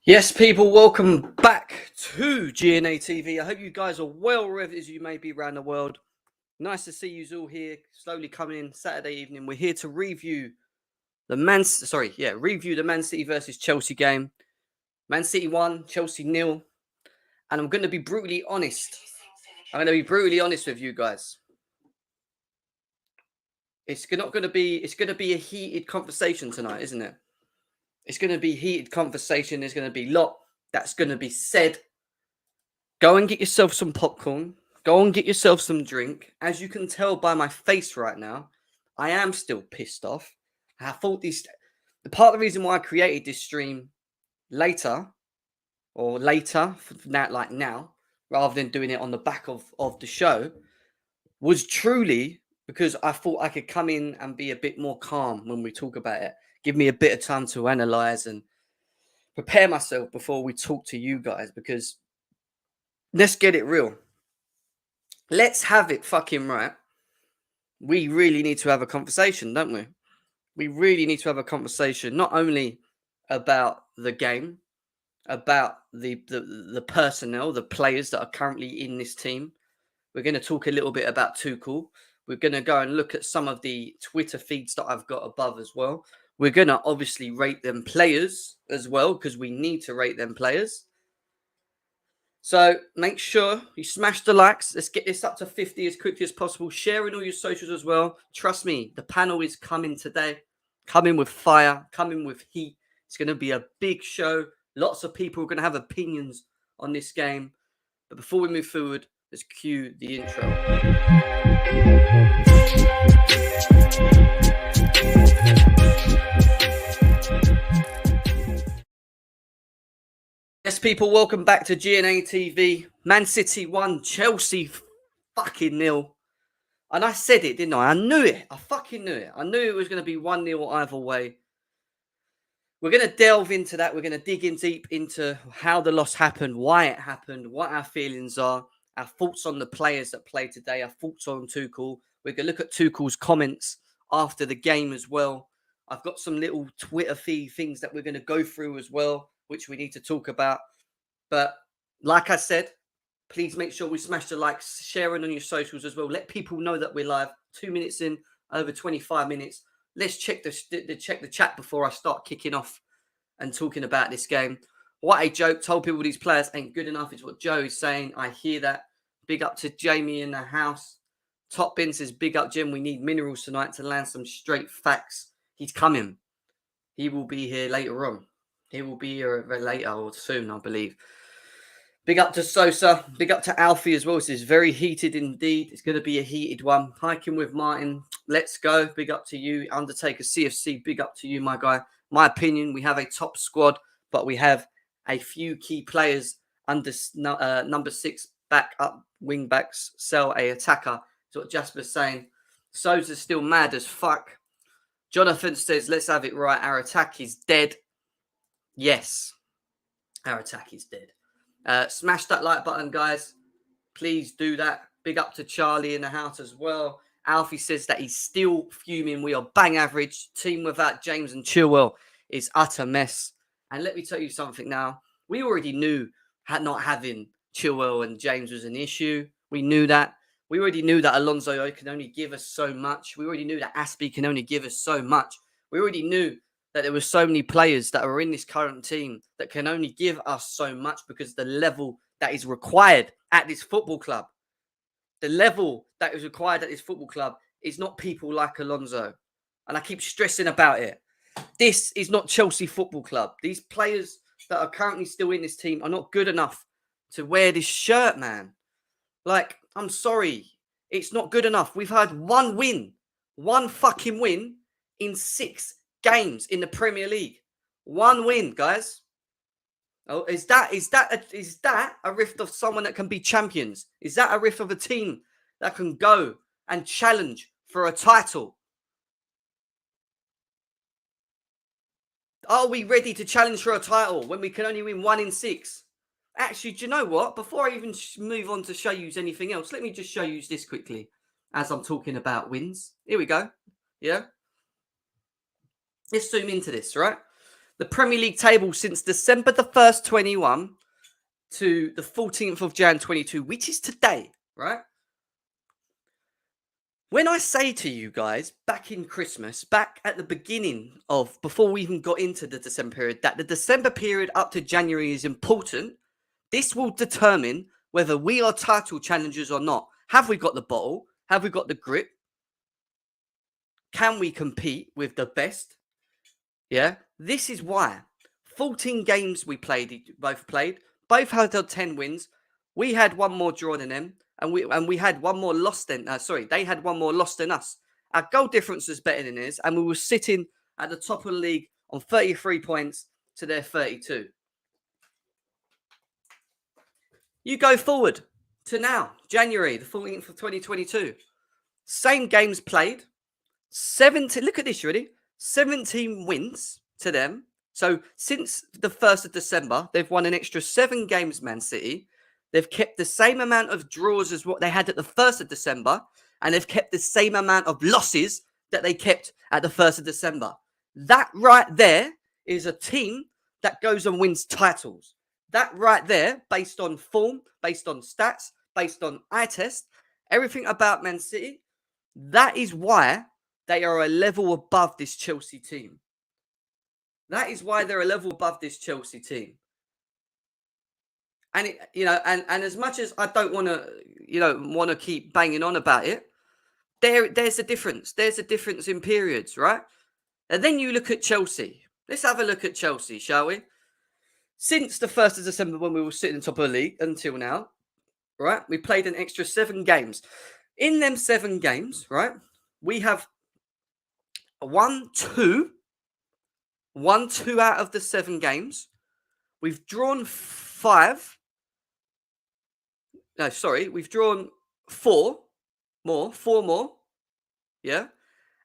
Yes, people, welcome back to GNA TV. I hope you guys are well, wherever it is you may be around the world. Nice to see you all here, slowly coming in Saturday evening. We're here to review the Man City versus Chelsea game. Man City 1, Chelsea 0. And I'm going to be brutally honest. With you guys. It's going to be a heated conversation tonight, isn't it? It's going to be heated conversation. There's going to be a lot that's going to be said. Go and get yourself some popcorn. Go and get yourself some drink. As you can tell by my face right now, I am still pissed off. I thought the part of the reason why I created this stream later, now, rather than doing it on the back of the show, was truly because I thought I could come in and be a bit more calm when we talk about it. Give me a bit of time to analyze and prepare myself before we talk to you guys, because let's get it real. Let's have it fucking right. We really need to have a conversation, don't we? We really need to have a conversation, not only about the game, about the personnel, the players that are currently in this team. We're going to talk a little bit about Tuchel. We're going to go and look at some of the Twitter feeds that I've got above as well. We're going to obviously rate them players as well, because we need to rate them players. So make sure you smash the likes. Let's get this up to 50 as quickly as possible. Share in all your socials as well. Trust me, the panel is coming today. Coming with fire, coming with heat. It's going to be a big show. Lots of people are going to have opinions on this game. But before we move forward, let's cue the intro. Yes, people, welcome back to GNA TV. Man City 1, Chelsea fucking 0. And I said it, didn't I? I knew it. I fucking knew it. I knew it was going to be 1-0 either way. We're going to delve into that. We're going to dig in deep into how the loss happened, why it happened, what our feelings are, our thoughts on the players that played today, our thoughts on Tuchel. We're going to look at Tuchel's comments after the game as well. I've got some little Twitter feed things that we're going to go through as well, which we need to talk about. But like I said, please make sure we smash the likes, share it on your socials as well. Let people know that we're live. 2 minutes in, over 25 minutes. Let's check the chat before I start kicking off and talking about this game. What a joke. Told people these players ain't good enough is what Joe is saying. I hear that. Big up to Jamie in the house. Top Bin says, big up, Jim. We need minerals tonight to land some straight facts. He's coming. He will be here later on. He will be here later or soon, I believe. Big up to Sosa. Big up to Alfie as well. This is very heated indeed. It's going to be a heated one. Hiking with Martin. Let's go. Big up to you. Undertaker CFC. Big up to you, my guy. My opinion, we have a top squad, but we have a few key players under number 6 back up wing backs. Sell a attacker. That's what Jasper's saying. Sosa's still mad as fuck. Jonathan says, let's have it right. Our attack is dead. Yes, our attack is dead. Smash that like button, guys. Please do that. Big up to Charlie in the house as well. Alfie says that he's still fuming. We are bang average. Team without James and Chilwell is utter mess. And let me tell you something now. We already knew not having Chilwell and James was an issue. We knew that. We already knew that Alonso can only give us so much. We already knew that Aspie can only give us so much. We already knew that there were so many players that are in this current team that can only give us so much because the level that is required at this football club, the level that is required at this football club is not people like Alonso. And I keep stressing about it. This is not Chelsea Football Club. These players that are currently still in this team are not good enough to wear this shirt, man. Like, I'm sorry. It's not good enough. We've had one fucking win in 6 games in the Premier League. 1 win, guys. Oh, is that a rift of someone that can be champions? Is that a rift of a team that can go and challenge for a title? Are we ready to challenge for a title when we can only win 1 in 6? Actually, do you know what? Before I even move on to show you anything else, let me just show you this quickly as I'm talking about wins. Here we go. Yeah. Let's zoom into this, right? the Premier League table since December the 1st, 21 to the 14th of Jan 22, which is today, right? When I say to you guys, back in Christmas, back at the beginning of, before we even got into the December period, that the December period up to January is important, this will determine whether we are title challengers or not. Have we got the bottle? Have we got the grip? Can we compete with the best? Yeah, this is why. 14 games we both played. Both had 10 wins. We had one more draw than them, and we had one more loss than. They had one more loss than us. Our goal difference was better than theirs, and we were sitting at the top of the league on 33 points to their 32. You go forward to now, January the 14th of 2022. Same games played. 17. Look at this, you ready? 17 wins to them. So since the 1st of December, they've won an extra 7 games, Man City. They've kept the same amount of draws as what they had at the 1st of December. And they've kept the same amount of losses that they kept at the 1st of December. That right there is a team that goes and wins titles. That right there, based on form, based on stats, based on eye test, everything about Man City, that is why they are a level above this Chelsea team. That is why they're a level above this Chelsea team. And and as much as I don't want to, keep banging on about it, there's a difference. There's a difference in periods, right? And then you look at Chelsea. Let's have a look at Chelsea, shall we? Since the 1st of December, when we were sitting top of the league until now, right? We played an extra 7 games. In them 7 games, right? We have won 2 out of the 7 games. We've drawn 5. No, sorry. We've drawn 4 more. Yeah.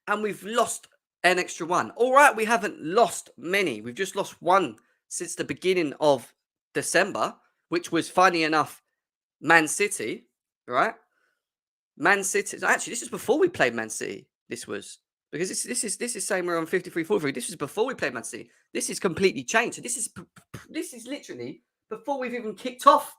And we've lost an extra 1. All right. We haven't lost many. We've just lost 1 since the beginning of December, which was, funny enough, Man City, right? Man City. Actually, this is before we played Man City. This was. Because this is saying we're on 53-43. This was before we played Man City. This is completely changed. So this is literally before we've even kicked off.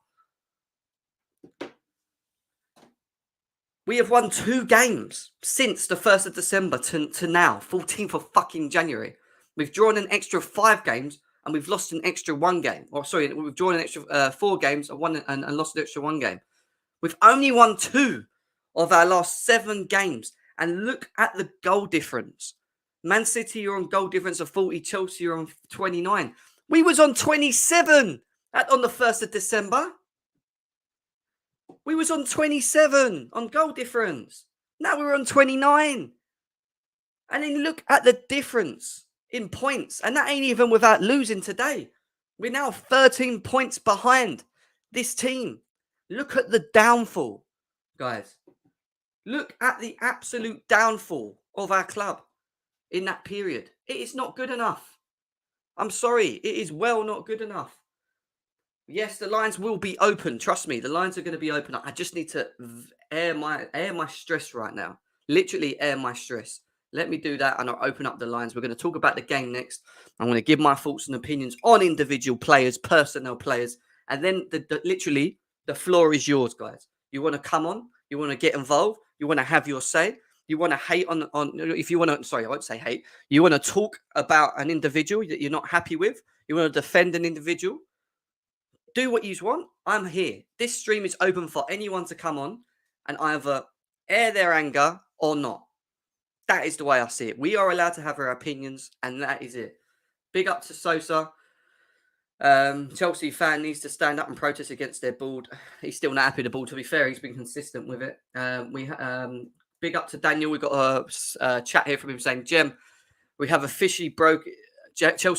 We have won 2 games since the 1st of December to now, 14th of fucking January. We've drawn an extra 5 games and we've lost an extra 1 game. Or sorry, we've drawn an extra 4 games and lost an extra 1 game. We've only won 2 of our last 7 games. And look at the goal difference. Man City are on goal difference of 40. Chelsea are on 29. We was on 27 on the 1st of December. We was on 27 on goal difference. Now we're on 29. And then look at the difference in points. And that ain't even without losing today. We're now 13 points behind this team. Look at the downfall, guys. Look at the absolute downfall of our club in that period. It is not good enough. I'm sorry. It is not good enough. Yes, the lines will be open. Trust me, the lines are going to be open. I just need to air my stress right now. Literally air my stress. Let me do that and I'll open up the lines. We're going to talk about the game next. I'm going to give my thoughts and opinions on individual players, personnel players. And then literally the floor is yours, guys. You want to come on? You want to get involved? You want to have your say? You want to hate on if you want to, sorry, I won't say hate. You want to talk about an individual that you're not happy with? You want to defend an individual? Do what you want. I'm here. This stream is open for anyone to come on and either air their anger or not. That is the way I see it. We are allowed to have our opinions and that is it. Big up to Sosa. Chelsea fan needs to stand up and protest against their board. He's still not happy with the board. To be fair, he's been consistent with it. Big up to Daniel. We've got a chat here from him saying, Jem, Chelsea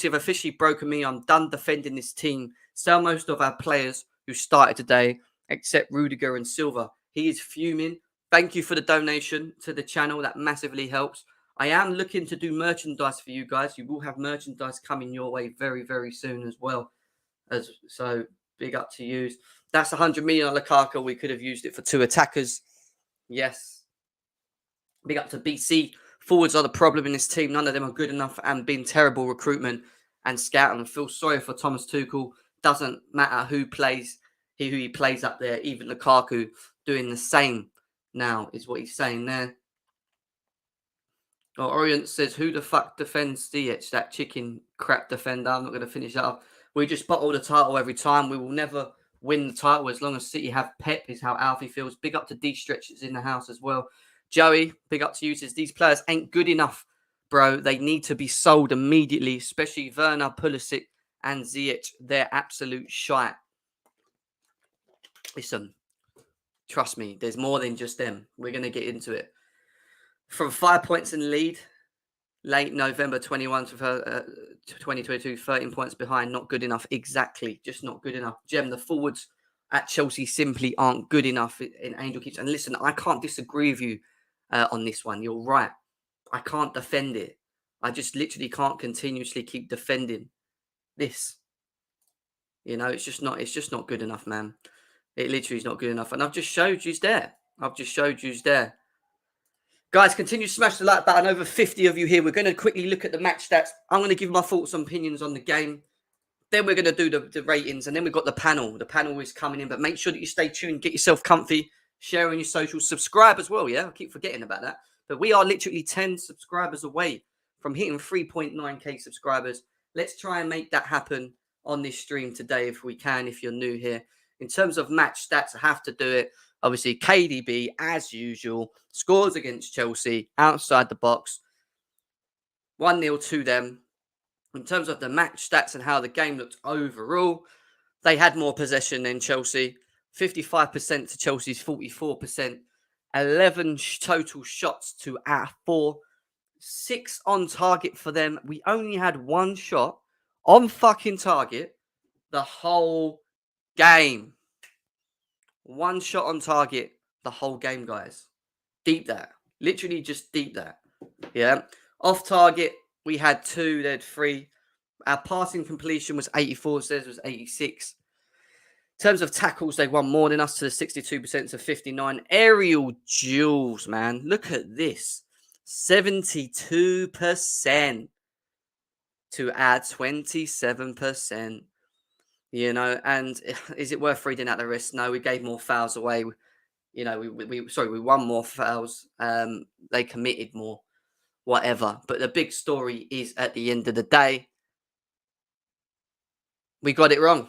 have officially broken me. I'm done defending this team. Sell most of our players who started today, except Rudiger and Silva. He is fuming. Thank you for the donation to the channel. That massively helps. I am looking to do merchandise for you guys. You will have merchandise coming your way very, very soon as well. So big up to you. That's 100 million on Lukaku. We could have used it for 2 attackers. Yes. Big up to BC. Forwards are the problem in this team. None of them are good enough and been terrible recruitment. and scout and feel sorry for Thomas Tuchel. Doesn't matter who he plays up there. Even Lukaku doing the same now is what he's saying there. Orient says, who the fuck defends Ziyech? That chicken crap defender. I'm not going to finish that up. We just bottle the title every time. We will never win the title as long as City have Pep, is how Alfie feels. Big up to D-Stretches in the house as well. Joey, big up to you. Says, these players ain't good enough, bro. They need to be sold immediately, especially Werner, Pulisic and Ziyech. They're absolute shite. Listen, trust me, there's more than just them. We're going to get into it. From 5 points in the lead, late November 21 to 2022, 13 points behind. Not good enough. Exactly. Just not good enough. Jem, the forwards at Chelsea simply aren't good enough in Angel Keeps. And listen, I can't disagree with you on this one. You're right. I can't defend it. I just literally can't continuously keep defending this. You know, it's just not good enough, man. It literally is not good enough. And I've just showed you's there. Guys, continue to smash the like button. Over 50 of you here. We're going to quickly look at the match stats. I'm going to give my thoughts and opinions on the game. Then we're going to do the ratings. And then we've got the panel. The panel is coming in. But make sure that you stay tuned. Get yourself comfy. Share on your socials. Subscribe as well, yeah? I keep forgetting about that. But we are literally 10 subscribers away from hitting 3.9k subscribers. Let's try and make that happen on this stream today if we can, if you're new here. In terms of match stats, I have to do it. Obviously, KDB, as usual, scores against Chelsea outside the box. 1-0 to them. In terms of the match stats and how the game looked overall, they had more possession than Chelsea. 55% to Chelsea's 44%. 11 total shots to our 4. 6 on target for them. We only had 1 shot on fucking target the whole game. 1 shot on target the whole game, guys. Deep that. Literally just deep that. Yeah. Off target, we had 2, they had 3. Our passing completion was 84, theirs was 86. In terms of tackles, they won more than us to the 62% to 59. Aerial duels, man. Look at this. 72% to our 27%. You know, and is it worth reading out the rest? No, we gave more fouls away. You know, we won more fouls. They committed more, whatever. But the big story is at the end of the day, we got it wrong.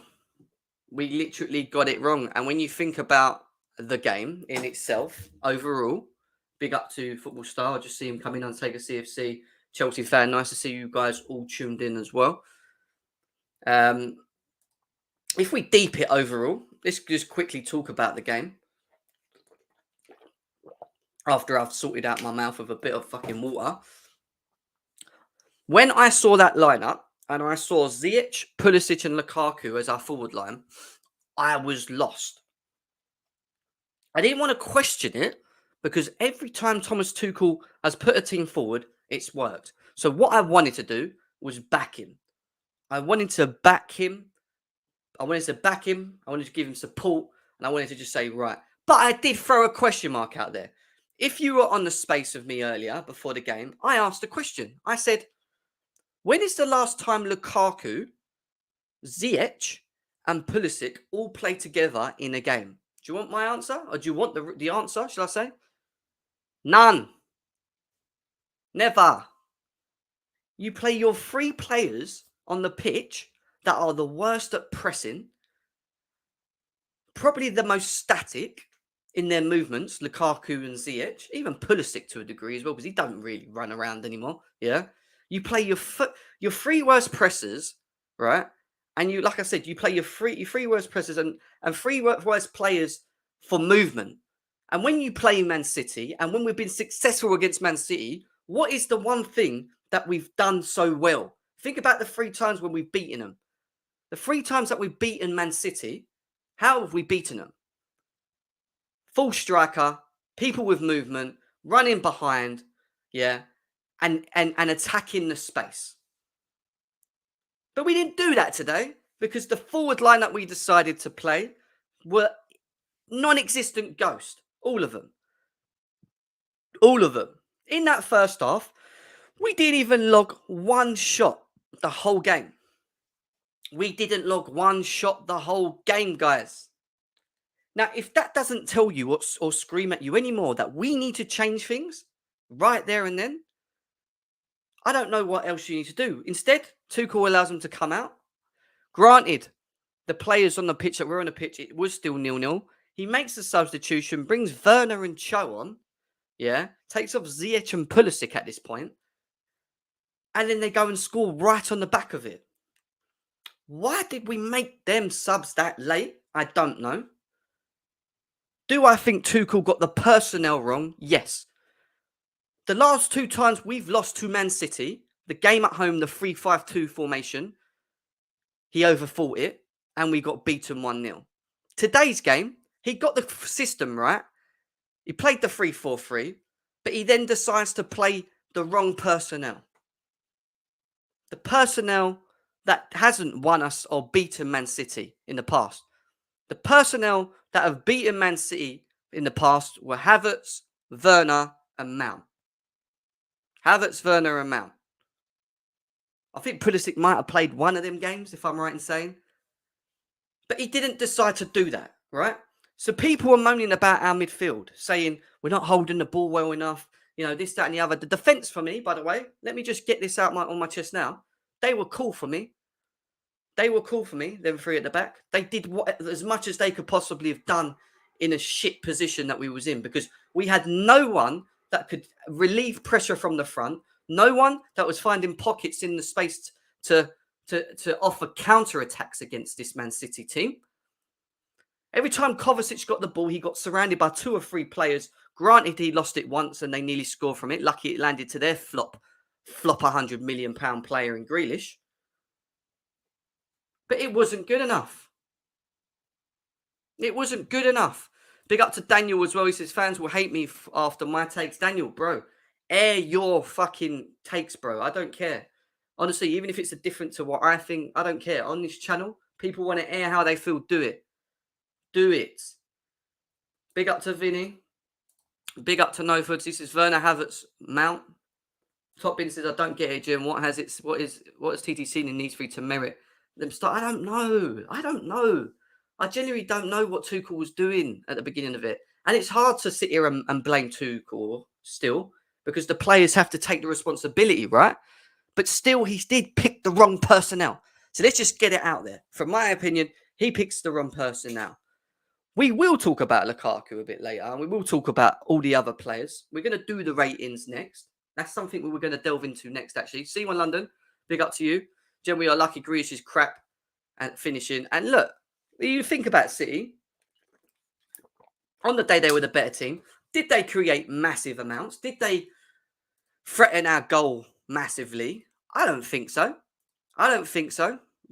We literally got it wrong. And when you think about the game in itself, overall, big up to Football Star. I just see him coming on Take a CFC. Chelsea fan. Nice to see you guys all tuned in as well. If we deep it overall, let's just quickly talk about the game. After I've sorted out my mouth with a bit of fucking water. When I saw that lineup, and I saw Ziyech, Pulisic and Lukaku as our forward line, I was lost. I didn't want to question it because every time Thomas Tuchel has put a team forward, it's worked. So what I wanted to do was back him. I wanted to back him. I wanted to give him support, and I wanted to just say, right. But I did throw a question mark out there. If you were on the space with me earlier, before the game, I asked a question. I said, when is the last time Lukaku, Ziyech, and Pulisic all play together in a game? Do you want my answer? Or do you want the answer, shall I say? None. Never. You play your 3 players on the pitch that are the worst at pressing, probably the most static in their movements, Lukaku and Ziyech, even Pulisic to a degree as well, because he doesn't really run around anymore. Yeah. You play your 3 worst pressers, right? And you, like I said, you play your three worst pressers and 3 worst players for movement. And when you play Man City, and when we've been successful against Man City, what is the one thing that we've done so well? Think about the 3 times when we've beaten them. The 3 times that we've beaten Man City, how have we beaten them? Full striker, people with movement, running behind, yeah, and attacking the space. But we didn't do that today because the forward line that we decided to play were non-existent ghost. All of them. All of them. In that first half, we didn't even log 1 shot the whole game. We didn't log one shot the whole game, guys. Now, if that doesn't tell you or scream at you anymore that we need to change things right there and then, I don't know what else you need to do. Instead, Tuchel allows them to come out. Granted, the players on the pitch that were on the pitch, it was still 0-0. He makes a substitution, brings Werner and Cho on, yeah, takes off Ziyech and Pulisic at this point, and then they go and score right on the back of it. Why did we make them subs that late? I don't know. Do I think Tuchel got the personnel wrong? Yes. The last 2 times we've lost to Man City, the game at home, the 3-5-2 formation, he overthought it and we got beaten 1-0. Today's game, he got the system right. He played the 3-4-3, but he then decides to play the wrong personnel. The personnel that hasn't won us or beaten Man City in the past. The personnel that have beaten Man City in the past were Havertz, Werner, and Mount. Havertz, Werner, and Mount. I think Pulisic might have played one of them games, if I'm right in saying. But he didn't decide to do that, right? So people were moaning about our midfield, saying we're not holding the ball well enough, you know, this, that, and the other. The defence for me, by the way, let me just get this out on my chest now. They were cool for me. They were cool for me, them 3 at the back. They did as much as they could possibly have done in a shit position that we was in, because we had no one that could relieve pressure from the front. No one that was finding pockets in the space to offer counter-attacks against this Man City team. Every time Kovacic got the ball, he got surrounded by 2 or 3 players. Granted, he lost it once and they nearly scored from it. Lucky it landed to their flop £100 million player in Grealish. But it wasn't good enough. It wasn't good enough. Big up to Daniel as well. He says, fans will hate me after my takes. Daniel, bro, air your fucking takes, bro. I don't care. Honestly, even if it's different to what I think, I don't care. On this channel, people want to air how they feel. Do it. Do it. Big up to Vinny. Big up to Nofoods. He says, Werner Havertz, Mount. Top Bin says, I don't get it, Jim. What has TT seen in these 3 to merit them start? I don't know. I genuinely don't know what Tuchel was doing at the beginning of it. And it's hard to sit here and blame Tuchel still, because the players have to take the responsibility, right? But still, he did pick the wrong personnel. So let's just get it out there. From my opinion, he picks the wrong personnel. We will talk about Lukaku a bit later, and we will talk about all the other players. We're going to do the ratings next. That's something we were going to delve into next, actually. See you in London. Big up to you. Jen, we are lucky. Grealish is crap at finishing. And look, you think about City. On the day they were the better team, did they create massive amounts? Did they threaten our goal massively? I don't think so.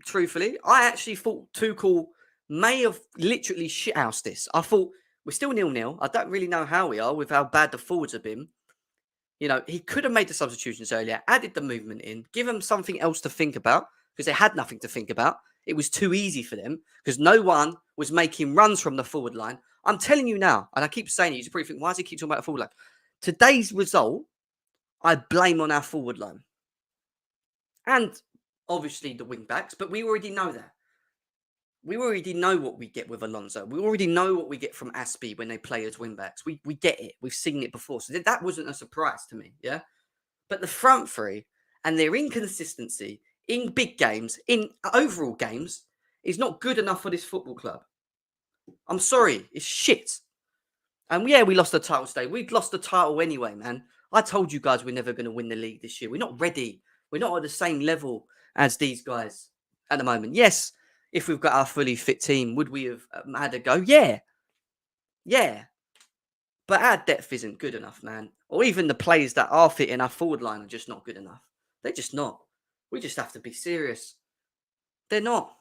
Truthfully. I actually thought Tuchel may have literally shithoused this. I thought we're still 0-0. I don't really know how we are with how bad the forwards have been. You know, he could have made the substitutions earlier, added the movement in, give them something else to think about, because they had nothing to think about. It was too easy for them because no one was making runs from the forward line. I'm telling you now, and I keep saying it, you probably think, why does he keep talking about the forward line? Today's result, I blame on our forward line. And obviously the wing backs, but we already know that. We already know what we get with Alonso. We already know what we get from Aspie when they play as wing backs. We get it. We've seen it before. So that wasn't a surprise to me, yeah? But the front 3 and their inconsistency in big games, in overall games, is not good enough for this football club. I'm sorry. It's shit. And yeah, we lost the title today. We'd lost the title anyway, man. I told you guys we're never going to win the league this year. We're not ready. We're not at the same level as these guys at the moment. Yes, if we've got our fully fit team, would we have had a go? Yeah. Yeah. But our depth isn't good enough, man. Or even the players that are fit in our forward line are just not good enough. They're just not. We just have to be serious. They're not.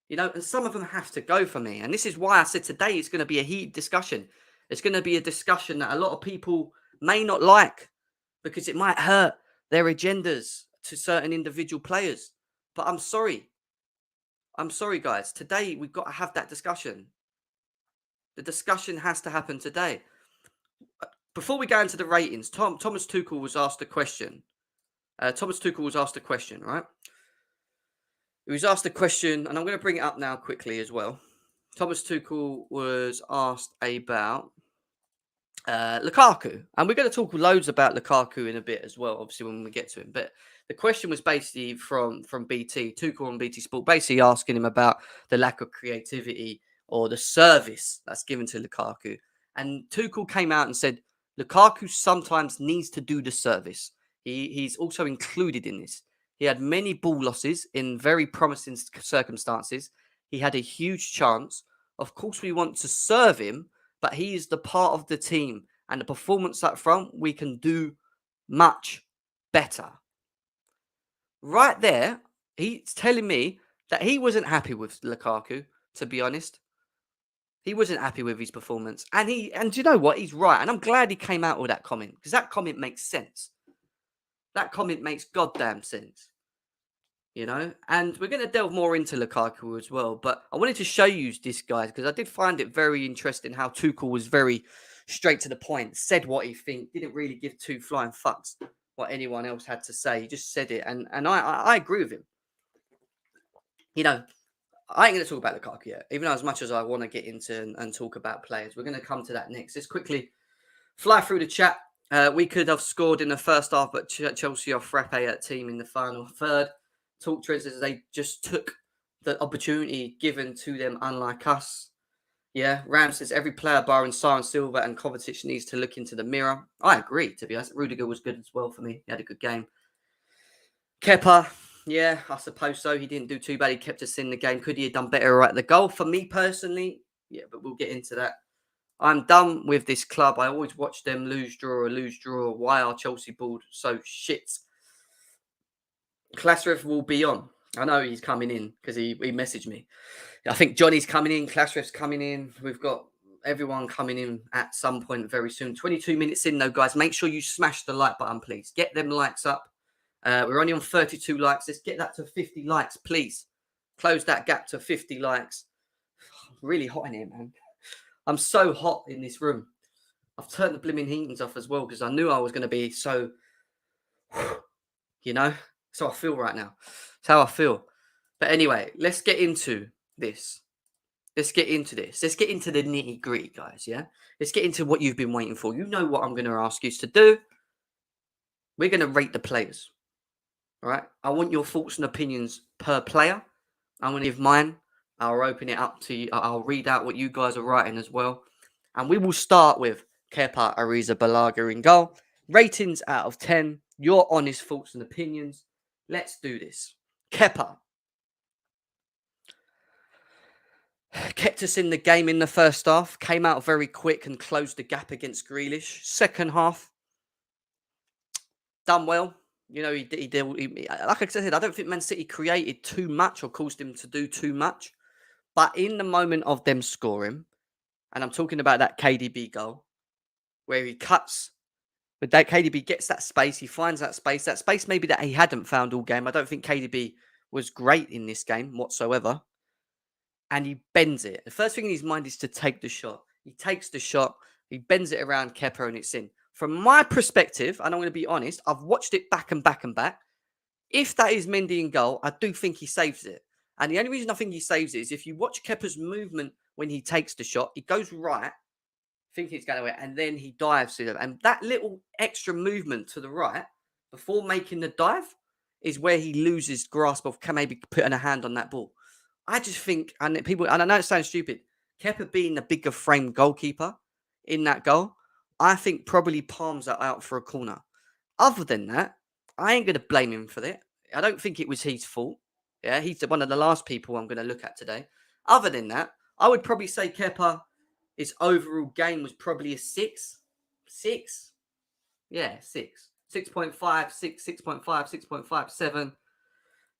You know, and some of them have to go for me. And this is why I said today it's going to be a heated discussion. It's going to be a discussion that a lot of people may not like because it might hurt their agendas to certain individual players. But I'm sorry. I'm sorry, guys. Today, we've got to have that discussion. The discussion has to happen today. Before we go into the ratings, Thomas Tuchel was asked a question. Right? He was asked a question, and I'm going to bring it up now quickly as well. Thomas Tuchel was asked about Lukaku, and we're going to talk loads about Lukaku in a bit as well, obviously when we get to him. But the question was basically from BT, Tuchel on BT Sport, basically asking him about the lack of creativity or the service that's given to Lukaku. And Tuchel came out and said Lukaku sometimes needs to do the service. He's also included in this. He had many ball losses in very promising circumstances. He had a huge chance. Of course, we want to serve him, but he is the part of the team, and the performance up front, we can do much better. Right there, he's telling me that he wasn't happy with Lukaku, to be honest. He wasn't happy with his performance. And do you know what? He's right. And I'm glad he came out with that comment, because that comment makes sense. That comment makes goddamn sense. You know, and we're going to delve more into Lukaku as well. But I wanted to show you this, guys, because I did find it very interesting how Tuchel was very straight to the point, said what he think, didn't really give two flying fucks what anyone else had to say. He just said it, and I agree with him. You know, I ain't going to talk about Lukaku yet, even though as much as I want to get into and talk about players. We're going to come to that next. Let's quickly fly through the chat. We could have scored in the first half, but Chelsea are frappe at team in the final third. Talk trends as they just took the opportunity given to them, unlike us. Yeah, Ram says every player barring Siren Silva and Kovacic needs to look into the mirror. I agree, to be honest. Rudiger was good as well for me. He had a good game. Kepa, yeah, I suppose so. He didn't do too bad. He kept us in the game. Could he have done better at the goal? For me personally, yeah, but we'll get into that. I'm done with this club. I always watch them lose, draw. Why are Chelsea balled so shit? Klasrev will be on. I know he's coming in because he messaged me. I think Johnny's coming in. Klasrev's coming in. We've got everyone coming in at some point very soon. 22 minutes in though, guys. Make sure you smash the like button, please. Get them likes up. We're only on 32 likes. Let's get that to 50 likes, please. Close that gap to 50 likes. Really hot in here, man. I'm so hot in this room. I've turned the blimmin' heatings off as well because I knew I was going to be so, you know, that's how I feel right now. That's how I feel. But anyway, let's get into this. Let's get into this. Let's get into the nitty gritty, guys. Yeah. Let's get into what you've been waiting for. You know what I'm going to ask you to do. We're going to rate the players. All right. I want your thoughts and opinions per player. I'm going to give mine. I'll open it up to you. I'll read out what you guys are writing as well. And we will start with Kepa Arrizabalaga in goal. Ratings out of 10. Your honest thoughts and opinions. Let's do this. Kepa. Kept us in the game in the first half. Came out very quick and closed the gap against Grealish. Second half. Done well. You know, he like I said, I don't think Man City created too much or caused him to do too much. But in the moment of them scoring, and I'm talking about that KDB goal, where he cuts, but that KDB gets that space, he finds that space maybe that he hadn't found all game. I don't think KDB was great in this game whatsoever. And he bends it. The first thing in his mind is to take the shot. He takes the shot, he bends it around Kepa and it's in. From my perspective, and I'm going to be honest, I've watched it back and back and back. If that is Mendy in goal, I do think he saves it. And the only reason I think he saves it is if you watch Kepa's movement when he takes the shot, he goes right, thinking it's going away, and then he dives to them. And that little extra movement to the right before making the dive is where he loses grasp of maybe putting a hand on that ball. I just think, and I know it sounds stupid, Kepa being the bigger frame goalkeeper in that goal, I think probably palms that out for a corner. Other than that, I ain't going to blame him for that. I don't think it was his fault. Yeah, he's one of the last people I'm going to look at today. Other than that, I would probably say Kepa, his overall game was probably a 6. 6? Yeah, 6. 6.5, 6, 6.5, 6.5, 7.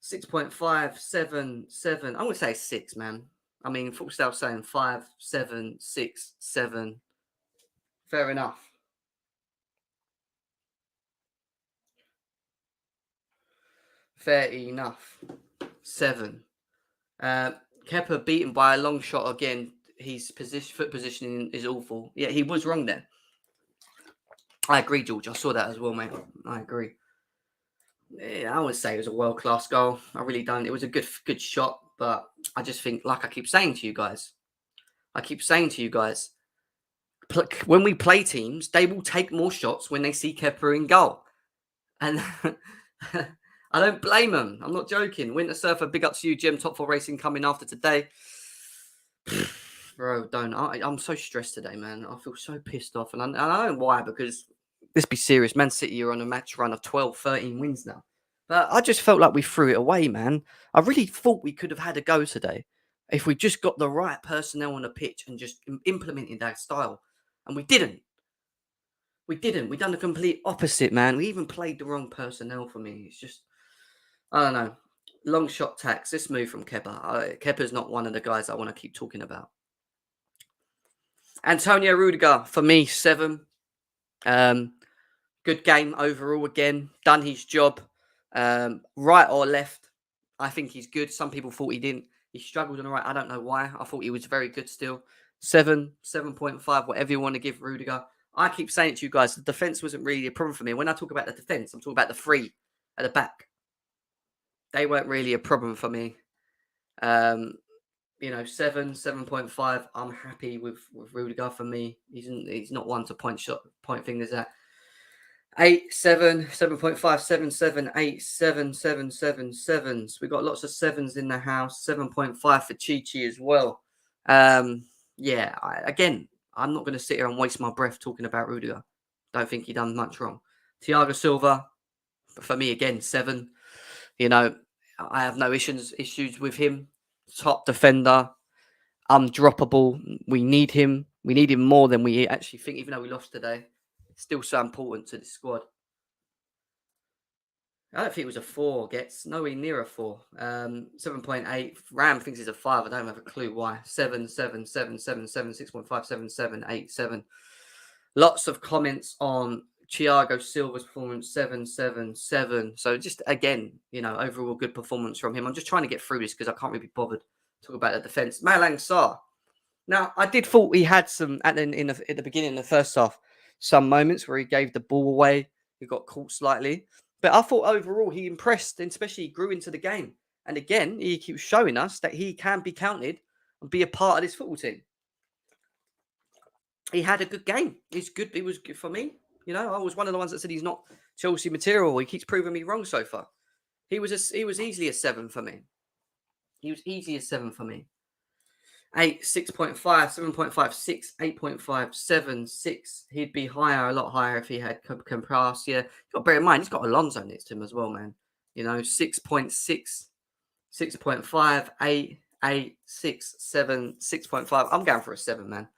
6.5, 7, 7. I'm going to say 6, man. I mean, Fullstyle saying 5, 7, 6, 7. Fair enough. Fair enough. 7. Kepa beaten by a long shot again. His foot positioning is awful. Yeah, he was wrong there. I agree, George. I saw that as well, mate. I agree. Yeah, I would say it was a world-class goal. I really don't. It was a good shot, but I just think, like I keep saying to you guys, when we play teams, they will take more shots when they see Kepa in goal. And I don't blame them. I'm not joking. Winter Surfer, big up to you, Gem. Top 4 Racing coming after today. Bro, don't. I'm so stressed today, man. I feel so pissed off. And I don't know why, because let's be serious. Man City are on a match run of 12, 13 wins now. But I just felt like we threw it away, man. I really thought we could have had a go today if we just got the right personnel on the pitch and just implemented that style. And we didn't. We didn't. We done the complete opposite, man. We even played the wrong personnel for me. It's just, I don't know. Long shot tax. Let's move from Kepa. Kepa's not one of the guys I want to keep talking about. Antonio Rudiger, for me, 7. Good game overall again. Done his job. Right or left, I think he's good. Some people thought he didn't. He struggled on the right. I don't know why. I thought he was very good still. 7, 7.5, whatever you want to give Rudiger. I keep saying it to you guys, the defence wasn't really a problem for me. When I talk about the defence, I'm talking about the 3 at the back. They weren't really a problem for me. 7, 7.5. I'm happy with Rudiger for me. He's not one to point fingers at. 8, 7, 7.5, 7, 7, 8, 7, 7, 7, 7s. We got lots of 7s in the house. 7.5 for Chi as well. Again, I'm not going to sit here and waste my breath talking about Rudiger. Don't think he done much wrong. Thiago Silva, for me again, 7. I have no issues with him. Top defender, undroppable. We need him. We need him more than we actually think, even though we lost today. Still so important to the squad. I don't think it was a 4. Gets nowhere near a 4. 7.8. Ram thinks it's a 5. I don't have a clue why. 7, 7, 7, 7, 7, 6.5, 7, 7, 8, 7. Lots of comments on Thiago Silva's performance. 7, 7, 7. So just again, overall good performance from him. I'm just trying to get through this because I can't really be bothered to talk about the defense. Malang Sarr. Now, I did thought he had some at the beginning of the first half, some moments where he gave the ball away. He got caught slightly. But I thought overall he impressed, and especially he grew into the game. And again, he keeps showing us that he can be counted and be a part of this football team. He had a good game. He's good. It was good for me. I was one of the ones that said he's not Chelsea material. He keeps proving me wrong so far. He was easily a 7 for me. 8, 6.5, 7.5, 6, 8.5, 7, 6. He'd be a lot higher if he had Compras. Yeah, you've got to bear in mind, he's got Alonso next to him as well, man. 6.6, 6.5, 8, 8, 6, 7, 6.5. I'm going for a 7, man.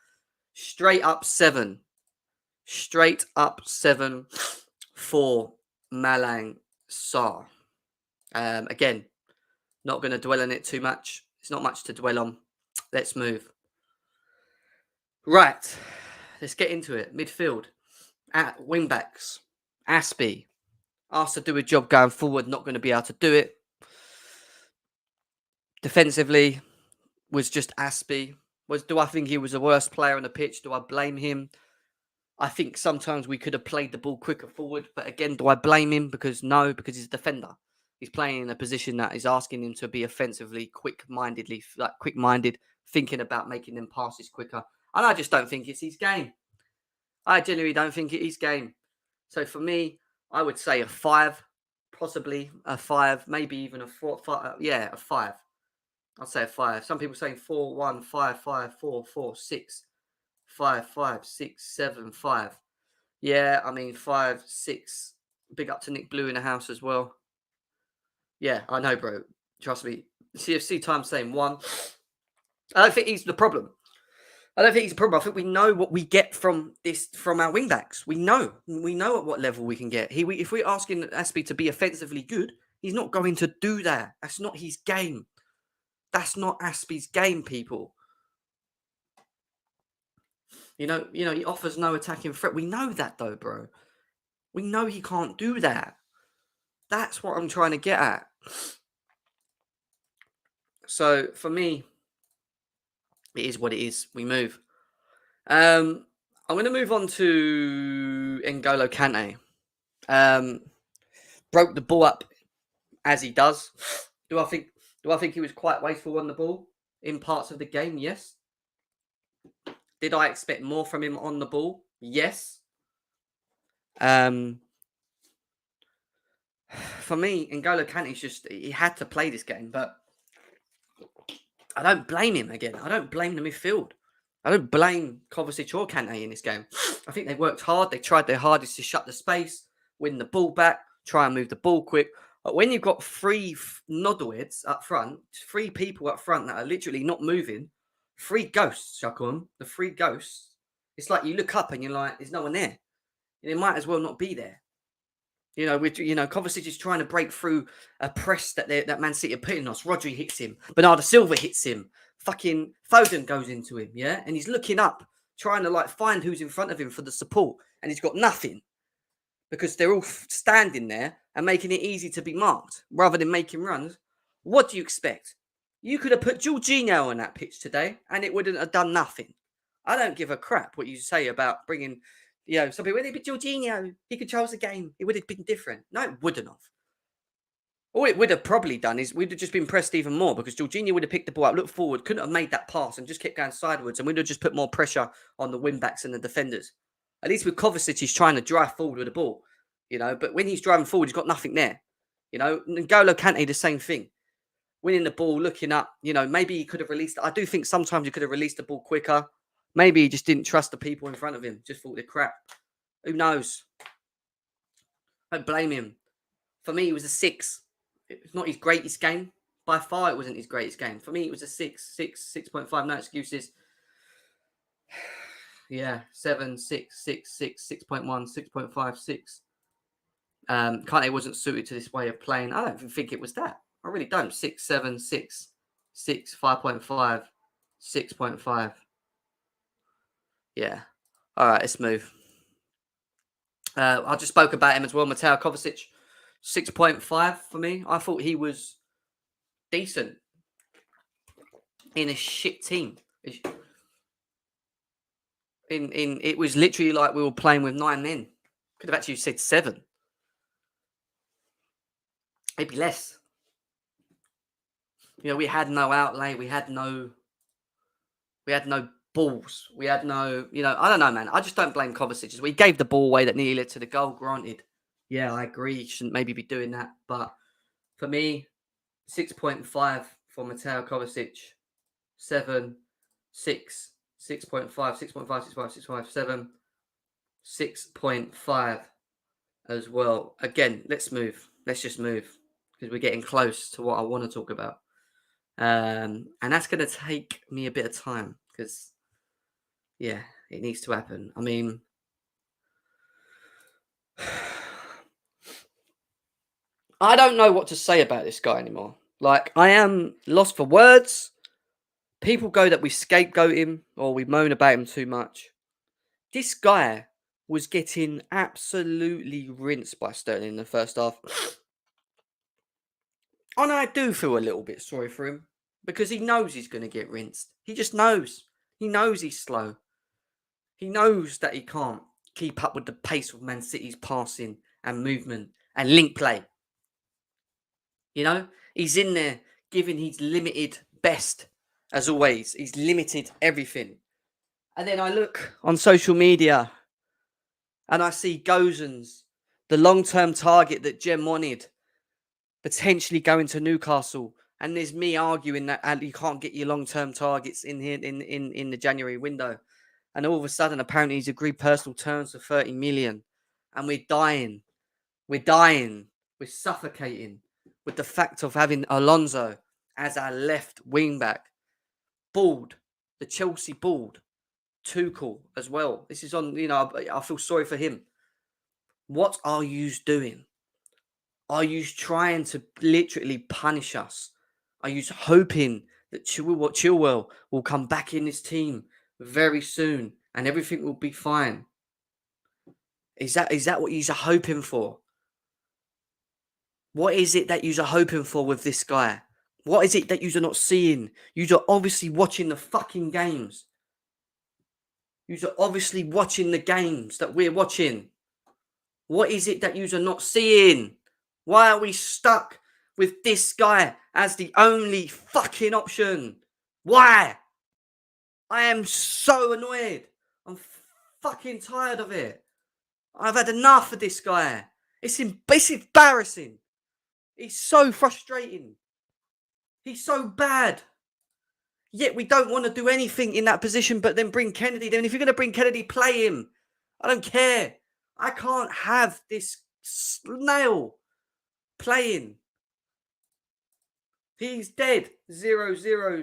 Straight up 7 for Malang Sarr. Again, not going to dwell on it too much. It's not much to dwell on. Let's move. Right. Let's get into it. Midfield. At wingbacks. Aspie. Asked to do a job going forward. Not going to be able to do it. Defensively. Was just Aspie. Do I think he was the worst player on the pitch? Do I blame him? I think sometimes we could have played the ball quicker forward. But again, do I blame him? Because he's a defender. He's playing in a position that is asking him to be offensively quick-minded, thinking about making them passes quicker. And I just don't think it's his game. I genuinely don't think it is game. So for me, I would say a 5, possibly a 5, maybe even a 4. 5, a 5. I'd say a 5. Some people saying 4, 1, 5, 5, 4, 4, 6, 5, 5, 6, 7, 5. Yeah, 5, 6. Big up to Nick Blue in the house as well. Yeah, I know, bro. Trust me. CFC time saying 1. I don't think he's the problem. I think we know what we get from our wingbacks. We know at what level we can get. If we're asking Aspie to be offensively good, he's not going to do that. That's not his game. That's not Aspie's game, people. He offers no attacking threat. We know that though, bro. We know he can't do that. That's what I'm trying to get at. So for me, it is what it is. We move. I'm going to move on to N'Golo Kante. broke the ball up as he does. Do I think he was quite wasteful on the ball in parts of the game? Yes. Did I expect more from him on the ball? Yes. For me, N'Golo Kante's he had to play this game, but I don't blame him again. I don't blame the midfield. I don't blame Kovacic or Kante in this game. I think they worked hard. They tried their hardest to shut the space, win the ball back, try and move the ball quick. But when you've got three noddleheads up front, three people up front that are literally not moving, three ghosts, I call them, the three ghosts, it's like you look up and you're like, there's no one there. And it might as well not be there. Kovacic is trying to break through a press that Man City are putting us. Rodri hits him. Bernardo Silva hits him. Fucking Foden goes into him, yeah? And he's looking up, trying to find who's in front of him for the support. And he's got nothing. Because they're all standing there and making it easy to be marked rather than making runs. What do you expect? You could have put Jorginho on that pitch today and it wouldn't have done nothing. I don't give a crap what you say about bringing... some people, but Jorginho, he controls the game. It would have been different. No, it wouldn't have. All it would have probably done is we'd have just been pressed even more because Jorginho would have picked the ball up, looked forward, couldn't have made that pass and just kept going sideways, and we'd have just put more pressure on the wing-backs and the defenders. At least with Kovacic, he's trying to drive forward with the ball, but when he's driving forward, he's got nothing there. N'Golo Kante, the same thing. Winning the ball, looking up, maybe he could have released... I do think sometimes he could have released the ball quicker. Maybe he just didn't trust the people in front of him. Just thought they're crap. Who knows? I don't blame him. For me, it was a 6. It's not his greatest game. By far, it wasn't his greatest game. For me, it was a 6. 6.5. No excuses. Yeah, 7, 6, 6, 6, 6.1, 6.5, 6. Kante wasn't suited to this way of playing. I don't even think it was that. I really don't. 6, 7, 6, 6, 5.5, 6.5. Yeah. All right, let's move. I just spoke about him as well. Mateo Kovacic, 6.5 for me. I thought he was decent in a shit team. It was literally like we were playing with 9 men. Could have actually said 7. Maybe less. We had no outlay. We had no balls. We had no, I don't know, man. I just don't blame Kovacic. We gave the ball away that nearly led to the goal, granted. Yeah, I agree. You shouldn't maybe be doing that. But for me, 6.5 for Mateo Kovacic, 7, 6, 6.5, 6.5, 6.5, 6.5, 7, 6.5 as well. Again, let's move. Let's just move because we're getting close to what I want to talk about. And that's going to take me a bit of time because, yeah, it needs to happen. I mean, I don't know what to say about this guy anymore. I am lost for words. People go that we scapegoat him or we moan about him too much. This guy was getting absolutely rinsed by Sterling in the first half. And I do feel a little bit sorry for him because he knows he's going to get rinsed. He just knows. He knows he's slow. He knows that he can't keep up with the pace of Man City's passing and movement and link play. He's in there giving his limited best, as always. He's limited everything. And then I look on social media and I see Gozens, the long-term target that Jem wanted, potentially going to Newcastle. And there's me arguing that you can't get your long-term targets in here in the January window. And all of a sudden, apparently, he's agreed personal terms for 30 million. And we're dying. We're dying. We're suffocating with the fact of having Alonso as our left wing-back. Bald. The Chelsea bald. Tuchel as well. This is on, I feel sorry for him. What are you doing? Are you trying to literally punish us? Are you hoping that Chilwell will come back in this team very soon and everything will be fine? Is that what you're hoping for? What is it that you're hoping for with this guy? What is it that you're not seeing? You're obviously watching the fucking games. You're obviously watching the games that we're watching. What is it that you're not seeing? Why are we stuck with this guy as the only fucking option? Why? I am so annoyed. I'm fucking tired of it. I've had enough of this guy. It's embarrassing. He's so frustrating. He's so bad. Yet we don't want to do anything in that position but then bring Kennedy. Then if you're going to bring Kennedy, play him. I don't care. I can't have this snail playing. He's dead. 0,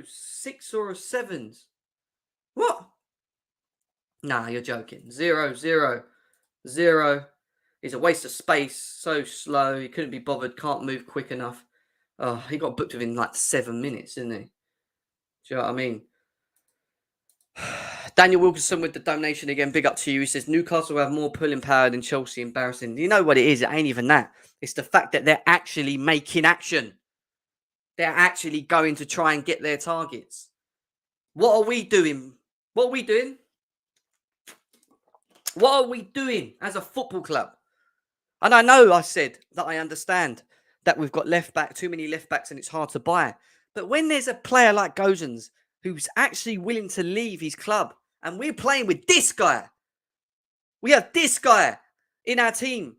6 or 7s. What? Nah, you're joking. 0, 0, 0. He's a waste of space. So slow. He couldn't be bothered. Can't move quick enough. Oh, he got booked within like 7 minutes, didn't he? Do you know what I mean? Daniel Wilkinson with the donation again. Big up to you. He says Newcastle have more pulling power than Chelsea. Embarrassing. You know what it is? It ain't even that. It's the fact that they're actually making action. They're actually going to try and get their targets. What are we doing? What are we doing? What are we doing as a football club? And I know I said that I understand that we've got too many left backs and it's hard to buy. But when there's a player like Gosens who's actually willing to leave his club and we're playing with this guy, we have this guy in our team.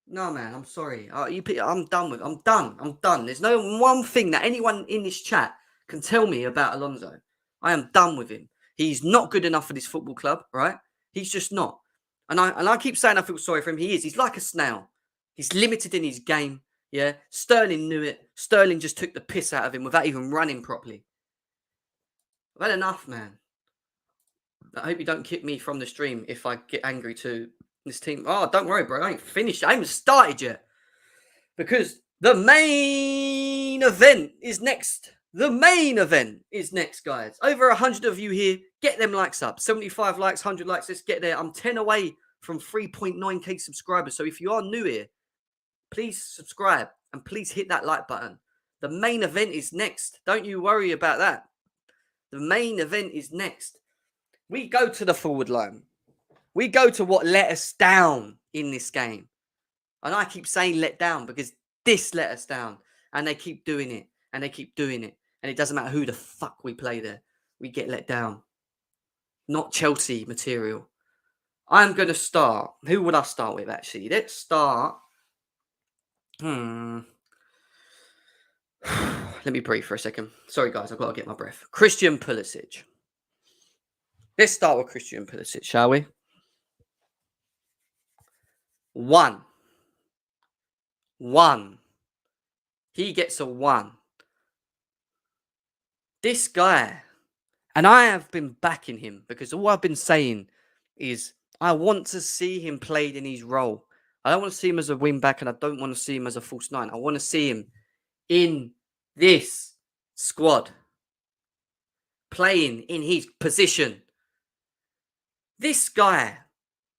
No, man, I'm sorry. I'm done with it. I'm done. There's no one thing that anyone in this chat can tell me about Alonso. I am done with him. He's not good enough for this football club, right? He's just not. And I keep saying I feel sorry for him. He is. He's like a snail. He's limited in his game. Yeah. Sterling knew it. Sterling just took the piss out of him without even running properly. I've had enough, man. I hope you don't kick me from the stream if I get angry to this team. Oh, don't worry, bro. I ain't finished. I haven't started yet. Because the main event is next. The main event is next, guys. Over 100 of you here. Get them likes up. 75 likes, 100 likes. Let's get there. I'm 10 away from 3.9k subscribers. So if you are new here, please subscribe and please hit that like button. The main event is next. Don't you worry about that. The main event is next. We go to the forward line. We go to what let us down in this game. And I keep saying let down because this let us down. And they keep doing it. And they keep doing it. And it doesn't matter who the fuck we play there. We get let down. Not Chelsea material. I'm going to start. Who would I start with, actually? Let's start. Let me breathe for a second. Sorry, guys. I've got to get my breath. Christian Pulisic. Let's start with Christian Pulisic, shall we? 1. He gets a 1. This guy, and I have been backing him because all I've been saying is I want to see him played in his role. I don't want to see him as a wing back and I don't want to see him as a false 9. I want to see him in this squad, playing in his position. This guy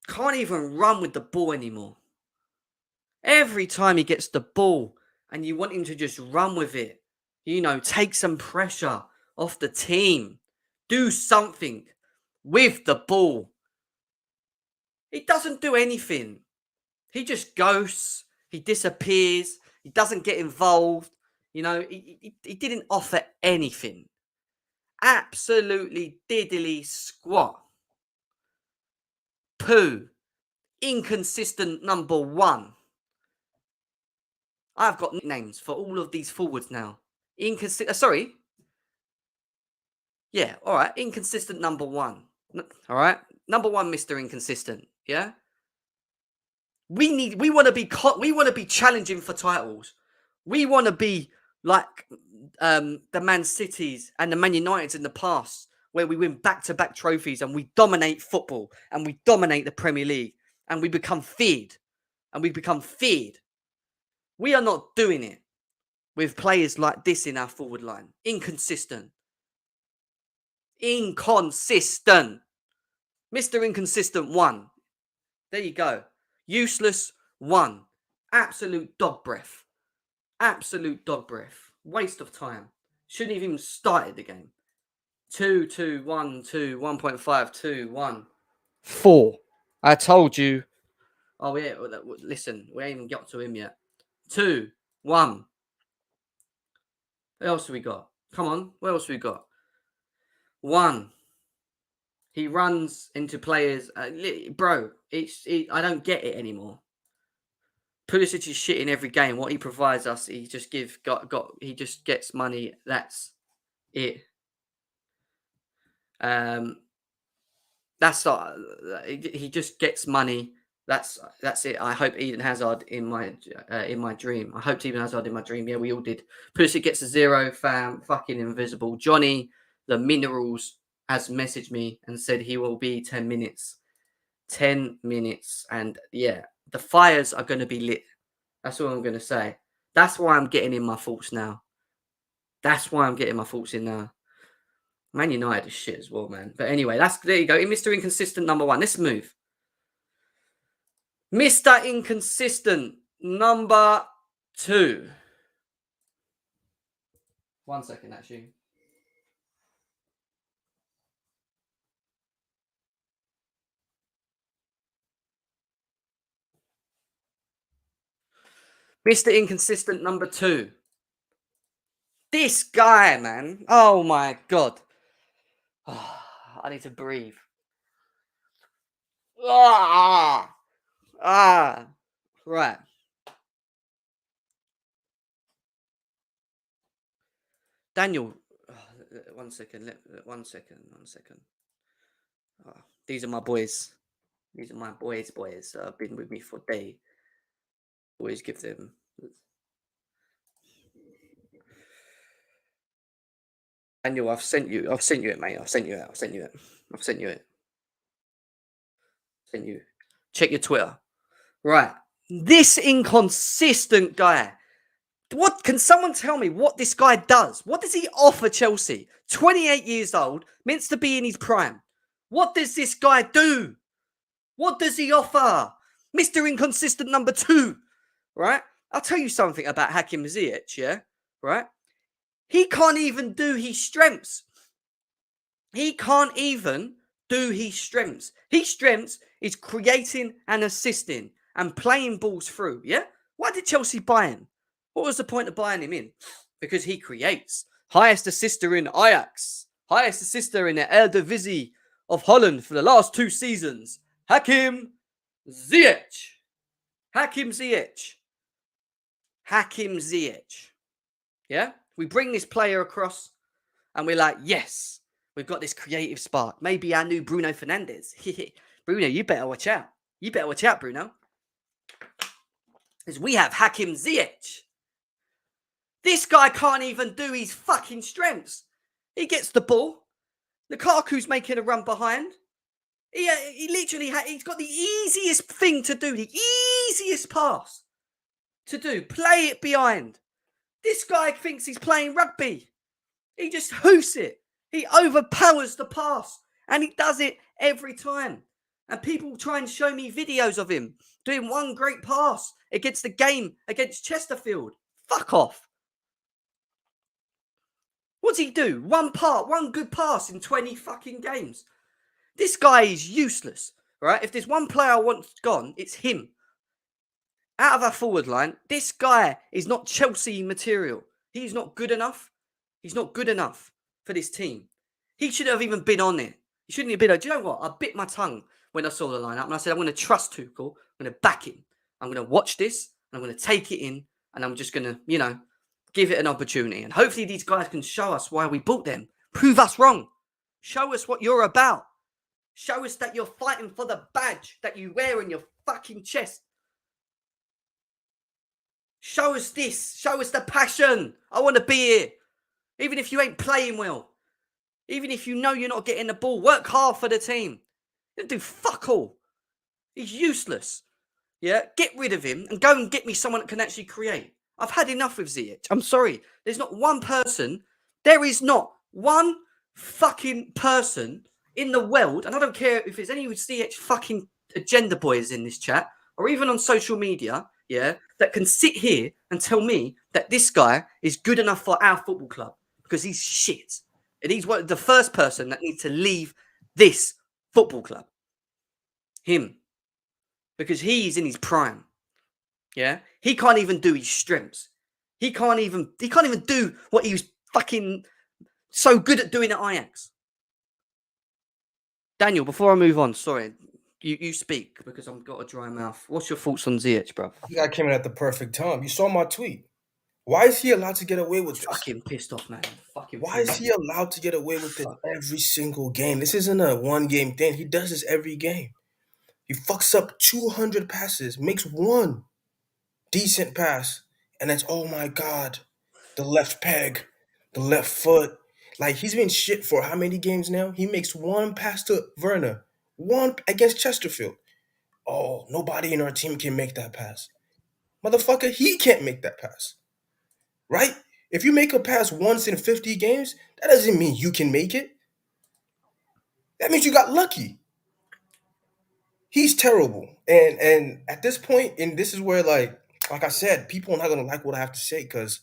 can't even run with the ball anymore. Every time he gets the ball and you want him to just run with it, take some pressure off the team, do something with the ball. He doesn't do anything. He just ghosts. He disappears. He doesn't get involved. He didn't offer anything. Absolutely diddly squat. Poo. Inconsistent number 1. I've got nicknames for all of these forwards now. Sorry. Yeah, all right. Inconsistent number 1. All right. Number 1, Mr. Inconsistent. Yeah. We want to be challenging for titles. We want to be like the Man Cities and the Man Uniteds in the past, where we win back-to-back trophies and we dominate football and we dominate the Premier League and we become feared. We are not doing it with players like this in our forward line. Inconsistent. Mr. Inconsistent 1. There you go. Useless 1. Absolute dog breath. Waste of time. Shouldn't have even started the game. 2, 2, 1, 2, 1.5, 2, 1. 4. I told you. Oh, yeah. Listen, we ain't even got to him yet. 2, 1. What else have we got? Come on. What else have we got? 1. He runs into players. Bro, I don't get it anymore. Pulisic is shit in every game. What he provides us, he just he just gets money. That's it. That's not. He just gets money. That's it. I hope Eden Hazard in my dream. I hoped Eden Hazard in my dream. Yeah, we all did. Pulisic gets a 0. Fam, fucking invisible. Johnny, the minerals, has messaged me and said he will be 10 minutes. 10 minutes, and yeah, the fires are going to be lit. That's all I'm going to say. That's why I'm getting in my thoughts now. That's why I'm getting my thoughts in now. Man United is shit as well, man. But anyway, there you go. Mr. Inconsistent number 1. Let's move. Mr. Inconsistent number 2. 1 second, actually. Mr. Inconsistent number 2. This guy, man. Oh my God. Oh, I need to breathe. Right. Daniel, 1 second. 1 second. 1 second. Oh, these are my boys. These are my boys. Have been with me for a day. Always give them. Daniel, I've sent you it, mate. I've sent you it. Check your Twitter. Right. This inconsistent guy. What can someone tell me what this guy does? What does he offer Chelsea? 28 years old, meant to be in his prime. What does this guy do? What does he offer? Mr. Inconsistent number 2. Right? I'll tell you something about Hakim Ziyech, yeah? Right? He can't even do his strengths. He can't even do his strengths. His strengths is creating and assisting and playing balls through, yeah? Why did Chelsea buy him? What was the point of buying him in? Because he creates. Highest assister in Ajax. Highest assister in the Eredivisie of Holland for the last 2 seasons. Hakim Ziyech. Hakim Ziyech. Hakim Ziyech. Yeah? We bring this player across and we're like, yes, we've got this creative spark. Maybe our new Bruno Fernandes. Bruno, you better watch out. You better watch out, Bruno. Because we have Hakim Ziyech. This guy can't even do his fucking strengths. He gets the ball. Lukaku's making a run behind. He literally he's got the easiest thing to do, the easiest pass to do. Play it behind. This guy thinks he's playing rugby. He just hoofs it. He overpowers the pass. And he does it every time. And people try and show me videos of him doing one great pass against the game against Chesterfield. Fuck off. What's he do? One good pass in 20 fucking games. This guy is useless, right? If there's one player I want gone, it's him. Out of our forward line, this guy is not Chelsea material. He's not good enough. He's not good enough for this team. He should have even been on it. He shouldn't have been on. Do you know what? I bit my tongue when I saw the lineup and I said, I'm going to trust Tuchel. I'm going to back him. I'm going to watch this and I'm going to take it in and I'm just going to, give it an opportunity. And hopefully these guys can show us why we bought them. Prove us wrong. Show us what you're about. Show us that you're fighting for the badge that you wear in your fucking chest. Show us this. Show us the passion. I want to be here. Even if you ain't playing well. Even if you know you're not getting the ball. Work hard for the team. You don't do fuck all. He's useless. Yeah? Get rid of him and go and get me someone that can actually create. I've had enough with Ziyech. I'm sorry. There's not one person. There is not one fucking person in the world, and I don't care if there's any Ziyech fucking agenda boys in this chat or even on social media, yeah, that can sit here and tell me that this guy is good enough for our football club because he's shit. And he's the first person that needs to leave this football club. Him. Because he's in his prime. Yeah, he can't even do his strengths. He can't even do what he was fucking so good at doing at Ajax. Daniel, before I move on, sorry, you speak because I've got a dry mouth. What's your thoughts on Ziyech, bro? You guy came in at the perfect time. You saw my tweet. Why is he allowed to get away with this? Fucking pissed off, man. Fucking Why is he allowed to get away with this every single game? This isn't a one-game thing. He does this every game. He fucks up 200 passes, makes one decent pass, and it's, oh my God, the left peg, the left foot. Like, he's been shit for how many games now? He makes one pass to Werner, one against Chesterfield. Oh, nobody in our team can make that pass. Motherfucker, he can't make that pass. Right? If you make a pass once in 50 games, that doesn't mean you can make it. That means you got lucky. He's terrible. And at this point, and this is where, like I said, people are not gonna like what I have to say because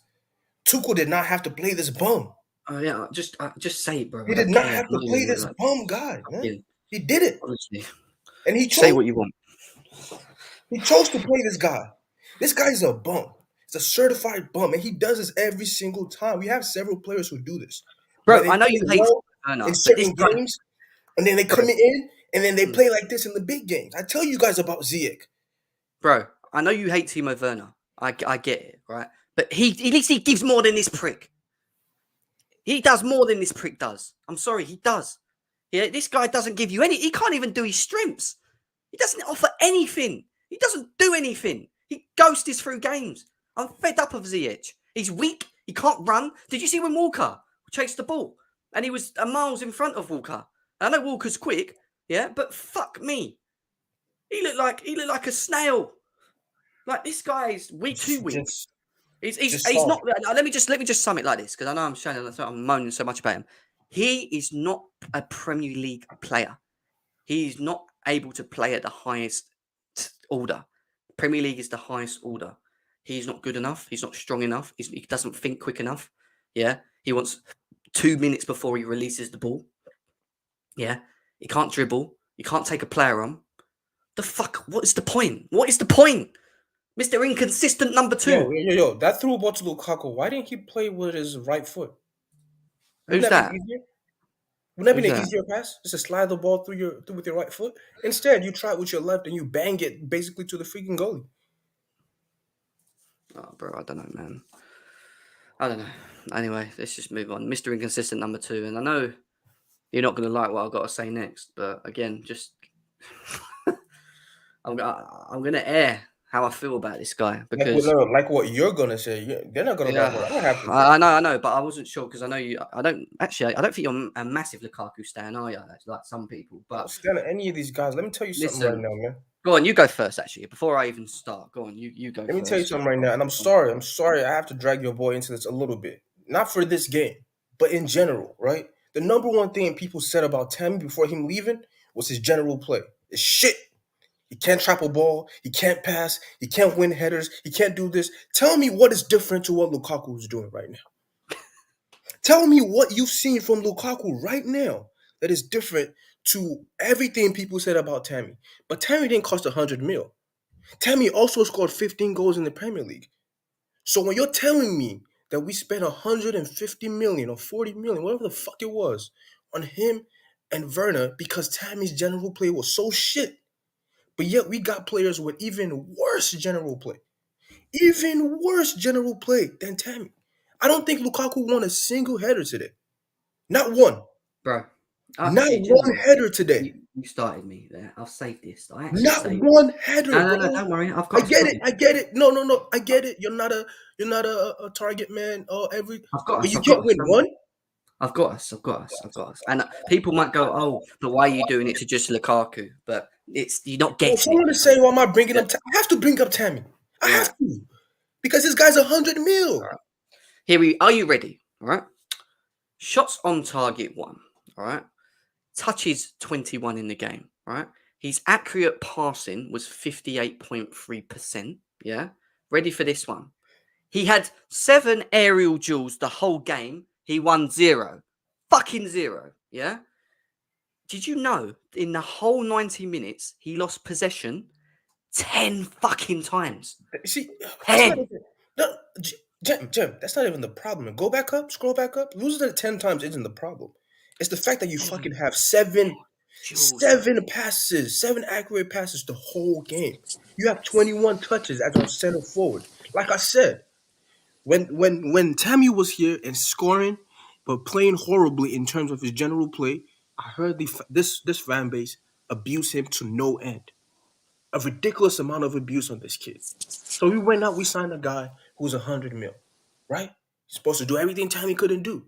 Tuchel did not have to play this bum. Oh yeah, just say it, bro. He I did don't not care. have to play this bum guy, man. He did it. Honestly, And he chose, say what you want. He chose to play this guy. This guy's a bum. He's a certified bum, and he does this every single time. We have several players who do this. Bro, I know you hate Werner, in but this certain guy, games, and then they come in, and then they play like this in the big games. I tell you guys about Ziyech. Bro, I know you hate Timo Werner. I get it, right? But at least he gives more than this prick. He does more than this prick does. I'm sorry, he does. Yeah, this guy doesn't give you any. He can't even do his strengths. He doesn't offer anything. He doesn't do anything. He ghosts through games. I'm fed up of Ziyech. He's weak. He can't run. Did you see when Walker chased the ball and he was miles in front of Walker? I know Walker's quick, yeah, but fuck me. He looked like a snail. Like, this guy is too weak. He's not. Let me just sum it like this, because I know I'm moaning so much about him. He is not a Premier League player. He's not able to play at the highest order. Premier League is the highest order. He's not good enough. He's not strong enough. He doesn't think quick enough. Yeah, he wants 2 minutes before he releases the ball. Yeah, he can't dribble. He can't take a player on. The fuck? What is the point? What is the point? Mr. Inconsistent number 2. Yo, that threw a ball to Lukaku. Why didn't he play with his right foot? Who's that? Wouldn't that be an easier pass? Just to slide the ball through with your right foot? Instead, you try it with your left and you bang it basically to the freaking goalie. Oh, bro, I don't know, man. I don't know. Anyway, let's just move on. Mr. Inconsistent number 2. And I know you're not going to like what I've got to say next, but again, just I'm going to air how I feel about this guy, because like what you're gonna say. They're not gonna like what I have to say. I know, but I wasn't sure because I know you. I don't think you're a massive Lukaku stan, are you? Like some people, but I don't stand any of these guys. Let me tell you something right now, man. Go on, you go first. Actually, before I even start, go on, you go. Let me tell you something right now, and I'm sorry. I have to drag your boy into this a little bit, not for this game, but in general, right? The number one thing people said about Tammy before him leaving was his general play. It's shit. He can't trap a ball. He can't pass. He can't win headers. He can't do this. Tell me what is different to what Lukaku is doing right now. Tell me what you've seen from Lukaku right now that is different to everything people said about Tammy. But Tammy didn't cost 100 mil. Tammy also scored 15 goals in the Premier League. So when you're telling me that we spent 150 million or 40 million, whatever the fuck it was, on him and Werner because Tammy's general play was so shit, but yet we got players with even worse general play. Even worse general play than Tammy. I don't think Lukaku won a single header today. Not one. Bro. Not one header today. You started me there. I'll save this. Not one header. No, don't worry. I get it. No. I get it. You're not a target man. But you can't win one. I've got us. And people might go, "Oh, but why are you doing it to just Lukaku?" But you're not getting. Someone is saying, "Why am I bringing up?" I have to bring up Tammy. I have to, because this guy's 100 mil. Right. Are you ready? All right. Shots on target 1. All right. Touches 21 in the game. Right. His accurate passing was 58.3%. Yeah. Ready for this one? He had 7 aerial duels the whole game. He won 0. Fucking 0. Yeah. Did you know in the whole 90 minutes he lost possession 10 fucking times. See, that's not 10. even, no, Jem, that's not even the problem. Go back up, scroll back up. Losing it 10 times isn't the problem. It's the fact that you fucking have Jules, man. seven accurate passes the whole game. You have 21 touches as our center forward. Like I said, when Tammy was here and scoring, but playing horribly in terms of his general play, I heard this fan base abuse him to no end. A ridiculous amount of abuse on this kid. So we went out, we signed a guy who's 100 mil, right? He's supposed to do everything Tammy couldn't do.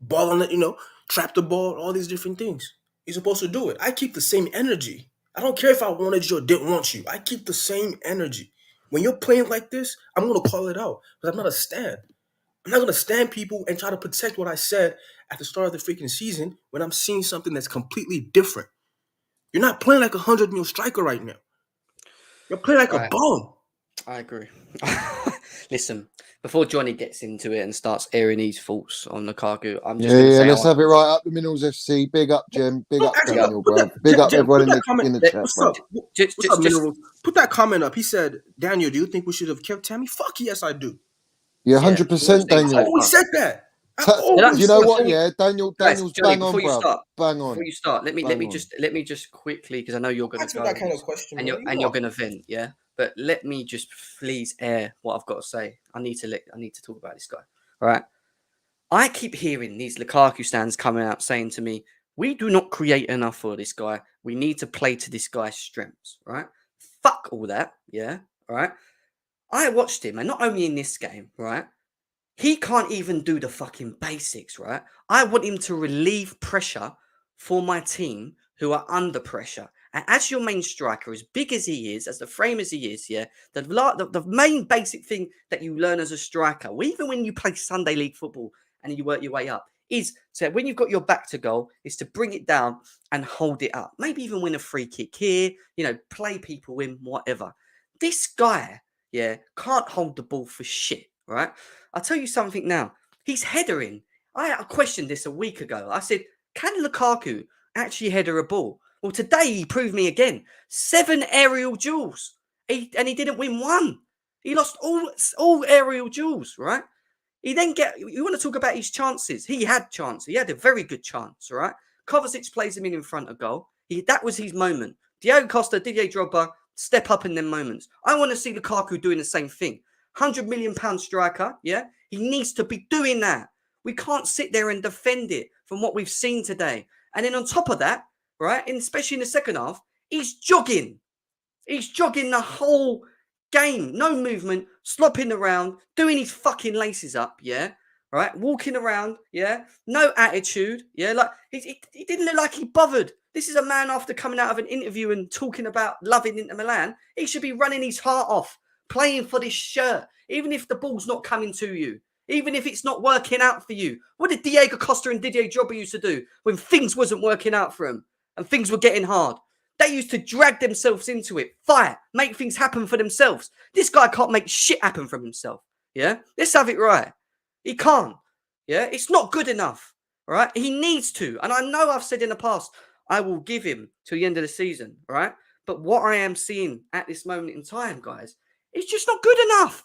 Ball on it, trap the ball, all these different things. He's supposed to do it. I keep the same energy. I don't care if I wanted you or didn't want you. I keep the same energy. When you're playing like this, I'm going to call it out because I'm not a stand. I'm not going to stand people and try to protect what I said at the start of the freaking season when I'm seeing something that's completely different. You're not playing like a 100 mil striker right now. You're playing like a bum. I agree. Listen, before Johnny gets into it and starts airing his thoughts on Lukaku, I'm just going to say... let's have it right up the Minerals FC. Big up, Jim. Big up, Daniel, bro. Big up everyone in the chat, bro. What's up, Minerals? Put that comment up. He said, Daniel, do you think we should have kept Tammy? Fuck yes, I do. Yeah, 100%, Daniel. I always said that. You know what? Yeah, Daniel's guys, Johnny, bang on, bro. Bang on. Before you start, let me just quickly, because I know you're going to go that kind of question, and you're going to vent, yeah. But let me just please air what I've got to say. I need to talk about this guy. All right. I keep hearing these Lukaku stands coming out saying to me, "We do not create enough for this guy. We need to play to this guy's strengths." Right? Fuck all that. Yeah. All right. I watched him, and not only in this game, right? He can't even do the fucking basics, right? I want him to relieve pressure for my team who are under pressure. And as your main striker, as big as he is, as the frame as he is, yeah, the main basic thing that you learn as a striker, even when you play Sunday League football and you work your way up, is to, when you've got your back to goal, is to bring it down and hold it up. Maybe even win a free kick here, play people in, whatever. This guy, yeah, can't hold the ball for shit, right? I'll tell you something now. He's headering. I questioned this a week ago. I said, can Lukaku actually header a ball? Well, today he proved me again. 7 aerial duels. And he didn't win one. He lost all aerial duels, right? You want to talk about his chances. He had chance. He had a very good chance, right? Kovacic plays him in front of goal. That was his moment. Diego Costa, Didier Drogba, step up in them moments. I want to see Lukaku doing the same thing. £100 million striker, yeah? He needs to be doing that. We can't sit there and defend it from what we've seen today. And then on top of that, right, and especially in the second half, he's jogging. He's jogging the whole game. No movement, slopping around, doing his fucking laces up, yeah? Right? Walking around, yeah? No attitude, yeah? Like, he didn't look like he bothered. This is a man after coming out of an interview and talking about loving Inter Milan. He should be running his heart off, playing for this shirt, even if the ball's not coming to you, even if it's not working out for you. What did Diego Costa and Didier Drogba used to do when things wasn't working out for them and things were getting hard? They used to drag themselves into it, fight, make things happen for themselves. This guy can't make shit happen for himself, yeah? Let's have it right. He can't, yeah? It's not good enough, all right? He needs to. And I know I've said in the past, I will give him to the end of the season, all right? But what I am seeing at this moment in time, guys, it's just not good enough.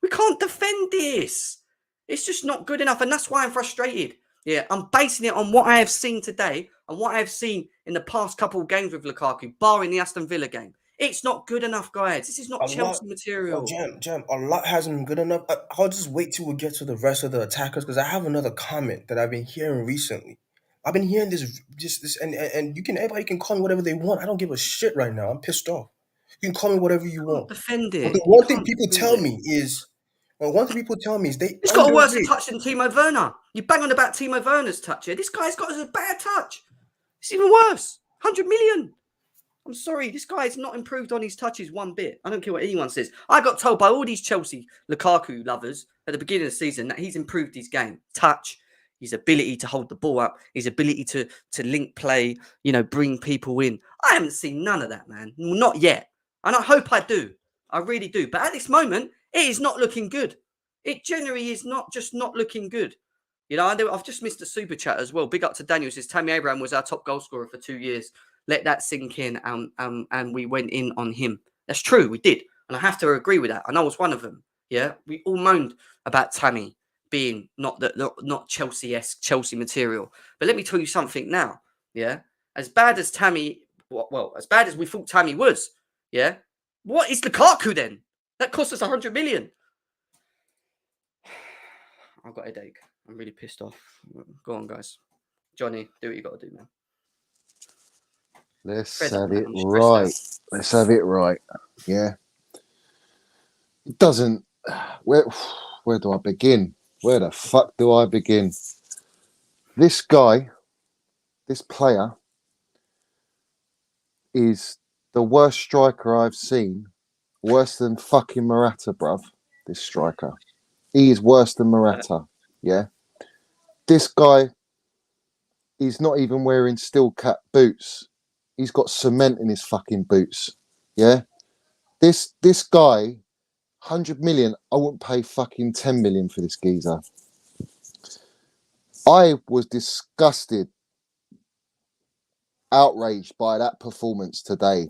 We can't defend this. It's just not good enough. And that's why I'm frustrated. Yeah, I'm basing it on what I have seen today and what I have seen in the past couple of games with Lukaku, barring the Aston Villa game. It's not good enough, guys. This is not Chelsea material. Jam, a lot hasn't been good enough. I'll just wait till we get to the rest of the attackers because I have another comment that I've been hearing recently. I've been hearing this, and everybody can call me whatever they want. I don't give a shit right now. I'm pissed off. You can call me whatever you want. Defend it. But the one thing people tell me is they. It's got a worse touch than Timo Werner. You bang on about Timo Werner's touch here. This guy's got a bad touch. It's even worse. 100 million. I'm sorry, this guy has not improved on his touches one bit. I don't care what anyone says. I got told by all these Chelsea Lukaku lovers at the beginning of the season that he's improved his game. Touch, his ability to hold the ball up, his ability to link play, bring people in. I haven't seen none of that, man. Not yet. And I hope I do. I really do. But at this moment, it is not looking good. It generally is not looking good. I've just missed a super chat as well. Big up to Daniel. Says Tammy Abraham was our top goal scorer for 2 years. Let that sink in, and we went in on him. That's true, we did. And I have to agree with that. And I was one of them. Yeah, we all moaned about Tammy being not Chelsea-esque, Chelsea material. But let me tell you something now. Yeah, as bad as Tammy, well, as bad as we thought Tammy was. Yeah, what is Lukaku then? That cost us 100 million. I've got a headache. I'm really pissed off. Go on, guys. Johnny, do what you got to do, man. Let's Fed have up, man. it I'm stressed right. out. Let's have it right. Yeah. It doesn't. Where do I begin? Where the fuck do I begin? This guy, this player, is the worst striker I've seen. Worse than fucking Morata, bruv. This striker. He is worse than Morata. Yeah. This guy is not even wearing steel cap boots. He's got cement in his fucking boots. Yeah. This guy, 100 million, I wouldn't pay fucking 10 million for this geezer. I was disgusted, outraged by that performance today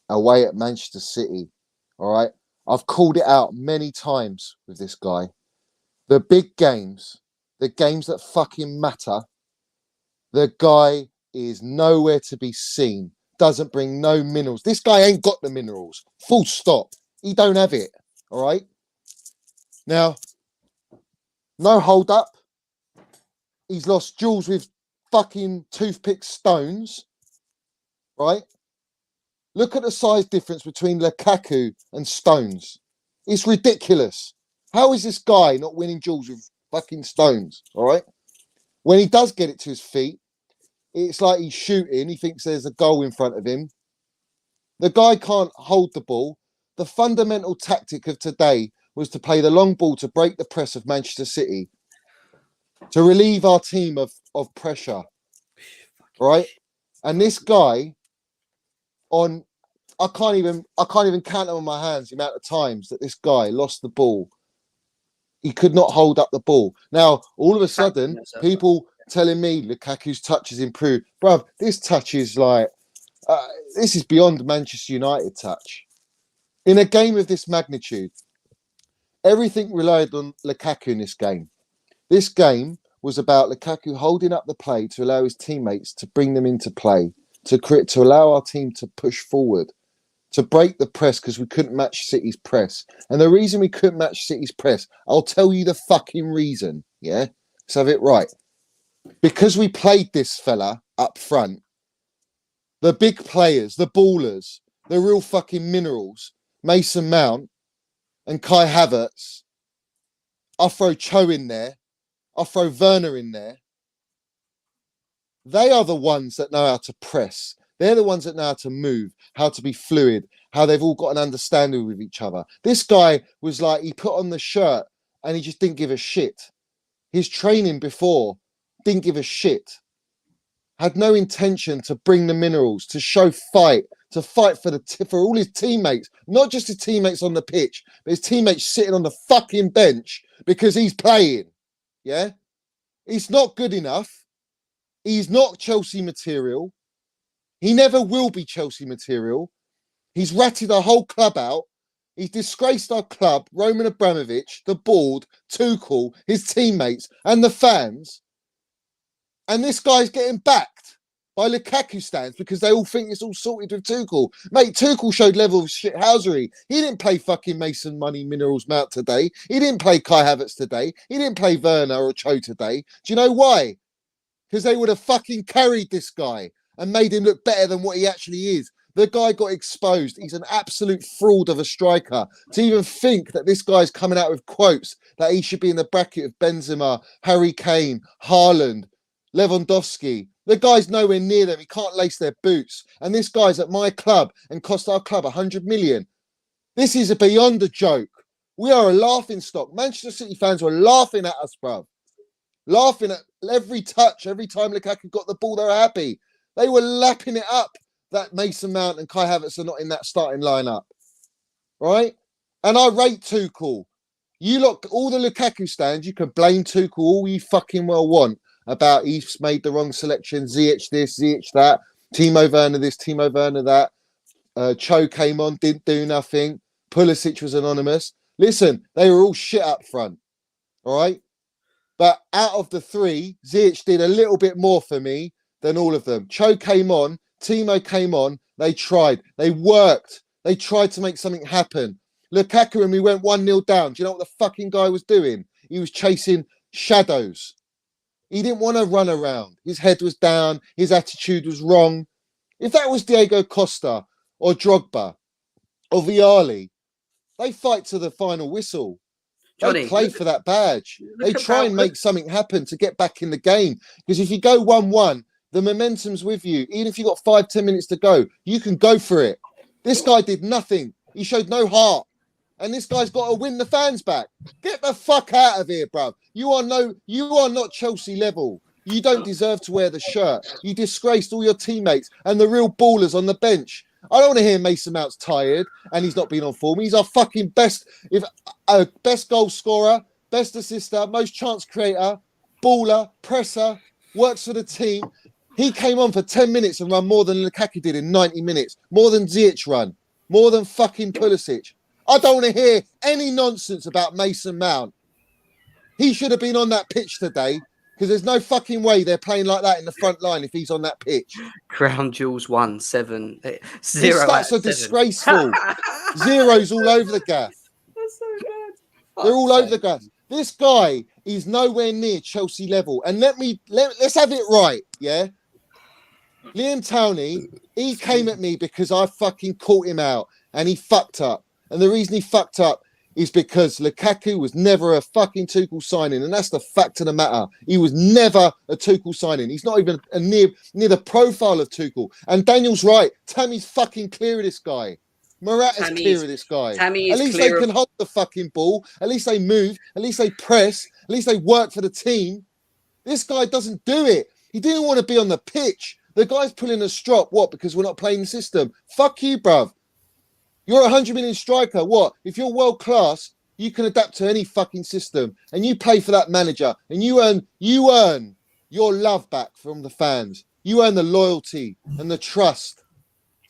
away at Manchester City. All right. I've called it out many times with this guy. The big games, the games that fucking matter, the guy is nowhere to be seen. Doesn't bring no minerals. This guy ain't got the minerals. Full stop. He don't have it. All right. Now, no hold up. He's lost duels with fucking toothpick stones. Right. Look at the size difference between Lukaku and Stones. It's ridiculous. How is this guy not winning duels with fucking Stones? All right. When he does get it to his feet, it's like he's shooting. He thinks there's a goal in front of him. The guy can't hold the ball. The fundamental tactic of today was to play the long ball to break the press of Manchester City, to relieve our team of pressure. Right? And this guy, I can't even count them on my hands the amount of times that this guy lost the ball. He could not hold up the ball. Now, all of a sudden, people telling me Lukaku's touch has improved. Bruv, this touch is like, this is beyond Manchester United touch. In a game of this magnitude, everything relied on Lukaku in this game. This game was about Lukaku holding up the play to allow his teammates to bring them into play, to allow our team to push forward, to break the press because we couldn't match City's press. And the reason we couldn't match City's press, I'll tell you the fucking reason, yeah? Let's have it right. Because we played this fella up front, the big players, the ballers, the real fucking minerals, Mason Mount and Kai Havertz, I'll throw Cho in there, I'll throw Werner in there. They are the ones that know how to press. They're the ones that know how to move, how to be fluid, how they've all got an understanding with each other. This guy was like, he put on the shirt and he just didn't give a shit. His training before didn't give a shit. Had no intention to bring the minerals, to show fight, to fight for all his teammates, not just his teammates on the pitch, but his teammates sitting on the fucking bench because he's playing. Yeah? He's not good enough. He's not Chelsea material. He never will be Chelsea material. He's ratted our whole club out. He's disgraced our club, Roman Abramovich, the board, Tuchel, his teammates, and the fans. And this guy's getting backed by Lukaku stands because they all think it's all sorted with Tuchel. Mate, Tuchel showed level of shithousery. He didn't play fucking Mason Money Minerals Mount today. He didn't play Kai Havertz today. He didn't play Werner or Cho today. Do you know why? Because they would have fucking carried this guy and made him look better than what he actually is. The guy got exposed. He's an absolute fraud of a striker. To even think that this guy's coming out with quotes that he should be in the bracket of Benzema, Harry Kane, Haaland, Lewandowski. The guy's nowhere near them. He can't lace their boots. And this guy's at my club and cost our club 100 million. This is beyond a joke. We are a laughing stock. Manchester City fans were laughing at us, bruv. Laughing at every touch. Every time Lukaku got the ball, they were happy. They were lapping it up that Mason Mount and Kai Havertz are not in that starting lineup. Right? And I rate Tuchel. You look, all the Lukaku stands, you can blame Tuchel all you fucking well want about he's made the wrong selection, Ziyech this, Ziyech that, Timo Werner this, Timo Werner that. Cho came on, didn't do nothing. Pulisic was anonymous. Listen, they were all shit up front. All right. But out of the three, Ziyech did a little bit more for me than all of them. Cho came on, Timo came on. They tried. They worked. They tried to make something happen. Lukaku, and we went 1-0 down. Do you know what the fucking guy was doing? He was chasing shadows. He didn't want to run around. His head was down. His attitude was wrong. If that was Diego Costa or Drogba or Vialli, they fight to the final whistle. Johnny, they play for that badge. They at try and make something happen to get back in the game. Because if you go 1-1, the momentum's with you. Even if you've got 5-10 minutes to go, you can go for it. This guy did nothing. He showed no heart. And this guy's got to win the fans back. Get the fuck out of here, bruv. You are not Chelsea level. You don't deserve to wear the shirt. You disgraced all your teammates and the real ballers on the bench. I don't want to hear Mason Mount's tired and he's not been on form. He's our fucking best goal scorer, best assister, most chance creator, baller, presser, works for the team. He came on for 10 minutes and run more than Lukaku did in 90 minutes, more than Ziyech run, more than fucking Pulisic. I don't want to hear any nonsense about Mason Mount. He should have been on that pitch today because there's no fucking way they're playing like that in the front line if he's on that pitch. Crown Jewels 1, 7, 0. His stats are disgraceful. Zeros all over the gaff. That's so bad. They're all over the gaff. This guy is nowhere near Chelsea level. And let's have it right, yeah? Liam Towney, he came at me because I fucking caught him out and he fucked up. And the reason he fucked up is because Lukaku was never a fucking Tuchel signing. And that's the fact of the matter. He was never a Tuchel signing. He's not even near the profile of Tuchel. And Daniel's right. Tammy's fucking clear of this guy. Morata's clear of this guy. At least they can hold the fucking ball. At least they move. At least they press. At least they work for the team. This guy doesn't do it. He didn't want to be on the pitch. The guy's pulling a strop. What? Because we're not playing the system. Fuck you, bruv. You're a 100 million striker. What? If you're world class, you can adapt to any fucking system. And you play for that manager. And you earn your love back from the fans. You earn the loyalty and the trust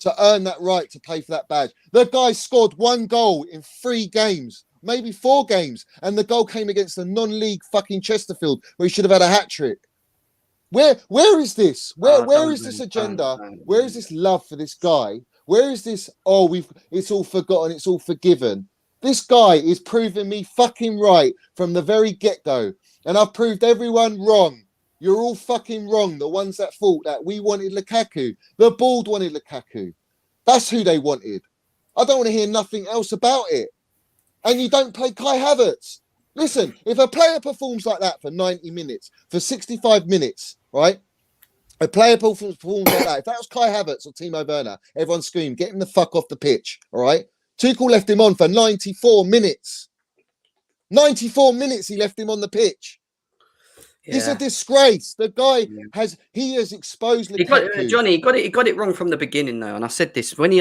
to earn that right to play for that badge. The guy scored 1 goal in 3 games, maybe 4 games. And the goal came against the non-league fucking Chesterfield, where he should have had a hat-trick. Where is this? Where is this agenda? Where is this love for this guy? Where is this? It's all forgotten. It's all forgiven. This guy is proving me fucking right from the very get-go. And I've proved everyone wrong. You're all fucking wrong. The ones that thought that we wanted Lukaku. The Bald wanted Lukaku. That's who they wanted. I don't want to hear nothing else about it. And you don't play Kai Havertz. Listen, if a player performs like that for 90 minutes, for 65 minutes, right? A player performs like that. If that was Kai Havertz or Timo Werner, everyone screamed, get him the fuck off the pitch, all right? Tuchel left him on for 94 minutes. 94 minutes he left him on the pitch. Yeah. It's a disgrace. The guy has exposed Lukaku. Johnny, he got it wrong from the beginning though. And I said this when we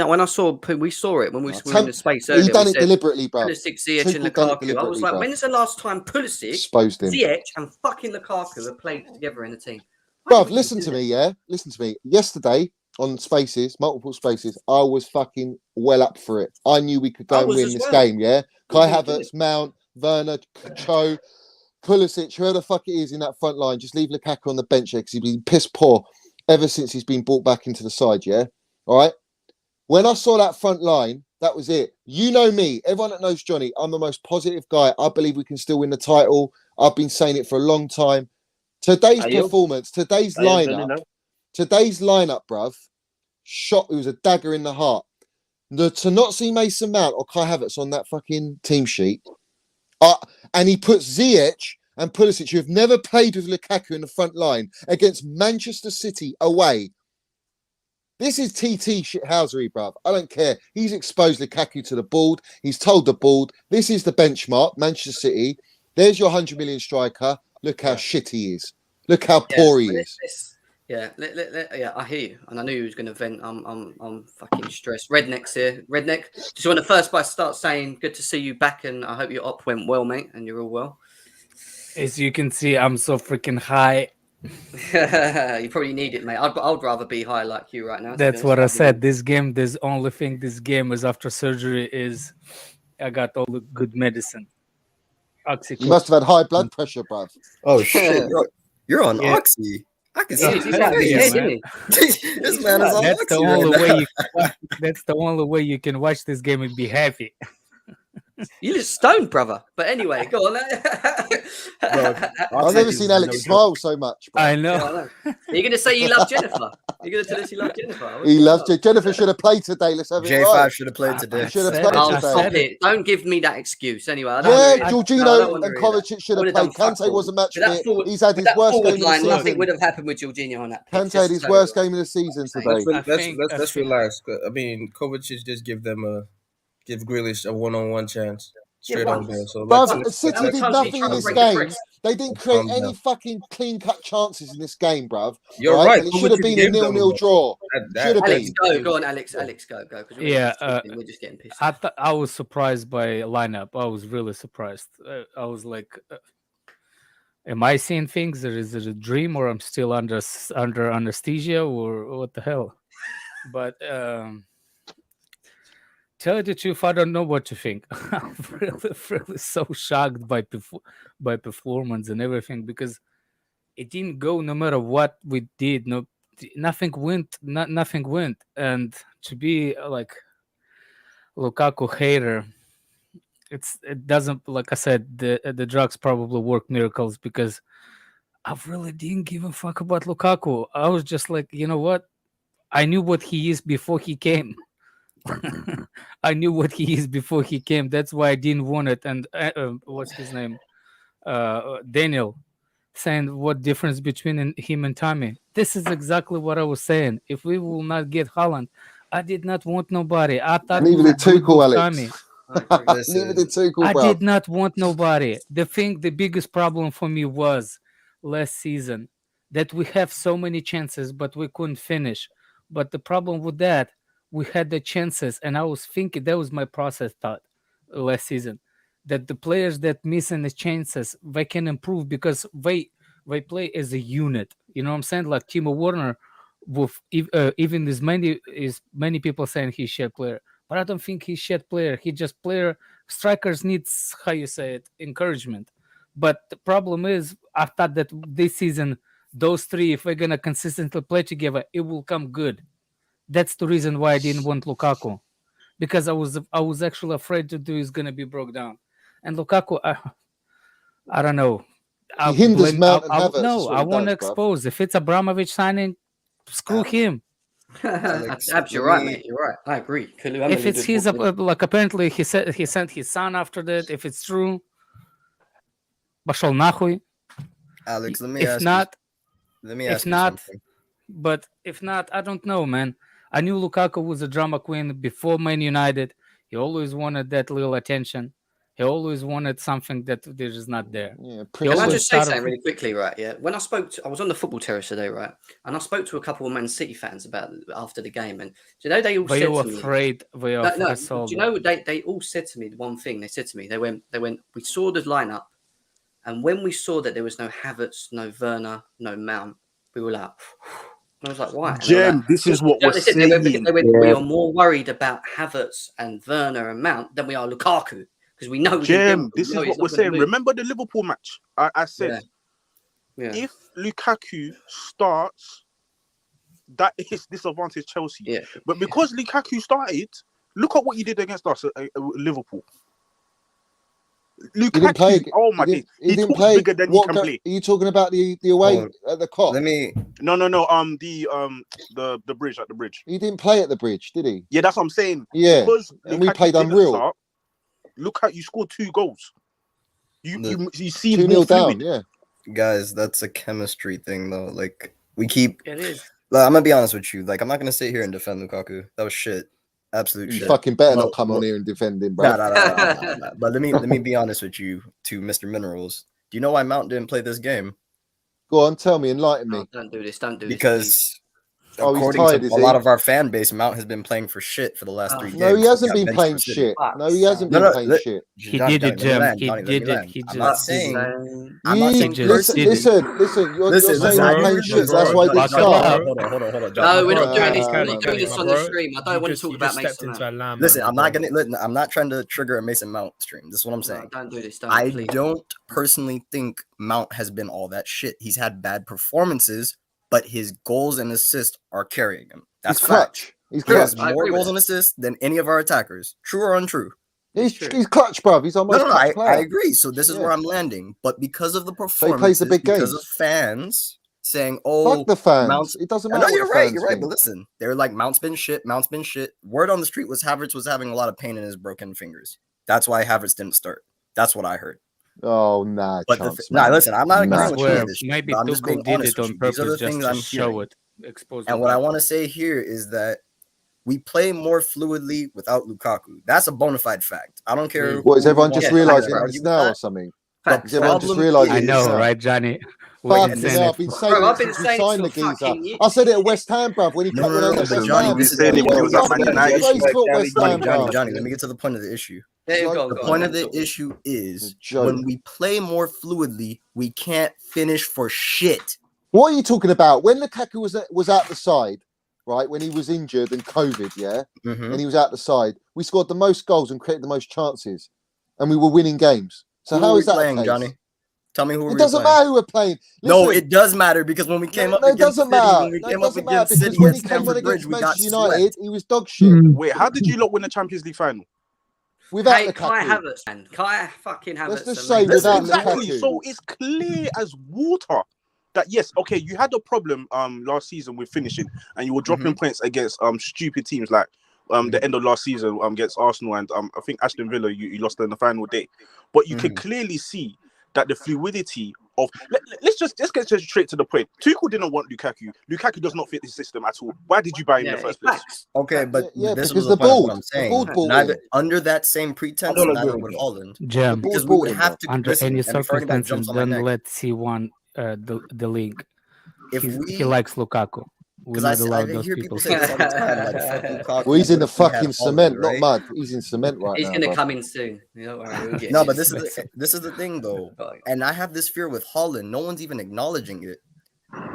saw it when we were in the space earlier. He done it deliberately, bro. Pulisic, Ziyech, and Lukaku. I was like, when's the last time Pulisic, Ziyech, and fucking Lukaku have played together in a team? Bruv, listen to me, yeah? Listen to me. Yesterday on Spaces, multiple Spaces, I was fucking well up for it. I knew we could go and win this game, yeah? Kai Havertz, Mount, Werner, Cho, Pulisic, whoever the fuck it is in that front line, just leave Lukaku on the bench because he's been piss poor ever since he's been brought back into the side, yeah? All right? When I saw that front line, that was it. You know me. Everyone that knows Johnny, I'm the most positive guy. I believe we can still win the title. I've been saying it for a long time. Today's performance, today's lineup, bruv, it was a dagger in the heart. To not see Mason Mount or Kai Havertz on that fucking team sheet, and he puts Ziyech and Pulisic, who have never played with Lukaku in the front line, against Manchester City away. This is TT shithousery, bruv. I don't care. He's exposed Lukaku to the board. He's told the board, this is the benchmark, Manchester City. There's your 100 million striker. Look how shit he is. Look how poor he is. I hear you, and I knew he was going to vent. I'm fucking stressed. Redneck's here. Redneck, just want to first start saying, good to see you back, and I hope your op went well, mate, and you're all well. As you can see, I'm so freaking high. You probably need it, mate. I'd rather be high like you right now. to be That's honest. what I I'd be- said. This game, this only thing this game is after surgery is I got all the good medicine. You must have had high blood pressure, bruv. Oh shit, you're on Yeah. Oxy. I can He see is, he's his out of his Yeah, head, face. man. isn't he? This man is on That's the Oxy only right way now. you can watch, that's the only way you can watch this game and be happy. You look stoned, brother. But anyway, go on. Bro, I've never seen Alex smile so much, bro. I know. Yeah, I know. Are you going to say you love Jennifer? You're going to tell us you love Jennifer? He loves it. Jennifer should have played today. Let's have it J5 right. should have played today. should have said played it, Oh, I today. stop said it. Don't give me that excuse. Anyway, I don't Yeah, wanna hear that. Jorginho No, I don't wanna and hear that. Kovacic should I have would've played. done fuck Kante all. wasn't match With that fit. forward- He's had with his that worst forward game of line, the nothing season. would have happened with Jorginho on that pitch. Kante Just had his tell you worst what. game of the season Saying. today. Let's relax. I mean, Kovacic just give Grealish a one-on-one chance straight Yeah, out there. once. So Bruv, let's City did How many nothing in times this did he try to break game. the press? They didn't create Calm any down. fucking clean-cut chances in this game, bruv. You're right. And it should have Kovacic been a gave them 0-0 a- draw. that- Should have Alex, been. go on, Alex. Alex, go. Because Yeah, we're just getting pissed. I was surprised by lineup. I was really surprised. I was like, am I seeing things? Or is it a dream, or I'm still under anesthesia, or what the hell? But tell you the truth, I don't know what to think. I'm really so shocked by performance and everything, because it didn't go no matter what we did. Nothing went. Nothing went. And to be like Lukaku hater, it doesn't, like I said, the drugs probably work miracles, because I really didn't give a fuck about Lukaku. I was just like, you know what? I knew what he is before he came. I knew what he is before he came. That's why I didn't want it. And what's his name? Daniel saying what difference between him and Tommy. This is exactly what I was saying. If we will not get Haaland, I did not want nobody. I thought Neither we did were good Tuchel, with Alex. Tommy. Neither did Tuchel, I bruv. did not want nobody. The biggest problem for me was last season that we have so many chances, but we couldn't finish. But the problem with that, we had the chances, and I was thinking, that was my process thought last season, that the players that missing the chances, they can improve, because they play as a unit. You know what I'm saying? Like Timo Werner, with even as many people saying he's shit player, but I don't think he's shit player. He just player. Strikers needs, how you say it, encouragement. But the problem is, I thought that this season, those three, if we're gonna consistently play together, it will come good. That's the reason why I didn't want Lukaku, because I was actually afraid to do is gonna be broke down. And Lukaku, I don't know. He hinders Mount and Havertz. That's No, what I he want to does, bruv. expose. If it's Abramovich signing, screw him. Alex, Abs, you're right, mate. You're right. I agree. If it's his, like apparently he sent his son after that. If it's true, пошел нахуй. Alex, let me If ask not, you if not, something. but if not, I don't know, man. I knew Lukaku was a drama queen before Man United. He always wanted that little attention. He always wanted something that there is not there. Yeah, Can I always just say started- something really quickly, right? Yeah. When I was on the football terrace today, right? And I spoke to a couple of Man City fans about after the game. And do you know, they all They said were to me, afraid. They are no, afraid. do you know, they all said to me one thing. They said to me, they went, we saw the lineup. And when we saw that there was no Havertz, no Werner, no Mount, we were like, and I was like, why? And they were Jem, like, this is what we're they said, they went, saying. we are more worried about Havertz and Werner and Mount than we are Lukaku. Because we know Jem, this is what we're saying. Remember the Liverpool match? I said, Yeah. if Lukaku starts, that is disadvantage Chelsea. Yeah. But because Lukaku started, look at what he did against us at Liverpool. Lukaku, oh my days, he didn't talks play. bigger than he can play. Are you talking about the away at the Kop? No. The bridge at the bridge. He didn't play at the bridge, did he? Yeah, that's what I'm saying. Yeah, because and we Lukaku played didn't unreal. start, look at you scored 2 goals. You see 2-0 down. Yeah, guys, that's a chemistry thing though. Like we keep. It is. Like, I'm gonna be honest with you. Like I'm not gonna sit here and defend Lukaku. That was shit. Absolute you shit. fucking better not come on here and defend him, bro. Nah. But let me be honest with you, to Mr. Minerals. Do you know why Mount didn't play this game? Go on, tell me, enlighten me. Don't do this. Don't do Because this. Oh, he's According tired, to is a he? lot of our fan base, Mount has been playing for shit for the last 3 games. No, he hasn't got been benched playing for City. shit. No, he hasn't No, been no, playing li- shit. He Johnny, did it, Johnny, let me Jim. land. He Johnny, let did me it. land. He I'm not just did saying. it. I'm not saying Listen, personally. listen. You're Listen, saying I he's agree playing with you, shit. bro. That's why he didn't Fuck it start. up. Hold on. No, Johnny, we're hold not on. doing this. Nah, We're nah, not doing this nah, on the bro. stream. I don't want to talk about Mason Mount. Into a lamb, Listen, man, I'm not bro. gonna. I'm not trying to trigger a Mason Mount stream. This is what I'm No, saying. don't do this. I Please. don't personally think Mount has been all that shit. He's had bad performances, but his goals and assists are carrying him. That's He's fact. clutch. He's He has clutch. I more agree with goals that. and assists than any of our attackers. True or untrue? He's true. clutch, bruv. He's our most No, clutch I player. agree. So this is Yeah. where I'm landing. But because of the So he plays the performances, big because games. of fans saying, "Oh, Fuck the fans. Mount's." It doesn't I matter know what you're the right. fans You're right. think. But listen, they're like, "Mount's been shit. Mount's been shit." Word on the street was Havertz was having a lot of pain in his broken fingers. That's why Havertz didn't start. That's what I heard. Oh, nah, But chance, nah, man. listen, I'm not Nah, agreeing I with swear, any of this shit, maybe but I'm just being Tuchel did honest it with on you. These are the purpose just things to I'm show hearing. it, expose And what I Lukaku. want to say here is that we play more fluidly without Lukaku. That's a bona fide fact. I don't care. What, is who everyone wants just to realising argue this with now that. or something? Facts. Is everyone just problem realising I this know, now? right, Johnny? We've been Fucking saying hell, it I've been for- saying Bro, it I've been since we saying it signed for the geezer. fucking years. I said it at West Ham, bruv, when he No, when I was but at West Johnny, Ham. this is saying the it when he was at thing. Man United. Disgraceful at West Ham, bruv. Johnny, let me get to the point of the issue. There you go. The go point on, of the talk. issue It's a is joke. when we play more fluidly, we can't finish for shit. What are you talking about? When Lukaku was out the side, right? When he was injured and COVID, yeah, and he was out the side, we scored the most goals and created the most chances, and we were winning games. So Who how were is we that playing, the case? Johnny? Tell me who It we doesn't were playing. matter who we're playing. No, Listen, it does matter because when we came up no, it against doesn't City, matter. when we No, came it up doesn't matter against because City when at he came on Stamford Bridge, against we got Manchester United, swept. he was dog shit Wait, how did you lot win the Champions League final? without Hey, Kai Lukaku. Havertz, man. Kai fucking Havertz. Let's just and say Mason without Mount. Exactly. Lukaku. So it's clear as water that yes, okay, you had a problem last season with finishing, and you were dropping points against stupid teams like the end of last season against Arsenal and I think Aston Villa. You lost in the final day, but you can clearly see that the fluidity of let's get straight to the point. Tuchel didn't want Lukaku. Lukaku does not fit the system at all. Why did you buy him in the first place? Facts. Okay, but Yeah, this because was the point of what board, I'm the saying. board bought Neither him. under that same pretense, don't agree neither with would that. Holland. Jam, The Because board we bought would him, have bruv. to under listen, any and before anybody circumstances, jumps on my then neck, let C1 the link. if He we, likes Lukaku. We're because not I allowed those hear people. people say this all the time, like fuck Lukaku. Well, he's in what the if we had fucking Holland, cement, not right? mud. He's in cement right He's now, gonna bruv. come in soon. You know, we'll get No, him. but this is the thing though, Right. and I have this fear with Holland. No one's even acknowledging it.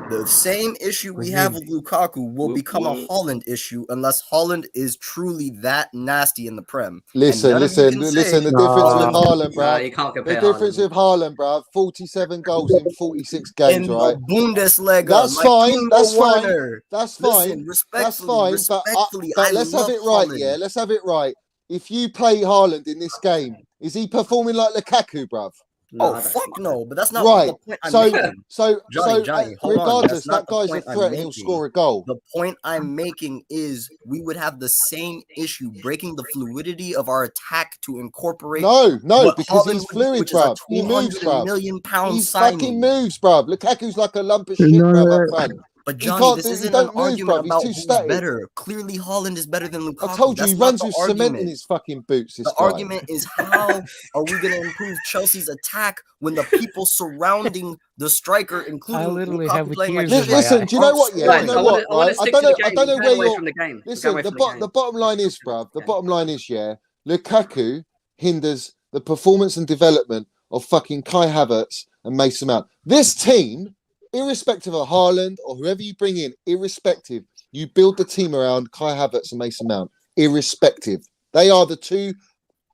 The same issue we With have him. with Lukaku will become a Holland issue unless Holland is truly that nasty in the Prem. Listen. The difference with Haaland, Nah, bruv. you can't The compare difference Haaland. with Haaland, bruv. 47 goals in 46 games, in right? the Bundesliga. That's like fine. Timo That's fine. Werner. That's Listen, fine. That's fine. respectfully, But I let's have love it right, Haaland. yeah. Let's have it right. If you play Haaland in this game, is he performing like Lukaku, bruv? No, Oh I don't fuck think no! But that's not Right. the point I'm So, making. Johnny, hold on. regardless, That's not that the guy's a point I'm threat and he'll making. score a goal. The point I'm making is we would have the same issue breaking the fluidity of our attack to incorporate. No, what because Haaland he's would do, fluid, which is a bruv. He moves, 200 bruv. million pound He signing. fucking moves, bruv. Lukaku's like a lump of shit, bruv, up front. But He Johnny, can't this do- he isn't don't an move, argument bruv. He's about too who's static. better. Clearly, Haaland is better than Lukaku. I told you, That's he not runs the with cement argument. in his fucking boots, this The guy. argument is how are we going to improve Chelsea's attack when the people surrounding the striker, including I literally Lukaku have playing like tears in shit, my Listen, eye. do you know what? Yeah, do Guys, you I know want what? Right? to stick to the game. I don't know We're where away you're. from the game. We're Listen, away the from the game. bottom line is, bruv. The bottom line is, yeah, Lukaku hinders the performance and development of fucking Kai Havertz and Mason Mount. This team, irrespective of Haaland or whoever you bring in, irrespective, you build the team around Kai Havertz and Mason Mount. Irrespective, they are the two.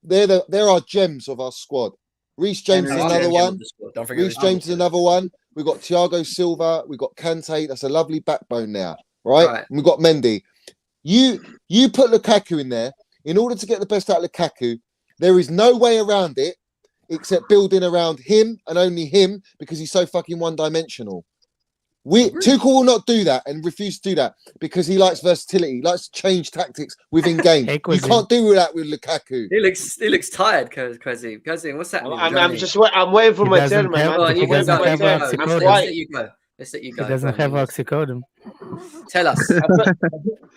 They're our gems of our squad. Reece James is another one. Don't forget Reece James is another one. We've got Thiago Silva. We've got Kante. That's a lovely backbone now, right? Right. And we've got Mendy. You put Lukaku in there. In order to get the best out of Lukaku, there is no way around it except building around him and only him because he's so fucking one-dimensional. Tuchel will not do that and refuse to do that because he likes versatility. He likes to change tactics within game. You can't do that with Lukaku. He looks tired, Kazi. What's happening? I'm waiting for my turn, man. He doesn't have oxycodone. Let's let you go. He doesn't have oxycodone. Tell us.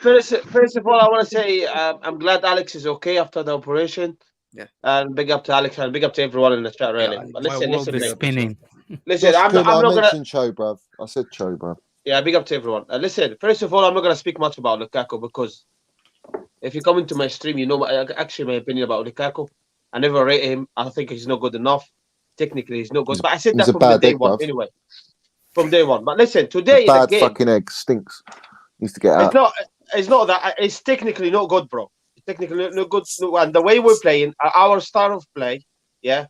First of all, I want to say I'm glad Alex is okay after the operation. Yeah. And big up to Alex and big up to everyone in the chat, really. Yeah, but My world is listen. spinning. Listen, I'm not gonna. mention Cho, bruv. I said Cho, bruv. Yeah, big up to everyone. Listen, first of all, I'm not going to speak much about Lukaku because if you come into my stream, you know actually my opinion about Lukaku. I never rate him. I think he's not good enough. Technically, he's not good. But I said He's that a from the bad day egg, one, bruv. anyway. From day one. But listen, The today in the bad game, fucking egg stinks. Needs to get out. it's not that. It's technically not good, bro. It's technically not good. And the way we're playing, our style of play, yeah.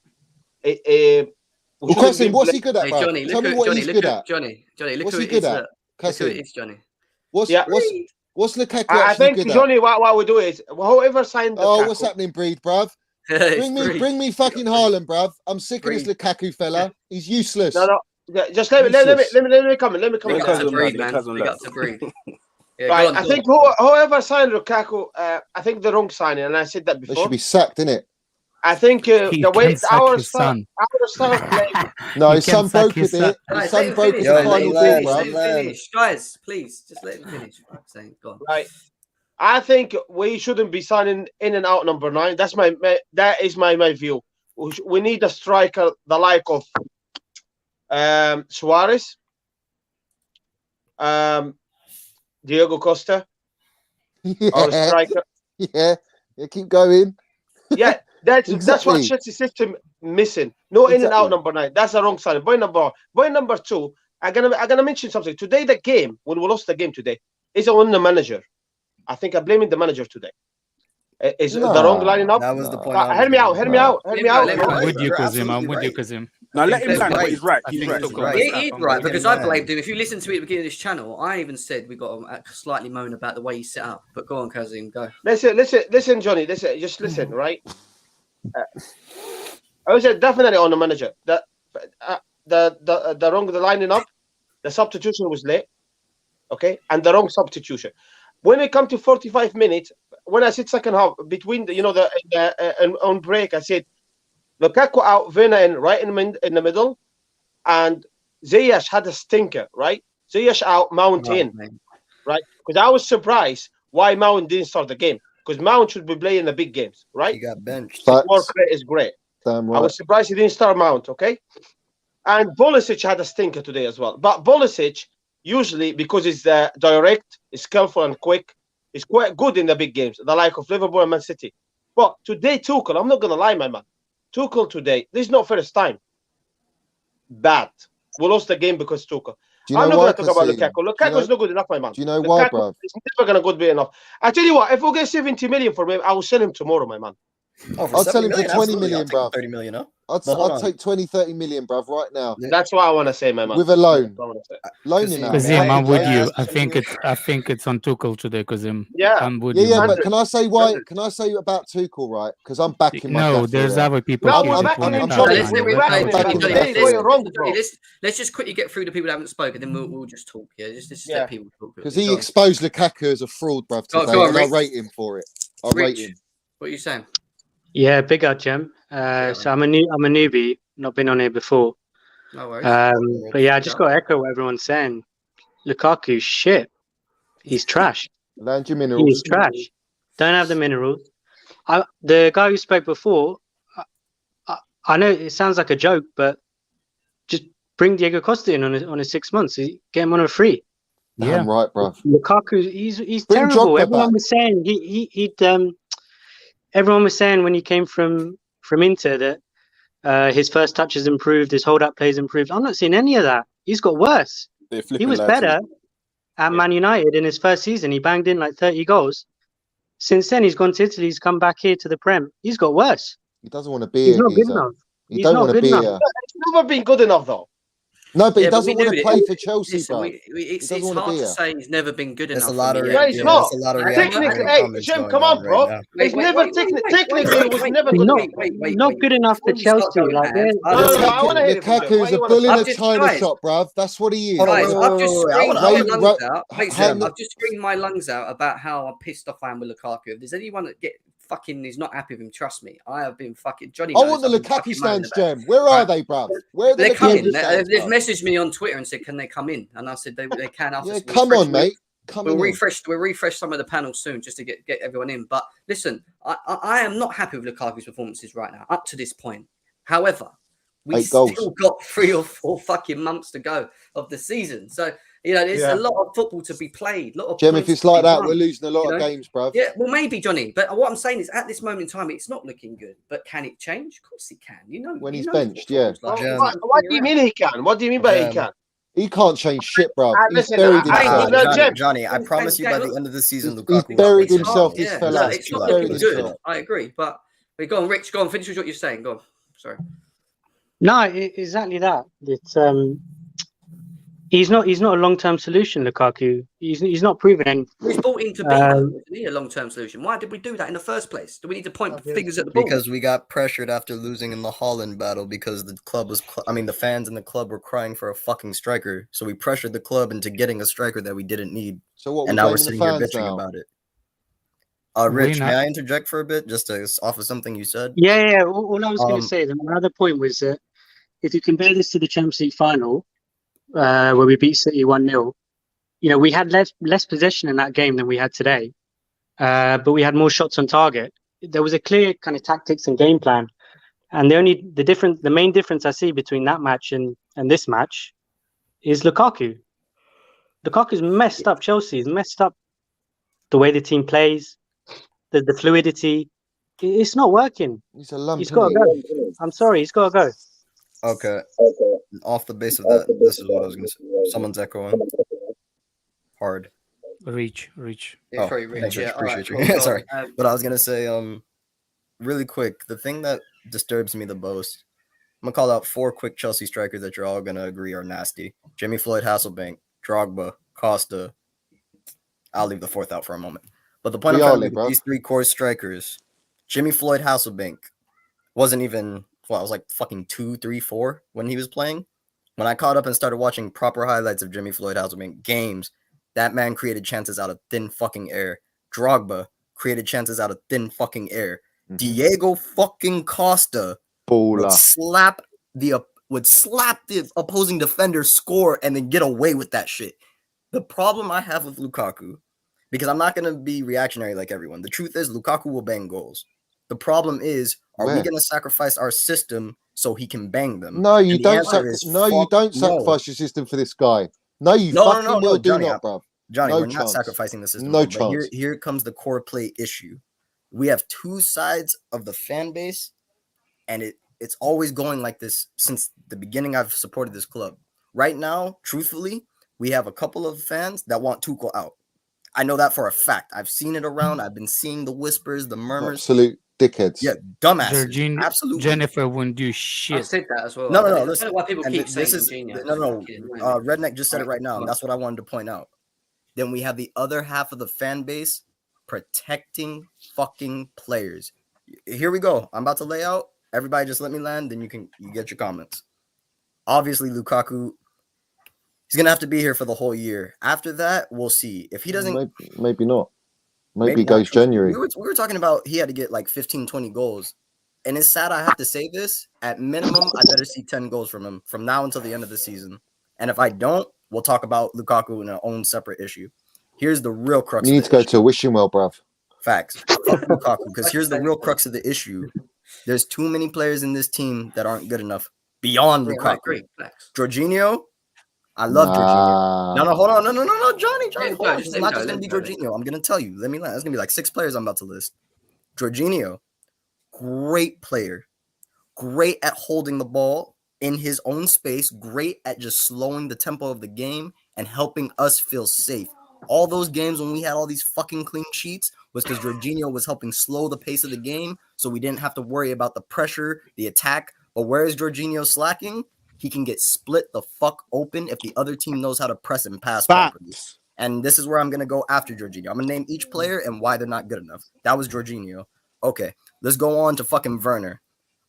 Well, Kasim, what's he good at, Hey, bro? Johnny, Tell me what he's good at. Johnny, look What's who he it good is. at? Look who it Kasim, is, Johnny. what's Lukaku I actually think good Johnny, what we do is whoever signed Lukaku. Oh, what's happening, Breed, bruv? It's Bring me fucking Haaland, bruv. I'm sick of this Breed. Lukaku fella. He's useless. No. Just let me come in. Big Cousin up to Breed, lad, man. cousin Big lad. up to Breed. Yeah, Right, go on, I go think on. whoever signed Lukaku, I think the wrong signing, and I said that They before. should be sacked, innit? I think He the way can sack our his style son. of play. No, He his can son sack broke his it. son. His Guys, son let him broke finish, the Yo, man. final Let ball, him Lewin, finish. bruv. Let him finish. Guys, please, just let him finish. For fuck's sake. Go on. Right, I think we shouldn't be signing in and out number 9. That's that is my view. We need a striker the like of Suarez, Diego Costa, or a Yeah, striker. yeah. Keep going. Yeah, that's what Exactly. Chelsea system missing. No in and out Exactly. number 9. That's the wrong signing. Point number 2. I'm gonna mention something. Today, the game when we lost the game today is on the manager. I think I'm blaming the manager today. Is the wrong lining up? That was the point. Hear me out. Hear me out. Let him I'm right. with you, You're Kazim. I'm absolutely with you, right. Kazim. Now let him Let land, him but he's right. I He's think right. Tuchel right. was He sacked is on right that. because Let I him blamed land. him. If you listen to me at the beginning of this channel, I even said we got to slightly moan about the way he's set up. But go on, Kazim, go. Listen, Johnny. Just listen, right? I would say definitely on the manager. The wrong lining up. The substitution was late. Okay, and the wrong substitution. When it come to 45 minutes, when I said second half between on break, I said Lukaku out, Werner in right in the middle, and Ziyech had a stinker, right? Ziyech out, Mount in, right? Because I was surprised why Mount didn't start the game, because Mount should be playing the big games, right? He got benched. Facts. Work rate is great. Damn I right. was surprised he didn't start Mount, okay? And Pulisic had a stinker today as well. But Pulisic, usually, because he's direct, he's skillful and quick, he's quite good in the big games, the like of Liverpool and Man City. But today, Tuchel, I'm not going to lie, my man. Tuchel today, this is not first time. Bad. We lost the game because Tuchel. Do you I'm know not why, going to talk about Kasim? Lukaku. Lukaku is not good enough, my man. Do you know why, Lukaku bruv? is never going to be enough. I tell you what, if we get 70 million for him, I will sell him tomorrow, my man. Oh, for I'll sell him 70 for million, 20 absolutely. million, I'll take bruv. 30 million, huh? I'd But hold on. take 20, 30 million, bruv, right now. That's what I want to say, my man. With a loan. That's what I wanna say. Loaning out. Kazim, Kazim, I'm May with I you. ask I something think it's on Tuchel today, Kazim. Yeah. I'm with Yeah, you. yeah, man. but can I say why? Can I say about Tuchel, right? Because I'm backing my No, gaffer there's here. other people No, here we're that backing want to him, touch Johnny. let's, on let, it. We're let, backing I'm him. backing But the Johnny, today is gaffer where here. you're wrong, bro. let's just quickly get through the people that haven't spoken, then we'll just talk. Yeah, just Yeah. let people talk. Because he Go on. exposed Lukaku as a fraud, bruv, Go on, today, go on, and I Rich. rate him for it. I rate Rich, him. what are you saying? Yeah, big up, Jem. Yeah, So I'm a newbie, not been on here before. No worries. But yeah, I just got to echo what everyone's saying. Lukaku's shit. He's trash. Land your He is minerals. trash. Don't have the minerals. The guy who spoke before, I know it sounds like a joke, but just bring Diego Costa in on his 6 months. Get him on a free. Yeah. Damn right, bruv. Lukaku, he's Bring terrible. Drogba Everyone back. was saying everyone was saying when he came from Inter that his first touch has improved, his hold up plays improved. I'm not seeing any of that. He's got worse. They He flipping was lied to better me. at Man United in his first season. He banged in like 30 goals. Since then, he's gone to Italy. He's come back here to the Prem. He's got worse. He doesn't want to be He's here, not good geezer. enough. He He's don't not want to good be enough. here. It's never been good enough, though. No, but he Yeah, but doesn't we want knew to it. play for Chelsea, Listen, bruv. it's doesn't wanna hard be to here. say he's never been good There's enough. a lot for of me. No, it's yeah, not. there's a lot of Technically, reactionary hey, comments Jim, going come on, on bro. right now. It's never technically it was never good enough. Not good enough for Before you start Chelsea. going Like, mad, No, I want to hear it from Lukaku Jim. Why is you a want to bull in say a I've just china tried. shop, bruv. That's what he is. Hold on, Guys, wait, I've just wait, screamed I my wanna- lungs out. Wait, Hang- I've just screamed my lungs out about how pissed off I am with Lukaku. If there's anyone that is not happy with him, trust me. I have been fucking Johnny. I knows want the I've been Lukaku fucking moaning stands, about it. Jem. Where are Right. they, bruv? Where are the They're Lukaku coming. stands, They've bruv? messaged me on Twitter and said, "Can they come in?" And I said, "They can." After Yeah, we'll come refresh- on, mate. Come We'll in. refresh some of the panels soon just to get everyone in. But listen, I am not happy with Lukaku's performances right now up to this point. However, we 8 goals. still got 3 or 4 fucking months to go of the season. So You know, there's Yeah. a lot of football to be played. A lot of Jem, points if it's to be like that, won, we're losing a lot you of know? games, bruv. Yeah, well, maybe, Johnny. But what I'm saying is, at this moment in time, it's not looking good. But can it change? Of course it can. You know, When you he's know benched, football's yeah. like, Jem. What do you mean he can? What do you mean by he Jem. can? He can't change shit, bruv. He's Listen, buried I ain't himself. even- no, Jem. Johnny, I Things promise change you by game. the end of the season, He's Lukaku will buried start himself, playing. this Yeah, fella. look, it's not Chill out, looking chill good. out. I agree. But go on, Rich. Go on. Finish with what you're saying. Go on. Sorry. No, exactly that. It's he's not a long-term solution, Lukaku. He's not proven any. He's bought into being isn't he, a long-term solution. Why did we do that in the first place? Do we need to point fingers at the ball? Because we got pressured after losing in the Holland battle because the club was, the fans in the club were crying for a fucking striker. So we pressured the club into getting a striker that we didn't need. So what? And We're now we're blaming the sitting here fans bitching now. about it. Rich, may I interject for a bit just to off of something you said? Yeah. All I was going to say, another point was that if you compare this to the Champions League final, where we beat City 1-0, you know, we had less possession in that game than we had today, but we had more shots on target. There was a clear kind of tactics and game plan, and the main difference I see between that match and this match is Lukaku. Lukaku's messed up. Chelsea's messed up the way the team plays, the fluidity. It's not working. He's a lump. He's got to go. I'm sorry, he's got to go. Okay. Off the base of that, this is what I was going to say. Someone's echoing. Hard. Reach. Yeah, Oh, sorry, Rich. thanks, Rich. Yeah, Appreciate all right, you. cool. Sorry. But I was going to say, really quick, the thing that disturbs me the most, I'm going to call out 4 quick Chelsea strikers that you're all going to agree are nasty. Jimmy Floyd Hasselbank, Drogba, Costa. I'll leave the 4th out for a moment. But the point I'm trying to make with these 3 core strikers, Jimmy Floyd Hasselbank wasn't even, I was like fucking 2, 3, 4 when he was playing. When I caught up and started watching proper highlights of Jimmy Floyd Hasselbank games, that man created chances out of thin fucking air. Drogba created chances out of thin fucking air. Diego fucking Costa would slap the opposing defender, score, and then get away with that shit. The problem I have with Lukaku, because I'm not going to be reactionary like everyone. The truth is Lukaku will bang goals. The problem is, are we going to sacrifice our system so he can bang them? No, you don't. You don't sacrifice your system for this guy. No, you fucking will do not, bruv. Johnny, we're not sacrificing the system. No but chance. Here comes the core play issue. We have 2 sides of the fan base, and it's always going like this since the beginning I've supported this club. Right now, truthfully, we have a couple of fans that want Tuchel out. I know that for a fact. I've seen it around. I've been seeing the whispers, the murmurs. Absolute dickheads. Yeah, dumbasses. Absolutely. Jennifer wouldn't do shit. I said that as well. No. I don't Listen, know why people keep this saying is genius. no. Redneck just said it right now. And that's what I wanted to point out. Then we have the other half of the fan base protecting fucking players. Here we go. I'm about to lay out. Everybody just let me land, then you get your comments. Obviously, Lukaku, he's going to have to be here for the whole year. After that, we'll see. If he doesn't... Maybe not. Maybe he goes January. We were talking about he had to get like 15, 20 goals. And it's sad I have to say this. At minimum, I better see 10 goals from him from now until the end of the season. And if I don't, we'll talk about Lukaku in our own separate issue. Here's the real crux. You need to go to a wishing well, bruv. Facts. Fuck Lukaku, because here's the real crux of the issue. There's too many players in this team that aren't good enough beyond Lukaku. I agree. Jorginho, I love Jorginho. No, hold on. No, Johnny. It's not just going to be Jorginho. I'm going to tell you. Let me land. There's going to be like 6 players I'm about to list. Jorginho, great player. Great at holding the ball in his own space. Great at just slowing the tempo of the game and helping us feel safe. All those games when we had all these fucking clean sheets was because Jorginho was helping slow the pace of the game so we didn't have to worry about the pressure, the attack. But where is Jorginho slacking? He can get split the fuck open if the other team knows how to press and pass properly. And this is where I'm going to go after Jorginho. I'm going to name each player and why they're not good enough. That was Jorginho. Okay, let's go on to fucking Werner.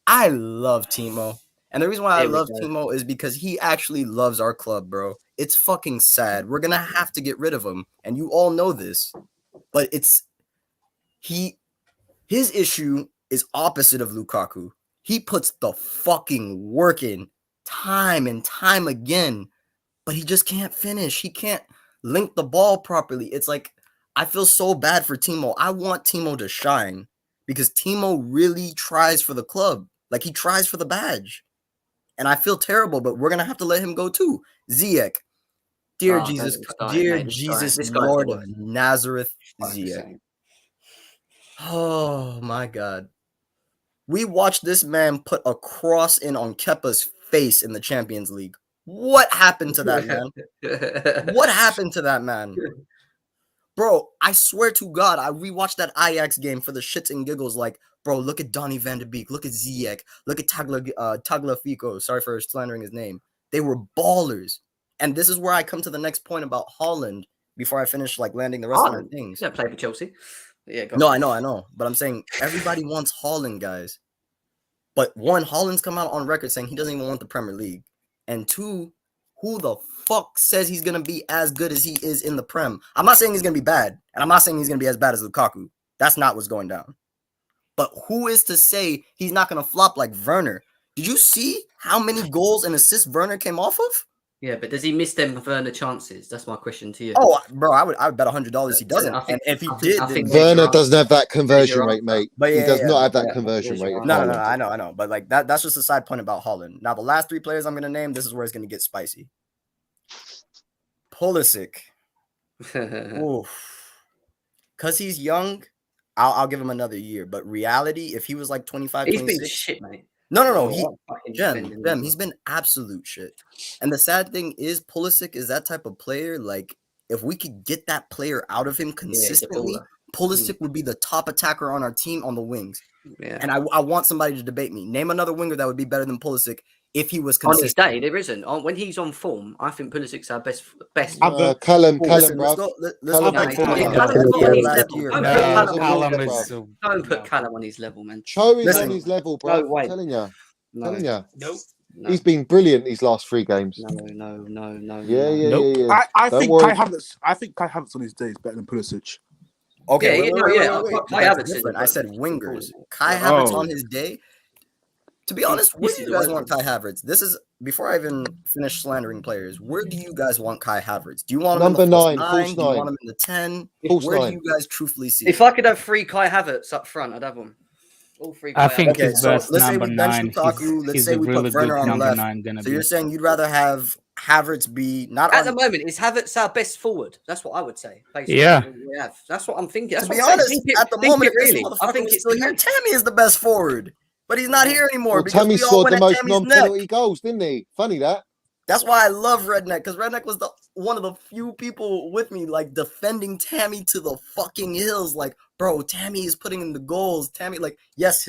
I love Timo. And the reason why I love Timo is because he actually loves our club, bro. It's fucking sad. We're going to have to get rid of him. And you all know this. But his issue is opposite of Lukaku. He puts the fucking work in time and time again. But he just can't finish. He can't link the ball properly. It's like, I feel so bad for Timo. I want Timo to shine. Because Timo really tries for the club. Like, he tries for the badge. And I feel terrible, but we're going to have to let him go too. Ziyech. Dear Oh, Jesus, don't start it, dear mate. Jesus, This guy's Lord the of worst. Nazareth, Fuck's Ziyech. sake. Oh my God. We watched this man put a cross in on Kepa's face in the Champions League. What happened to that man? What happened to that man? Bro, I swear to God, I rewatched that Ajax game for the shits and giggles. Like, bro, look at Donny van de Beek, look at Ziyech, look at Tagliafico. Sorry for slandering his name. They were ballers. And this is where I come to the next point about Haaland before I finish like landing the rest of my things. Yeah, play for Chelsea. Yeah, No, I know. But I'm saying everybody wants Haaland, guys. But one, Haaland's come out on record saying he doesn't even want the Premier League. And two, who the fuck says he's going to be as good as he is in the Prem? I'm not saying he's going to be bad. And I'm not saying he's going to be as bad as Lukaku. That's not what's going down. But who is to say he's not going to flop like Werner? Did you see how many goals and assists Werner came off of? Yeah, but does he miss them Werner chances? That's my question to you. Oh, bro, I would bet $100 he doesn't. And if he did, then Werner doesn't have that conversion rate, mate. But he does not have that conversion rate. No, I know. But like that's just a side point about Haaland. Now, the last three players I'm going to name, this is where it's going to get spicy. Pulisic. Oof. Because he's young, I'll give him another year. But reality, if he was like 25, he's 26, been shit, mate. No. He's been absolute shit. And the sad thing is, Pulisic is that type of player. Like, if we could get that player out of him consistently, Pulisic would be the top attacker on our team on the wings. Yeah. And I want somebody to debate me. Name another winger that would be better than Pulisic if he was consistent. On his day, there isn't. When he's on form, I think Pulisic's our best. Callum, Let's bro. Don't put Callum on his level, man. Cho is on his level, bro. No way. I'm telling you. No. No. He's been brilliant these last 3 games. No. Yeah. I think Kai Havertz on his day is better than Pulisic. Okay, wait. Kai Havertz. I said wingers. Kai Havertz on his day. To be honest, where do you guys want Kai Havertz? This is before I even finish slandering players. Where do you guys want Kai Havertz? Do you want him number in the 9? Do you want him in the 10? Where do you guys truthfully see? If I could have 3 Kai Havertz up front, I'd have them. All 3. I think okay, his so best let's say number we bench 9. Lukaku. Let's He's say a we really put Werner good on the number left. 9 gonna So be. you're saying you'd rather have Havertz be not at the moment? Is Havertz our best forward? That's what I would say. Yeah. That's what I'm thinking. To be honest, at the moment, really, I think it's still here. Tammy is the best forward, but he's not here anymore. Well, because Tammy we all scored went the at most Tammy's non-penalty neck. goals, didn't he? Funny that. That's why I love Redneck, because Redneck was one of the few people with me, like, defending Tammy to the fucking hills. Like, bro, Tammy is putting in the goals. Tammy, like, yes,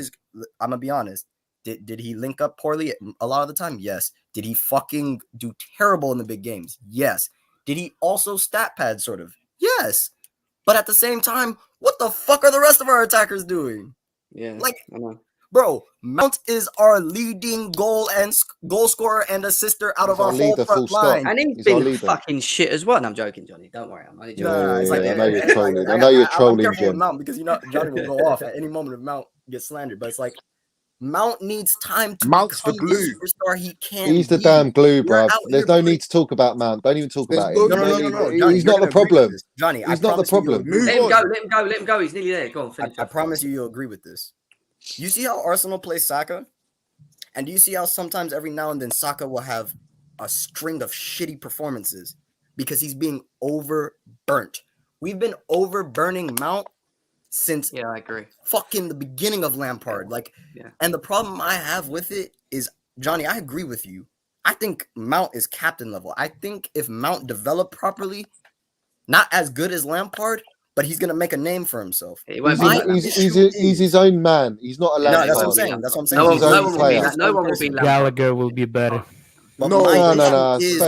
I'm gonna be honest. Did he link up poorly a lot of the time? Yes. Did he fucking do terrible in the big games? Yes. Did he also stat pad, sort of? Yes. But at the same time, what the fuck are the rest of our attackers doing? Yeah. Like, I know. bro, Mount is our leading goal scorer and assister out of our whole front line. And he's been fucking shit as well. No, I'm joking, Johnny. Don't worry. I'm only joking. I know you're trolling. I know you're trolling, I'm careful Jim. with Mount, because Johnny will go off at any moment if Mount gets slandered. But it's like, Mount needs time to Mount's become the glue. the superstar he can. He's the damn glue, bro. There's no need to talk about Mount. Don't even talk about it. No. Johnny, he's not the problem. Johnny, he's not the problem. Let him go. He's nearly there. Go on, I promise you'll agree with this. You see how Arsenal plays Saka? And do you see how sometimes every now and then Saka will have a string of shitty performances because he's being overburnt? We've been overburning Mount since I agree. Fucking the beginning of Lampard. And the problem I have with it is, Johnny, I agree with you. I think Mount is captain level. I think if Mount developed properly, not as good as Lampard, but he's gonna make a name for himself. He's his own man. He's not allowed. No, that's what I'm saying. That's what I'm saying. No one will be Gallagher will be better. No. You're too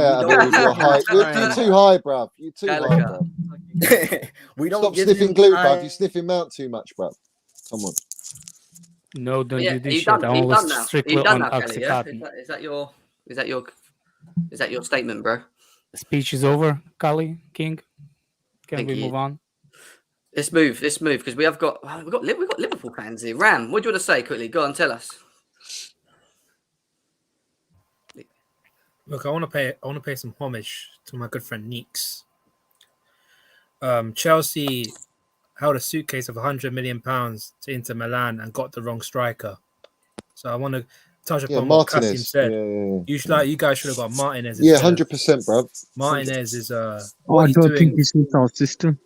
high, bruv. You're too high, bruv. We don't stop sniffing glue, bruv. You're sniffing Mount too much, bruv. Come on. No, don't do this shit. I only strictly on Oxycontin. Is that your statement, bro? The speech is over, Kali King. Can we move on? Let's move because we've got Liverpool fans here. Ram, what do you want to say quickly? Go on, tell us. Look, I want to pay some homage to my good friend Neeks. Chelsea held a suitcase of £100 million to Inter Milan and got the wrong striker. So I want to touch Yeah, upon what Kasim Martinez. said. You guys should have got Martinez. Yeah, 100%, bro. Martinez is I don't think he suits our system.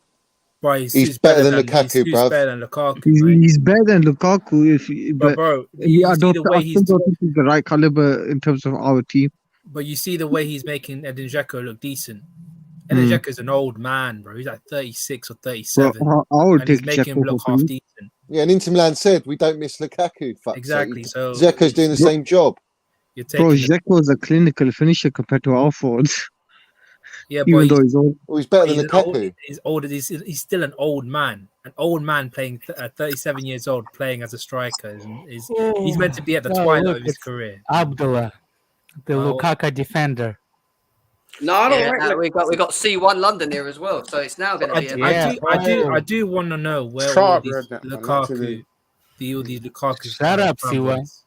Bro, he's better than Lukaku, bro. Better than Lukaku, He's better than Lukaku, but bro, I still don't think he's the right caliber in terms of our team. But you see the way he's making Edin Dzeko look decent. Edin Dzeko is an old man, bro. He's like 36 or 37. Well, I would take he's making him look half decent. Yeah, and Inter Milan said we don't miss Lukaku. Exactly. So Dzeko's doing the same job. Bro, Dzeko is a clinical finisher compared to our forwards. Yeah, even though he's old. Well, he's better than Lukaku. He's older. He's still an old man. An old man playing 37 years old, playing as a striker. He's meant to be at the twilight of his career. Abdullah, the Lukaku defender. No, I don't think we got C1 London here as well, so it's now going to be. I do want to know where all these Lukaku, all these Lukaku. Shut up, C1.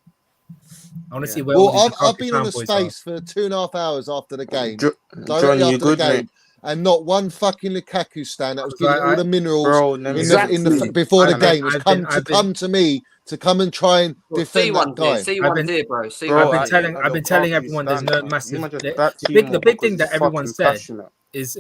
I want to see where. Well, I've been on the space for 2.5 hours after the game, Johnny, after the game, and not one fucking Lukaku stand that was giving all the minerals before the game has come to me to come and try and defend that guy. C1 here, bro. I've been telling everyone there's no massive. The big thing that everyone said is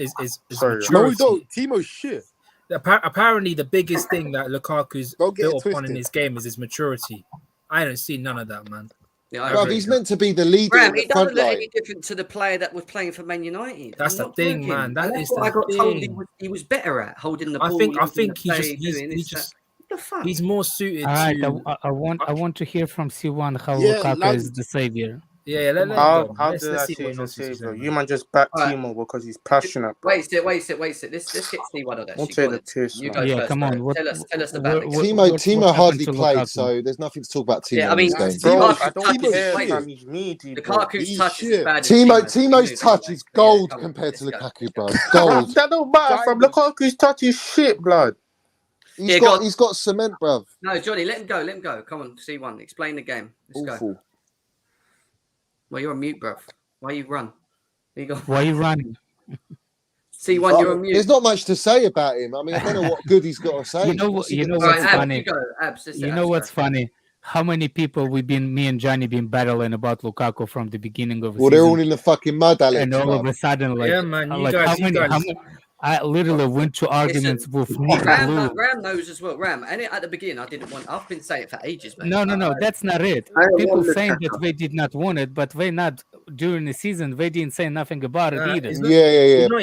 maturity. No, we don't. Timo's shit. Apparently, the biggest thing that Lukaku's built upon in his game is his maturity. I don't see none of that, man. Yeah, bro, he's meant to be the leader. Graham, he doesn't look any different to the player that was playing for Man United. That's the thing, man. That is what I got told he was better at holding the ball. I think he's more suited. All right, I want to hear from C1 how Lukaku is the savior. Yeah, how did I say he's a savior? You man just back Timo because he's passionate. Bro. Wait a sec. Let's get C1 on that. Don't take the piss. You go first, come on. Tell us about it. Timo hardly played, so there's nothing to talk about Timo. Yeah, I mean, Lukaku's touch is bad. Timo's touch is gold compared to Lukaku, bro. Gold. That don't matter, from Lukaku's touch is shit, blood. He's got cement, bruv. No, Johnny, let him go. Come on, C1, explain the game. Let's go. Well, you're on mute, bruv. Why you run? Why you running? C1, you're on mute. There's not much to say about him. I mean, I don't know what good he's got to say. You know what's funny? You know what's funny? How many people me and Johnny been battling about Lukaku from the beginning of the season? They're all in the fucking mud, Alex. And all of a sudden, yeah, man, I literally went to arguments with Nick. Ram knows as well. Ram, and at the beginning, I've been saying it for ages, man. No, that's not it. People saying that they did not want it, but they not during the season. They didn't say nothing about it either. Yeah. You know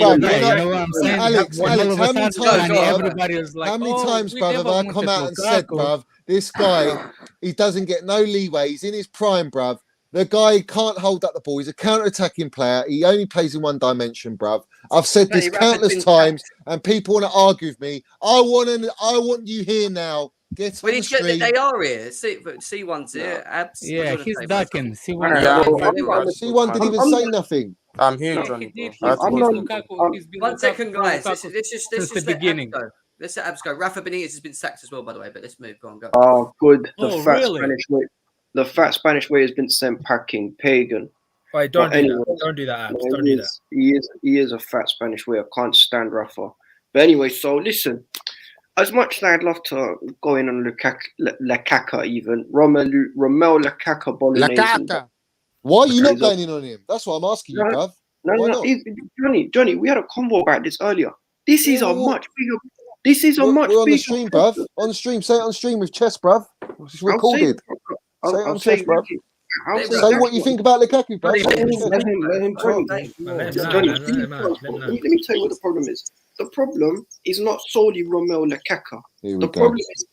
what I'm saying? Alex, how many times, everybody was like, bruv, have I come out and said, bruv, this guy, he doesn't get no leeway. He's in his prime, bruv. The guy can't hold up the ball. He's a counter-attacking player. He only plays in one dimension, bruv. I've said this countless times, and people want to argue with me. I want you here now. Get on the street. They are here. C1's here. Yeah, he's ducking. C1 didn't even say nothing. I'm here, Johnny. 1 second, guys. This is the beginning. Let's let Abs go. Rafa Benitez has been sacked as well, by the way, but let's move. Go on, go. Oh, good. The fat Spanish way has been sent packing. Pagan. Wait, don't do that, Abs. Don't do that. He is a fat Spanish way. I can't stand Rafa. But anyway, so listen. As much as I'd love to go in on Lukaku, even Romelu Lukaku Bolognese. Why are you not going in on him? That's what I'm asking you, bruv. No. Johnny, we had a convo about this earlier. This is a much bigger. We're on the stream, bruv. On the stream. Say it on stream with chess, bruv. It's recorded. Say it on chess, bruv. Say what you think about Lukaku, bruv. Let him talk. Johnny, let me tell you what the problem is. The problem is not solely Romelu Lukaku. The problem is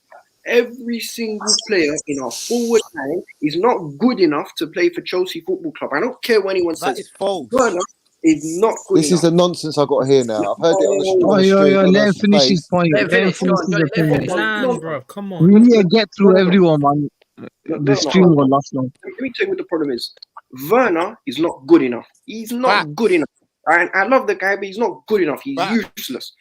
every single player in our forward line is not good enough to play for Chelsea Football Club. I don't care what anyone says. That is false. Werner is not good enough. This is the nonsense I've got to hear now. I've heard it on the stream. Let him finish his point. Bro, come on. We need to get through everyone, man. The stream will last long. Let me tell you what the problem is. Werner is not good enough. He's not good enough. And I love the guy, but he's not good enough. He's useless.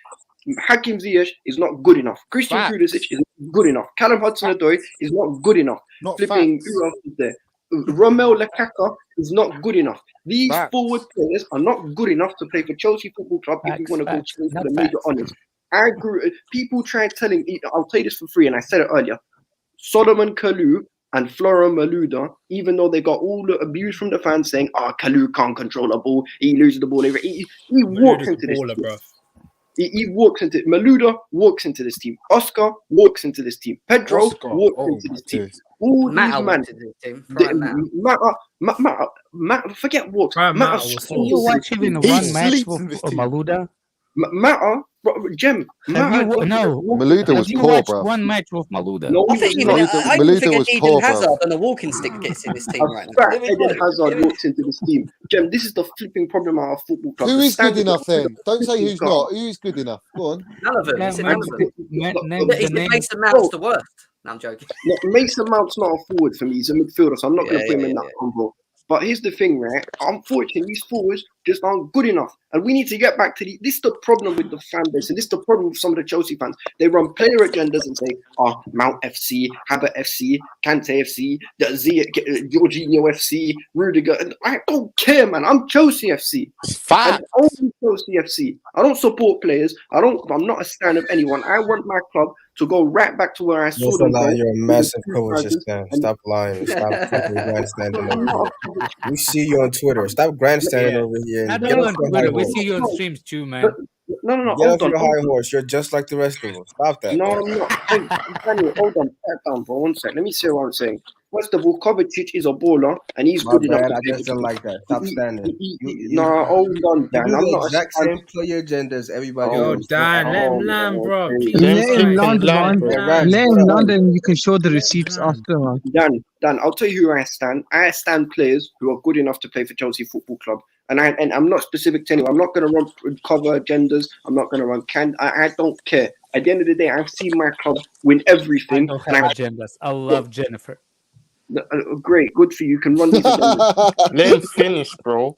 Hakim Ziyech is not good enough. Christian Pulisic is not good enough. Callum Hudson-Odoi is not good enough. Flipping who else is there? Romelu Lukaku is not good enough. These forward players are not good enough to play for Chelsea Football Club if you want to go to the major honours. I agree. People try telling me, I'll tell you this for free, and I said it earlier. Solomon Kalou and Florian Malouda, even though they got all the abuse from the fans saying, Kalu can't control the ball, he loses the ball. He walks into this team. Bro. He walks into Malouda walks into this team. Oscar walks into this team. Pedro walks into this team. All these men. Matter, forget walks. You watch even one match with Malouda? Matter, Jem. Malouda was poor, bro. One match with Malouda. No, I think Malouda was Eden poor, Hazard bro. on a walking stick gets in this team right now. Fact, Eden Hazard walks into this team. Jem, this is the flipping problem at our football club. Who is good enough then? Don't say who's not. Who is good enough? Go on. None of them. Yeah, None of them. It's the Mason Mount's the worst. No, I'm joking. No, Mason Mount's not a forward for me. He's a midfielder, so I'm not going to put him in that combo. But here's the thing, right? Unfortunately, these forwards just aren't good enough. And we need to get back to this is the problem with the fan base, and this is the problem with some of the Chelsea fans. They run player agendas and say, Mount FC, Havertz FC, Kante FC, Jorginho FC, Rudiger. And I don't care, man. I'm Chelsea FC. Fact. I'm only Chelsea FC. I don't support players. I'm not a fan of anyone. I want my club to go right back to where I saw them. You're a massive coach. Stop lying. Stop fucking grandstanding over here. We see you on Twitter. Stop grandstanding over here. I don't on Twitter. We see you on streams too, man. No. Get off your high horse. You're just like the rest of us. Stop that. No, I'm not. Daniel, hold on. Back down for 1 sec. Let me say what I'm saying. First of all, Kovacic is a baller, and he's good enough. I just don't like that. Stop standing. No, hold on, Dan. I'm not exact same player agenda as everybody else. Dan, let him land, bro. Let him London. You can show the receipts after. Dan, I'll tell you who I stand. I stand players who are good enough to play for Chelsea Football Club. And I'm not specific to anyone. I'm not going to run cover agendas. I'm not going to run I don't care. At the end of the day, I've seen my club win everything. I don't have agendas. I love Jennifer. Great, good for you. You can run these agendas. Let him finish, bro.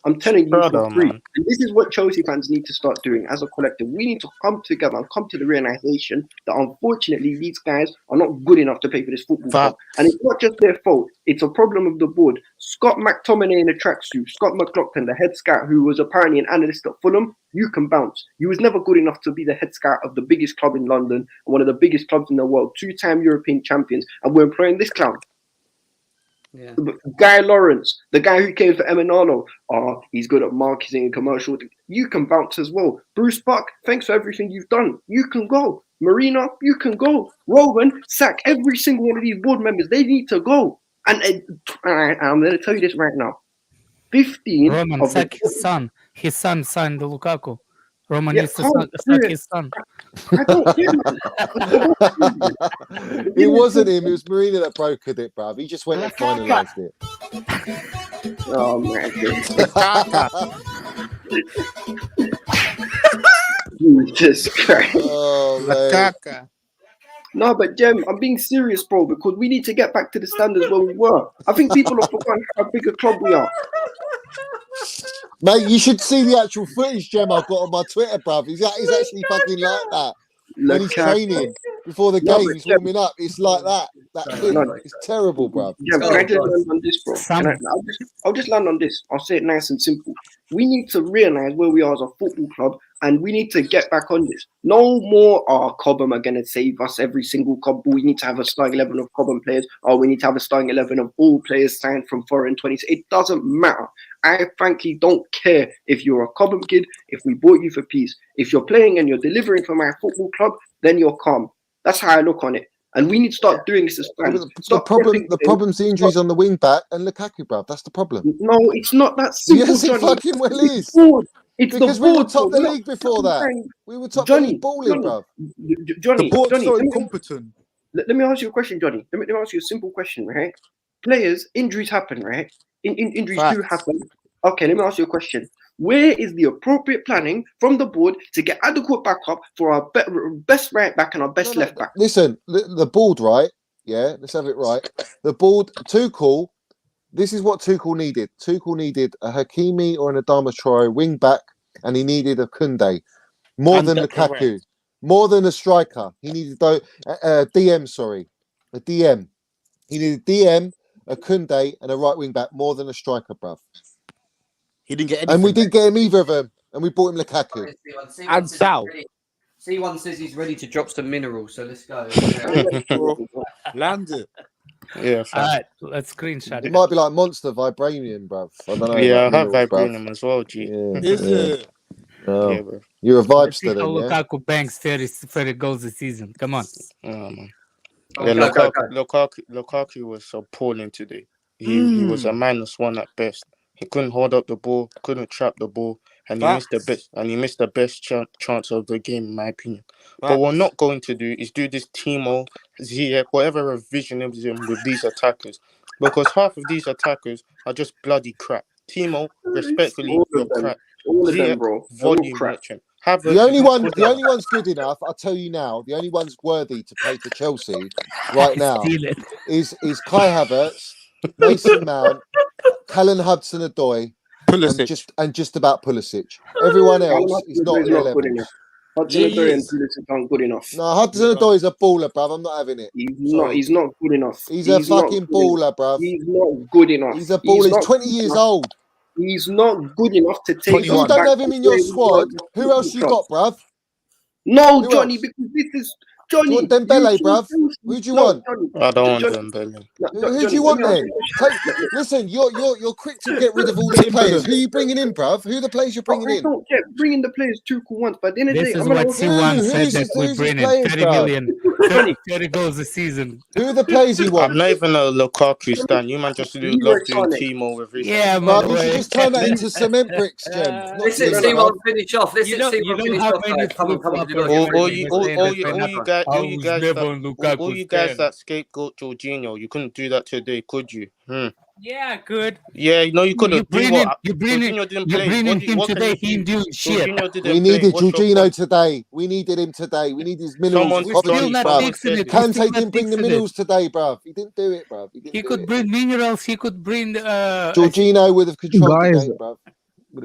I'm telling you for free. And this is what Chelsea fans need to start doing as a collective. We need to come together and come to the realization that unfortunately these guys are not good enough to play for this football club. And it's not just their fault. It's a problem of the board. Scott McTominay in a tracksuit, Scott McLaughlin, the head scout who was apparently an analyst at Fulham, you can bounce. He was never good enough to be the head scout of the biggest club in London and one of the biggest clubs in the world, 2-time European champions, and we're employing this clown. Yeah. Guy Lawrence, the guy who came for Eminalo, he's good at marketing and commercial. You can bounce as well. Bruce Buck, thanks for everything you've done. You can go. Marina, you can go. Rowan, sack every single one of these board members. They need to go. And I'm going to tell you this right now. 15 Roman, sack his son. His son signed the Lukaku. Roman needs to sack his son. I don't care. It wasn't him. It was Marina that brokered it, bruv. He just went and finalised it. Oh, man. Jesus Christ. Oh, man. No, but Jem, I'm being serious, bro, because we need to get back to the standards where we were. I think people have forgotten how big a club we are. Mate, you should see the actual footage, Jem, I've got on my Twitter, bruv. He's actually fucking like that. When he's training before the game, he's warming up. It's like that. It's terrible, bruv. Yeah, but I just land on this, bro. I'll just land on this. I'll say it nice and simple. We need to realise where we are as a football club, and we need to get back on this. No more, Cobham are going to save us every single club. We need to have a starting 11 of Cobham players, or we need to have a starting 11 of all players signed from foreign 20s. It doesn't matter. I frankly don't care if you're a Cobham kid, if we bought you for peace. If you're playing and you're delivering for my football club, then you're calm. That's how I look on it. And we need to start doing this as fans. The problem's the injuries on the wing back and Lukaku, bruv. That's the problem. No, it's not that simple. Yes, it fucking well is. Because we were top of the league before that. We were top of the league balling, bruv. Johnny, the board's so incompetent. Let me ask you a question, Johnny. Let me ask you a simple question, right? Players, injuries happen, right? Injuries do happen. Okay, let me ask you a question. Where is the appropriate planning from the board to get adequate backup for our best right back and our best left back? Listen, the board, right? Yeah, let's have it right. The board, Tuchel, this is what Tuchel needed. Tuchel needed a Hakimi or an Adama Traore wing back, and he needed a Koundé. More than Lukaku. More than a striker. He needed a DM. He needed DM, a Koundé, and a right wing back more than a striker, bruv. He didn't get anything. And we didn't get him either of them. And we bought him Lukaku. And Sal. C1 says he's ready to drop some minerals, so let's go. Land it. Yeah, All fam. right, let's screenshot It it. might be like Monster Vibranium, bruv. I don't know. Yeah, I like have minerals, bruv. Vibranium as well, G. Yeah, Is yeah. it? Oh. Yeah, bro. You're a Let's see vibester how then, yeah? Lukaku banks 30 goals a season. Come on. Oh, man. Oh, Yeah, go. Lukaku was appalling today. He was a -1 at best. He couldn't hold up the ball, couldn't trap the ball, and he missed the best chance of the game, in my opinion. But what we're not going to do is do this Timo, Ziyech, whatever revisionism with these attackers, because half of these attackers are just bloody crap. Timo, respectfully, All you're of them. crap. All of them, Ziyech, bro. They're all volume crap. merchant. The only one's good enough, I'll tell you now, the only one's worthy to play for Chelsea right now Steal it. is Kai Havertz, Mason Mount, Callum Hudson-Odoi, and just about Pulisic. Everyone else is not at their good levels. enough. Hudson-Odoi and Pulisic aren't good enough. No, Hudson-Odoi is a baller, bruv. I'm not having it. He's not good enough. He's a fucking baller, bruv. He's not good enough. He's a baller. He's 20 years old. He's not good enough to take. You don't have him in your squad. Who else you got, bruv? No, Johnny, because this is Johnny. Do you want Dembele, bruv? Who do you want? I don't want Dembele. Who do you want then? Listen, you're quick to get rid of all these players. Who are you bringing in, bruv? Who are the players you're bringing in? Don't get bringing the players Tuchel wants, but at the end of the day, This is what C1 said that we bring in 30 million, 30 goals a season. Who are the players you want? I'm not even a Lukaku stan. You man just love doing Timo with revision. Yeah, man. You should just turn that into cement bricks, Jem. Listen, Simon, finish off. Listen, You Simon, don't finish have off. any Come on. All you guys that scapegoat Jorginho, you couldn't do that today, could you? Yeah, good. Yeah, no, you couldn't. You bring him today. He didn't do shit. We needed Jorginho today. We needed him today. We need his minerals. We're still not fixing it. Kante didn't bring the minerals today, bruv. He didn't do it, bruv. He could bring minerals. He could bring. Jorginho would have controlled the game, bruv.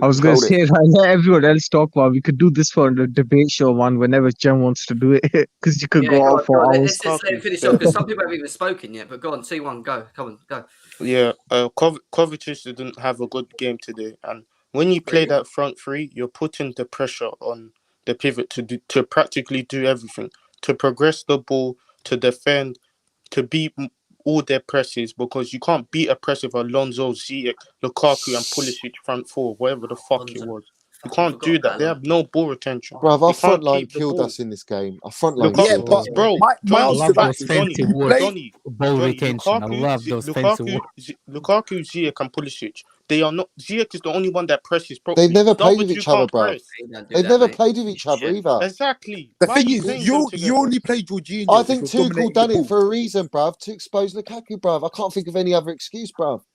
I was going to say, let everyone else talk about. We could do this for the debate show one whenever Jem wants to do it, because you could go on for hours. Let's let it finish off because some people haven't even spoken yet. But go on, C1, go. Come on, go. Yeah, Kovacic didn't have a good game today, and when you play that front three, you're putting the pressure on the pivot to practically do everything, to progress the ball, to defend, to beat all their presses, because you can't beat a press with Alonso, Ziyech, Lukaku, and Pulisic front four, whatever the fuck it was. You can't do that. They have no ball retention. Bruv, our front line killed us in this game. Our front line. Yeah, but bro, I love those fancy words. Ball retention. I love those fancy words. Lukaku, Ziyech, and Pulisic. They are not. Ziyech is the only one that presses properly. They've never played with each other, bruv. They've never played with each other either. Exactly. The thing is, you only play Jorginho. I think Tuchel done it for a reason, bruv, to expose Lukaku, bruv. I can't think of any other excuse, bruv.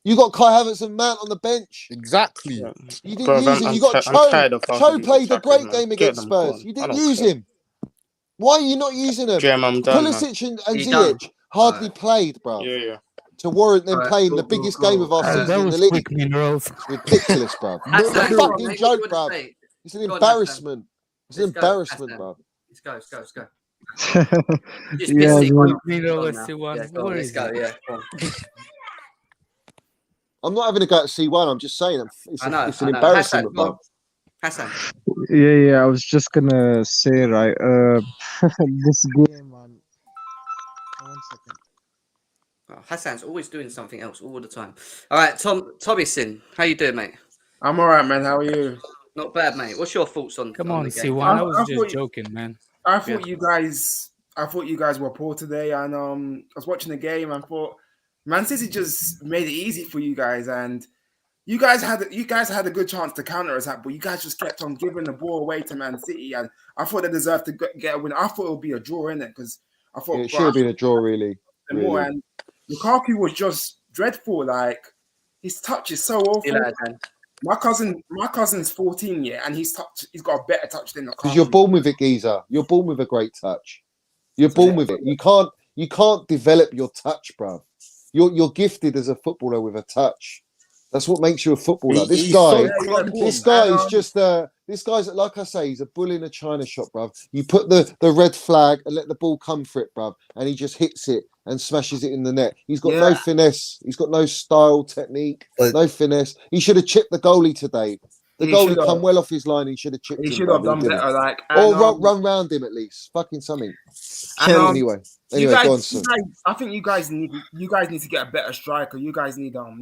You got Kai Havertz and Mount on the bench. Exactly. You didn't use him. You got Cho. Cho played a great game against Spurs. You didn't use him. Why are you not using him? Pulisic and Ziyech hardly played, bruv. Yeah. To warrant them playing the biggest game of our season in the league. Minerals. It's ridiculous, bruv. It's a fucking joke, bruv. It's an embarrassment. It's an embarrassment, bruv. Let's go. Let's go. I'm not having a go at C1. I'm just saying it's an embarrassment, bruv. Hassan. Yeah. I was just gonna say, right, this game, man. 1 second. Oh, Hassan's always doing something else all the time. All right, Tommyson, how you doing, mate? I'm all right, man. How are you? Not bad, mate. What's your thoughts on? Come on, the game? C1. I was just joking, man. I thought you guys were poor today, and I was watching the game and thought Man City just made it easy for you guys, and you guys had a good chance to counter attack, but you guys just kept on giving the ball away to Man City, and I thought they deserved to get a win. I thought it would be a draw in it because I thought it should have been a draw, really. More, and Lukaku was just dreadful. Like his touch is so awful. My cousin's 14, and he's got a better touch than Lukaku. Because you're born with it, geezer. You're born with a great touch. You're born with it. You can't develop your touch, bruv. You're gifted as a footballer with a touch. That's what makes you a footballer. This guy is just this guy's, like I say, he's a bull in a china shop, bruv. You put the red flag and let the ball come for it, bruv, and he just hits it and smashes it in the net. He's got no finesse. He's got no style, technique, no finesse. He should have chipped the goalie today. The He goal should had come have. well off his line. He should have chipped He him. should bruv, have done didn't. better. Like, Or and, run round him at least. Fucking something. and, Anyway, you go on, guys, son. I think you guys need to get a better striker. You guys need to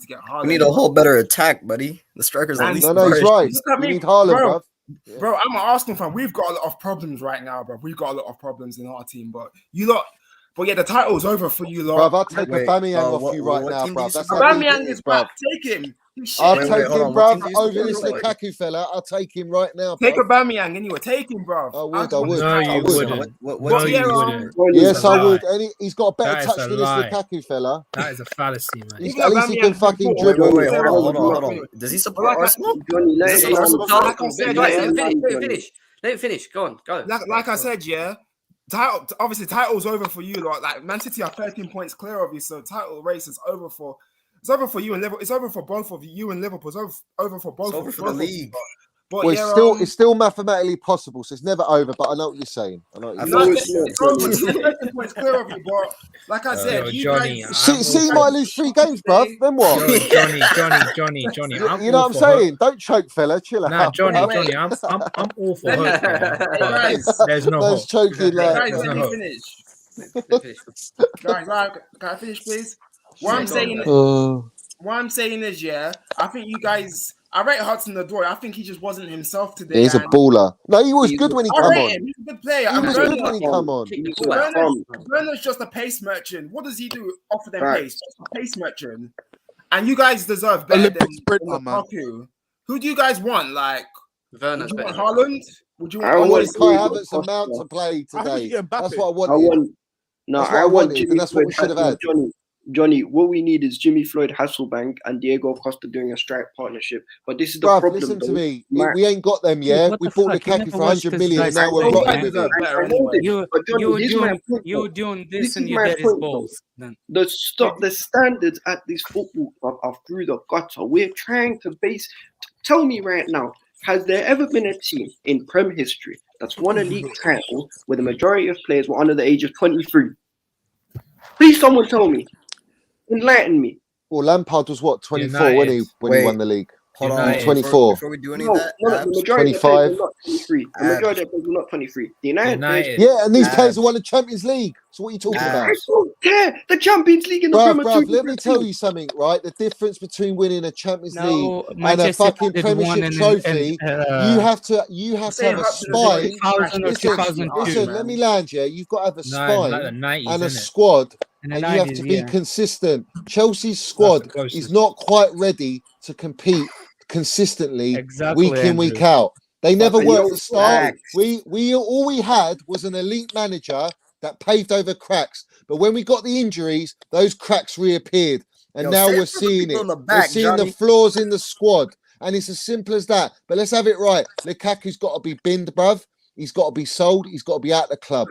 get Haaland. We need a whole better attack, buddy. The strikers at And- least. No, he's right. Look at We me, need Haaland, bro. bruv. Yeah. Bro, I'm an Arsenal fan. We've got a lot of problems right now, bro. We've got a lot of problems in our team, but yeah, the title's over for you lot. Bruv, I'll take Aubameyang off you right now, team do you bruv. That's support? how deep it Aubameyang is, is bruv. back. Take him. He's shit. I'll Wait, take hold him, on. What team bruv, do you over support? this Lukaku fella. I'll take him right now, Take bruv. Aubameyang anyway. Take him, bro. I would. No, you wouldn't. What No, team you do you wouldn't. support? Yes, That's a I would. lie. And he's got a better That is touch a than this lie. Lukaku fella. That is a fallacy, man. At least he can fucking dribble. Wait, hold on. Does he support Arsenal? Johnny, let Does him he land. support Like I Arsenal? said, Guys, yeah, let him finish. Go on, go. Like I said, yeah. Title's over for you lot. Like Man City are 13 points clear of you, so title race is over for. It's over for you and Liverpool. It's over for both of you and Liverpool. It's over for both. It's over for the league. But Well, yeah, it's still mathematically possible, so it's never over. But I know what you're saying. I know what you're No, saying. it's not. it's over. 13 points clear of you, but like I said, Yo, you Johnny, guys. See, you might lose 3 games, bruv. Then what? Yo, Johnny. You know what I'm saying? Don't choke, fella. Chill Nah, out. Johnny, bruv. I'm all for hope. Hey, guys. There's no Man's hope. choking like. Guys, There's let no me hope. finish. Guys, can I finish, please? What I'm saying is, yeah, I think you guys. I rate Hudson-Odoi. I think he just wasn't himself today. He's a and baller. No, he was good when he I come rate on. him. He's a good player. He And was good when he come on. Werner's just a pace merchant. What does he do off of them Right. pace? Just a pace merchant. And you guys deserve better Olympic than sprinter, man. Lukaku. Who do you guys want? Like, Werner's would you want better. Haaland? Would you want? I want wanted Kai Diego Havertz and Mount to play I think today. you get Mbappe. That's what I I wanted. want. No, That's what I I want wanted, Jimmy and that's what we Floyd should have had. Johnny, what we need is Jimmy Floyd Hasselbank and Diego Costa doing a strike partnership. But this is the Bruv, problem. listen to though. me. My- We ain't got them yet. What We the bought fuck? You Lukaku never for watched 100 this million, guy's and now we're Oh, rotting guys with deserve it. better I anyway. know this, but Johnny, this is my point, You though. doing This this is and your my daddy's point, though. balls. Then The standards at this football club are through the gutter. We're trying to base. Tell me right now, has there ever been a team in Prem history that's won a league title where the majority of players were under the age of 23? Please, someone tell me. Enlighten me. Well, Lampard was what, 24 when United. he Wait. won the league? Hold on. United. 24. Before we do any No, of that, the majority of the players 25. were not 23. The majority of the players were not 23. The United players. Yeah, and these players Abs. have won the Champions League. So what are you talking about? I don't care. The Champions League and the Premier Bruv, League. let me tell you something, right? The difference between winning a Champions No, League and a Manchester fucking United won Premiership in- trophy, you have to have a spine. 2000 or Listen, 2002, let me land, yeah. You've got to have a No, like spine the 90s, and a innit? squad, In the and you have 90s, to be yeah. consistent. Chelsea's squad is closest. not quite ready to compete consistently Exactly, week in, week Andrew. out. They never Fucking were at yo, the start. facts. All we had was an elite manager that paved over cracks. But when we got the injuries, those cracks reappeared. And Yo, now say we're it for the seeing people it. in the We're back, seeing the Johnny. flaws in the squad. And it's as simple as that. But let's have it right. Lukaku's got to be binned, bruv. He's got to be sold. He's got to be out the club.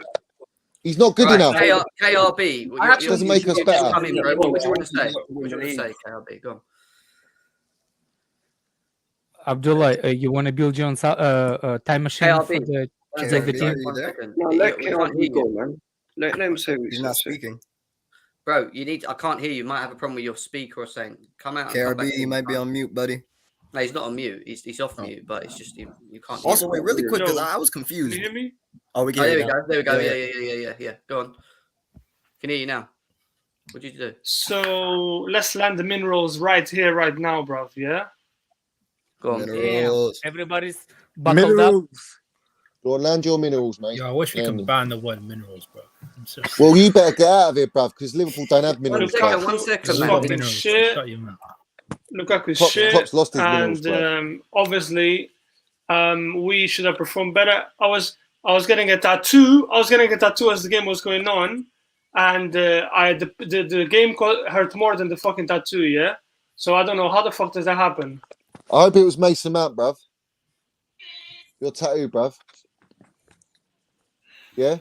He's not good Right, enough. KRB. Doesn't make us better. Come in, bro. What would you want to say? What would you want to say, KRB? Go on. Abdullah, you want to build your own time machine for KRB. the to take the KRB, team? are you there? No, Yeah, let we can't KRB hear go, you. man. Let him say what He's not speaking. Bro, I can't hear you. You might have a problem with your speaker or something. Come out. And come back KRB, you in. might be on mute, buddy. No, he's not on mute. He's off mute, but it's just you can't. hear Also, him. wait, really quick, because Yo, I was Can confused. you hear me? Oh, we can Oh, hear there we you now. go. There we go. Yeah, Yeah. Go on. Can hear you now. What did you do? So let's land the minerals right here, right now, bruv. Yeah. Go on. Minerals. Everybody's buckled up. Minerals. Go on, land your minerals, mate. Yo, I wish we could ban the word minerals, bro. I'm so Well, you better get out of here, bruv, because Liverpool don't have minerals, bruv. One second, Lukaku's man. fucking minerals. shit. Shut your mouth. Lukaku's Klopp's shit. lost his minerals, And bruv. obviously, we should have performed better. I was getting a tattoo. I was getting a tattoo as the game was going on, and the game hurt more than the fucking tattoo. Yeah. So I don't know how the fuck does that happen. I hope it was Mason Mount, bruv. Your tattoo, bruv. Yeah?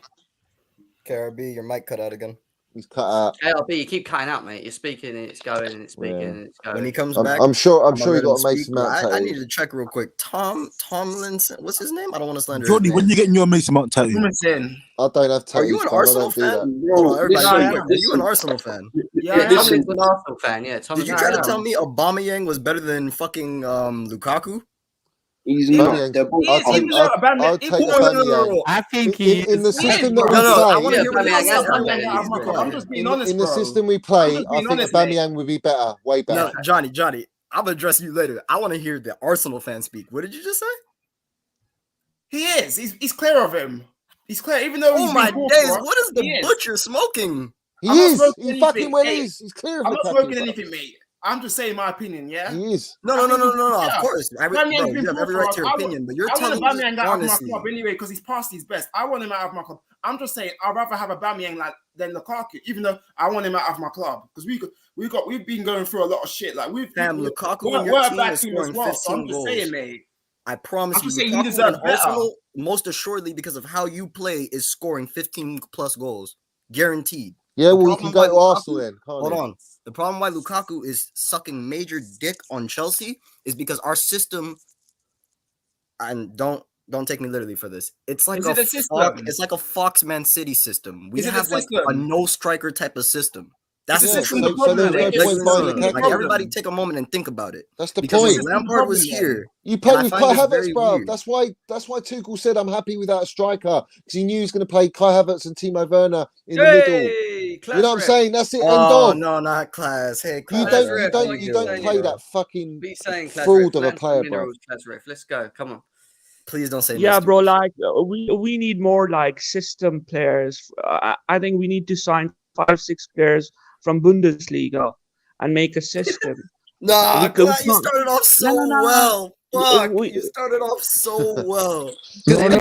KRB, your mic cut out again. He's cut out. KRB, you keep cutting out, mate. You're speaking and it's going and it's speaking Yeah. and it's going. When he comes I'm back, sure I'm he gonna let got him a speak, Mason but Mount I tattoo. need to check real quick. Tomlinson, what's his name? I don't want to slander Jordy, his when name. you getting your Mason Mount tattoo? Listen. I don't have tattoos. Are you an bruv. I Arsenal don't do that. fan? Hold on, everybody. Listen, Are you an Arsenal fan? Yeah, Yeah, listen. Tomlin's an Arsenal fan. Yeah, Did Tomlin's you an try to Arsenal tell me Aubameyang was better than fucking Lukaku? He's Even- not. They're both I'll take even though I'll take Aubameyang. I think In the system that we No, I play, want to hear what Aubameyang he has says. done Aubameyang better. out of my club. I'm just being honest, in the bro. system we I'm play, just I being think honest, mate. Aubameyang would be better, way No, better. Johnny, I'm gonna address you later. I want to hear the Arsenal fan speak. What did you just say? He is. He's clear of him. He's clear, even though he's Oh my been days! for, What is the he is. butcher smoking? He I'm not is. smoking He anything. fucking well Hey, is. He's clear of I'm not Lukaku, smoking bro. anything, mate. I'm just saying my opinion, yeah? He is. No. Yeah. Of course, bro, Aubameyang's been you have poor every for right us. to your opinion, but you're I want telling me Aubameyang out of my honestly. club anyway because he's past his best. I want him out of my club. I'm just saying I'd rather have Aubameyang than Lukaku, even though I want him out of my club because we've been going through a lot of shit. Like Lukaku we're on your a team bad is team as scoring well. 15 So I'm just goals. saying, mate. I promise I'm you, just saying he Lukaku deserves in better. Arsenal, most assuredly because of how you play, is scoring 15 plus goals, guaranteed. Yeah, The well, he problem can go why to Lukaku- Arsenal then, can't Hold he? on. The problem why Lukaku is sucking major dick on Chelsea is because our system, and don't take me literally for this. It's like Is it a system? It's like a Fox Man City system. We Is it a have like a system? no striker type of system. That's Is the the system truth. the problem? there's no point buying Listen, Lukaku. like everybody take a moment and think about it. That's the Because point. when Lampard was problem, here, You play and I with find Kai this Havertz, very bro. weird. That's why Tuchel said I'm happy without a striker because he knew he was going to play Kai Havertz and Timo Werner in the middle. Hey, You know what I'm saying? That's it. End Oh of. no, not class. Hey, You class. don't Ref, what are you saying, play bro? that fucking What are you saying, Class fraud Ref? of a Land player, some bro. minerals, Class Ref. Let's go. Come on. Please don't say Yeah, no, bro. stupid Like we need more like system players. I think we need to sign 5-6 players from Bundesliga and make a system. Nah, we you can't- started off so No. well. Fuck, We- you started off so well. No, we don't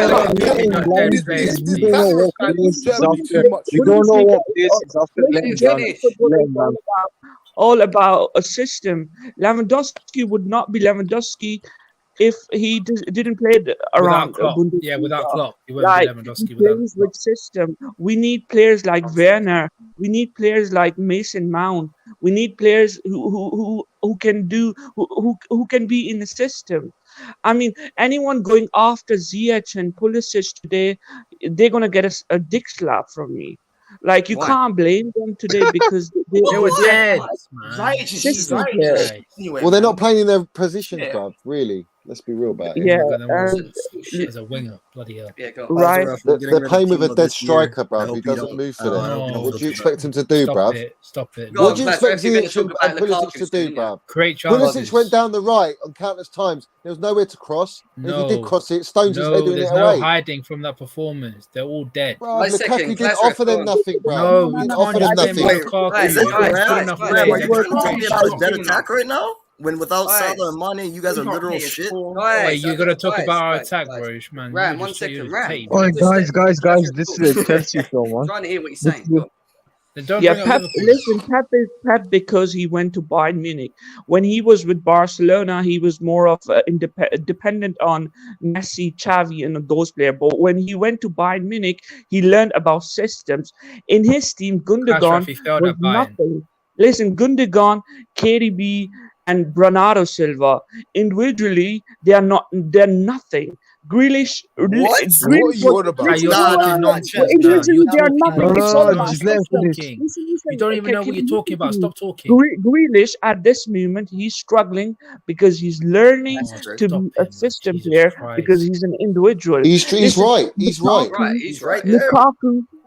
know what place is after. We don't know what place is after. Let him run. Let him run. all about a system. Lewandowski would not be Lewandowski if he didn't play around Without Klopp. Bundesliga. Yeah, without Klopp, he wouldn't Like be Lewandowski he without plays with system. We need players like Werner. We need players like Mason Mount. We need players who can do who can be in the system. I mean, anyone going after Ziyech and Pulisic today, they're gonna get a dick slap from me. Like you Why? can't blame them today because They were What? dead, man. system Ziyech players. is anyway, Well, they're man. not playing in their positions, Yeah. bruv. Really, let's be real about it. Yeah, We're gonna win. and As a winger, bloody hell. Yeah, go on. right. They're playing with a dead striker, bruv, who doesn't move for them. No. What do you expect him to do, Stop bruv? it. Stop it. Go What on, do you Class expect Ref, you're going to Ziyech talk about and Pulisic Lukaku to soon, do, yeah? bruv? Create Pulisic chances. went down the right on countless times. There was nowhere to cross. And if he did No. cross it, Stones his head No, doing there's it no away. hiding from that performance. They're all dead. Bruv, Wait a Lukaku second, didn't Class Ref, offer go them on. nothing, bruv. No, He you didn't can't offer them just blame nothing. Lukaku. Guys, Is that guys, Ram? guys, enough guys, play. Ram, are you We're trying to tell talking me about about a dead not attack right now? When without Guys. Salah and Mane, you guys are literal shit. Wait, you're gonna talk guys, about our guys, attack, guys. bro, man. Ram, You one just say second, you're Ram. tape. Oh, Just guys, let- guys, this is a Chelsea show, man. Trying to hear what he's This saying. is- Go on. Then don't Yeah, bring up Pep. Liverpool. Listen, Pep is Pep because he went to Bayern Munich. When he was with Barcelona, he was more of dependent on Messi, Xavi, and those players. But when he went to Bayern Munich, he learned about systems. In his team, Gundogan He failed was at Bayern. nothing. Listen, Gundogan, KDB, and Bernardo Silva individually, they're nothing. Grealish, What? Grealish What are you was- on about? Nah, you're Listen, talking nonsense. individually, they are You're nothing. talking It's all No, about just let him system. finish. Listen, You don't even know what you're talking about. Stop talking. Grealish at this moment he's struggling because he's learning Oh, to stop be a it, man. system Jesus player Christ. because he's an individual. He's Listen, right. He's right. Right, he's right. Yeah.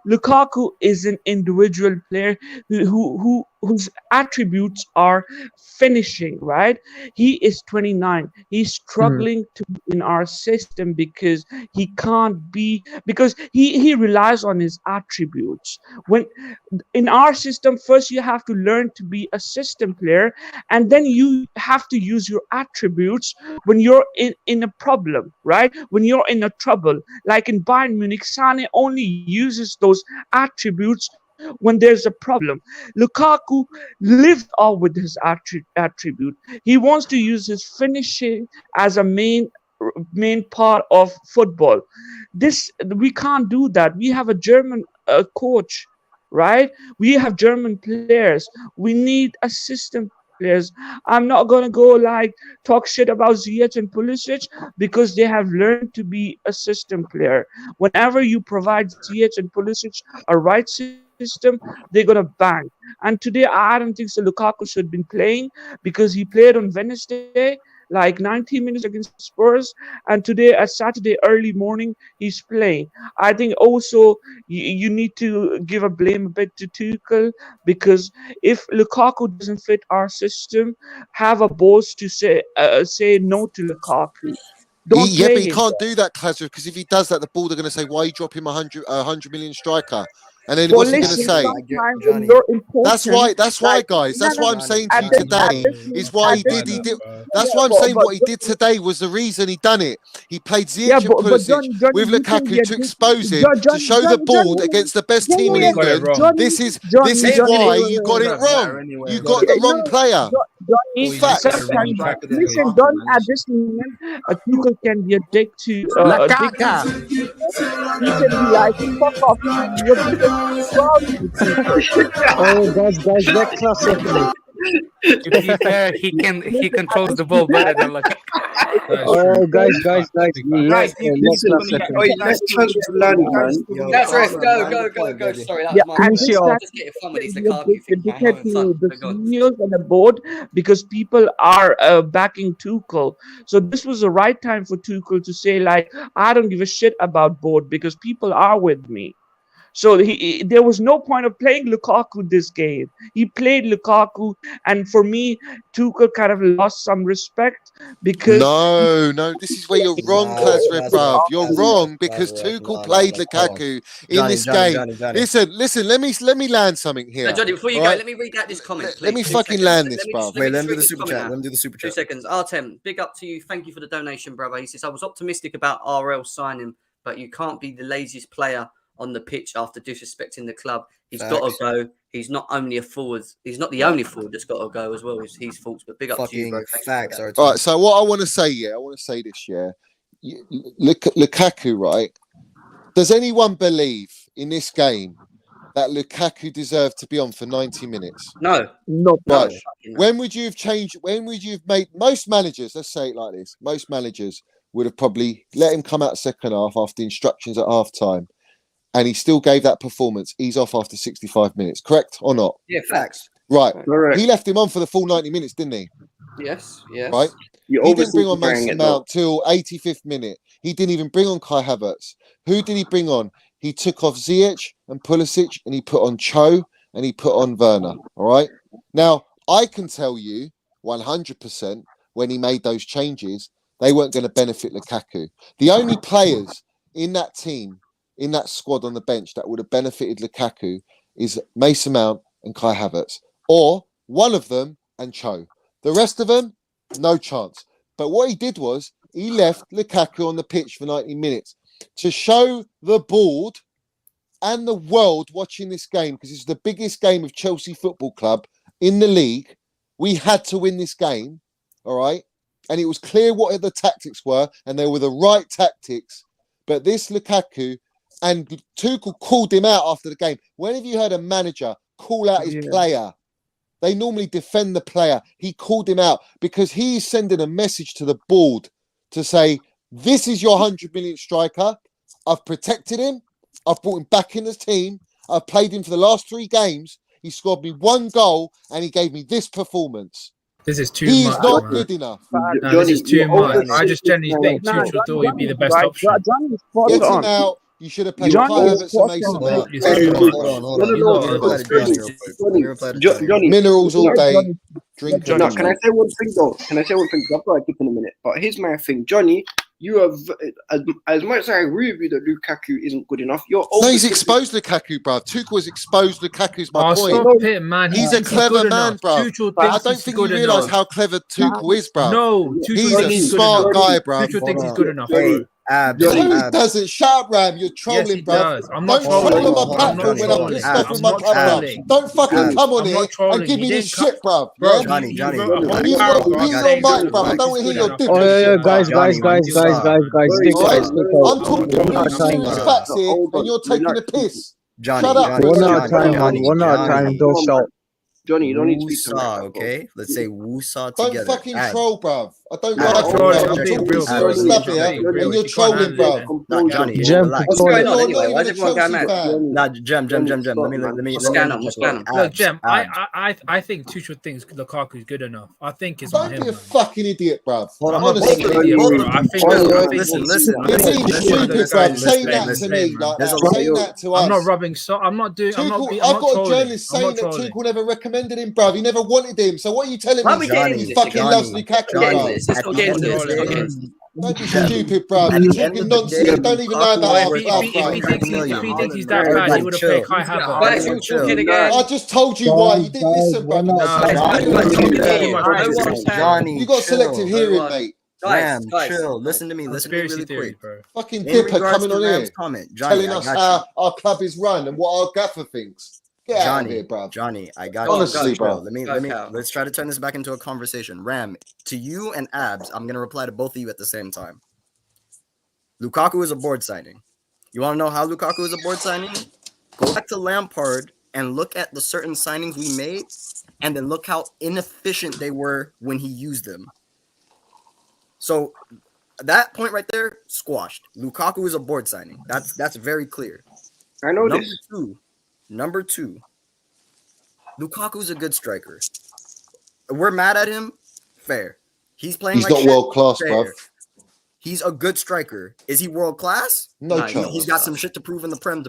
Lukaku is an individual player whose attributes are finishing, right? He is 29. He's struggling to be in our system because he can't be because he relies on his attributes. When in our system, first you have to learn to be a system player, and then you have to use your attributes when you're in a problem, right? When you're in a trouble. Like in Bayern Munich, Sane only uses those attributes when there's a problem. Lukaku lived all with his attribute. He wants to use his finishing as a main part of football. This we can't do that. We have a German coach, right? We have German players. We need a system players. I'm not gonna go like talk shit about Ziyech and Pulisic because they have learned to be a system player. Whenever you provide Ziyech and Pulisic a right system, they're gonna bang. And today I don't think so Lukaku should have been playing because he played on Wednesday like 90 minutes against Spurs, and today at Saturday early morning he's playing. I think also you need to give a blame a bit to Tuchel, because if Lukaku doesn't fit our system, have a balls to say no to Lukaku. Don't Yeah, play but he him. can't do that, Klazza, because if he does that, the board are going to say, "Why you drop him 100 million striker?" And then Well, what's he going to listen, say? sometimes when you're important, That's why, like, guys. That's why I'm saying to at you this, today is why he did. That's why I'm saying what he did today was the reason he done it. He played Ziyech and Pulisic Johnny, with you can be Lukaku to expose him, to show the board against the best team in England. This is why you got it wrong. You got the wrong player. Johnny, Facts. sometimes, listen, Johnny, at this moment, Tuchel can be a dick to a dick. He can be like, fuck off. What do you Oh, guys, that classic. To be fair, he controls the ball better than Lukaku. Oh, guys, let's Let's trust land, man. That's ref. Go. Sorry, that was my and bad. this I'm just getting fun with this Lukaku thing, man. I'm having fun. the CEOs and the board, because people are backing Tuchel. So this was the right time for Tuchel to say, like, I don't give a shit about board because people are with me. So there was no point of playing Lukaku this game. He played Lukaku, and for me, Tuchel kind of lost some respect because No, this is where you're wrong, Klazza, bruv. You're wrong because Tuchel played Lukaku in this game. Listen. Let me land something here. Johnny, before you go, let me read out this comment. Please. Let me fucking land this, bruv. Wait, let me do the super chat. Let me do the super chat. 2 seconds. Artem, big up to you. Thank you for the donation, brother. He says, I was optimistic about RL signing, but you can't be the laziest player on the pitch after disrespecting the club. He's got to go. He's not only a forward. He's not the only forward that's got to go as well. It's his faults. But big up to you, bro. Facts. All right. So what I want to say, this. Lukaku, right? Does anyone believe in this game that Lukaku deserved to be on for 90 minutes? No. Right. When would you have changed? When would you have made? Most managers, let's say it like this. Most managers would have probably let him come out second half after instructions at half time. And he still gave that performance. He's off after 65 minutes, correct or not? Yeah, facts. Right. Correct. He left him on for the full 90 minutes, didn't he? Yes. Right? He didn't bring on Mason Mount till 85th minute. He didn't even bring on Kai Havertz. Who did he bring on? He took off Ziyech and Pulisic, and he put on Cho, and he put on Werner. All right? Now, I can tell you 100% when he made those changes, they weren't going to benefit Lukaku. The only players in that team, in that squad on the bench that would have benefited Lukaku is Mason Mount and Kai Havertz, or one of them and Cho. The rest of them, no chance. But what he did was he left Lukaku on the pitch for 90 minutes to show the board and the world watching this game, because it's the biggest game of Chelsea Football Club in the league. We had to win this game, all right? And it was clear what the tactics were, and they were the right tactics. But this Lukaku, and Tuchel called him out after the game. When have you heard a manager call out his player? They normally defend the player. He called him out because he's sending a message to the board to say, this is your 100 million striker. I've protected him. I've brought him back in the team. I've played him for the last 3 games. He scored me 1 goal and he gave me this performance. This is too much. He's not good enough. No, this is too much. I just genuinely think Tuchel thought he'd be the best option. Get him out. You should have played Kai Havertz and Mason Mount. Minerals all day. Drink. No, can I say one thing though? I've got to dip in a minute. But here's my thing, Johnny. You have, as much as I agree with you that Lukaku isn't good enough, you're no, he's exposed Lukaku, bruv. Tuchel has exposed Lukaku's my point. Stop it, man. He's a clever man, bruv. I don't think you realise how clever Tuchel is, bruv. No, he's a smart guy, bruv. Tuchel thinks he's good enough. No, he doesn't. Shut up, Ram. You're trolling, yes, bruv. I'm not Don't troll trolling. on my platform when I'm pissed off with my camera. Don't fucking come on here and give me this shit, bruv. Johnny. Mute your mic, bruv. I don't want to hear your dick. Guys. I'm talking serious facts here, and you're taking a piss. Shut up. One at a time. Don't shout. Johnny, you don't need to speak to okay? Let's say woosah together. Don't fucking troll, bruv. I don't Nah, like it, trolling, bruv. I'm I'm being talking real, serious bro. stuff I'm here, being real. and you're If you can't trolling, handle it, bruv. Nah, Johnny, Jem, relax. What's You're going on not anyway? Why is even a everyone going Chelsea mad? fan. Nah, Jem. Let me What's let me going on? interject What's quick. going on? Look, Abs, Jem, abs. I think Tuchel thinks Lukaku is good enough. I think it's on Don't him, be a man. fucking idiot, bruv. Hold on, I'm not both being of an you, idiot, both bro. of I you. think Listen. You're being Tuchel is stupid, the bruv. guy Saying that let's to play, me man. like There's that. a Saying that to us. I'm not rubbing salt. I'm not doing. I'm not. Tuchel, I'm I've not got a trolling. journalist I'm saying not that trolling. Tuchel never recommended him, bruv. He never wanted him. So what are you telling Why are me? we getting into He this fucking again? loves Johnny, Lukaku, Let's get into bruv. this. Let's at not the get end into of this. the Let's not get day, into this. Don't be Jem, stupid, bruv. at You're the end talking of the nonsense. day, You don't even know Lukaku about is our worth club, If bruv. he 55 thinks million. he's that bad, he Everybody would have chill. paid Kai Havertz. Guys, Everyone all chill. talking again. I just told you why. You didn't listen, bruv. You got No, selective Guys, hearing, everyone mate. talking too again. much No conspiracy one's theory, saying. Johnny, You got selective chill. No hearing, one. mate. Guys, Ram, chill. Listen to me conspiracy really theories, quick. bro. Fucking In Dipper regards coming to on Ram's here, comment, Johnny, telling I us got how you. our club is run and what our gaffer thinks. Get out of here, bruv. Johnny, I got Go on, you. Honestly, go. bruv. Let's try to turn this back into a conversation. Ram, to you and Abs, I'm gonna reply to both of you at the same time. Lukaku is a board signing. You want to know how Lukaku is a board signing? Go back to Lampard and look at the certain signings we made, and then look how inefficient they were when he used them. So that point right there, squashed. Lukaku is a board signing. That's very clear. I know this. Number two, Lukaku's a good striker. We're mad at him. Fair. He's playing. He's like not shit. world class, Fair. bruv. He's a good striker. Is he world class? No chance. He's got some shit to prove in the Prem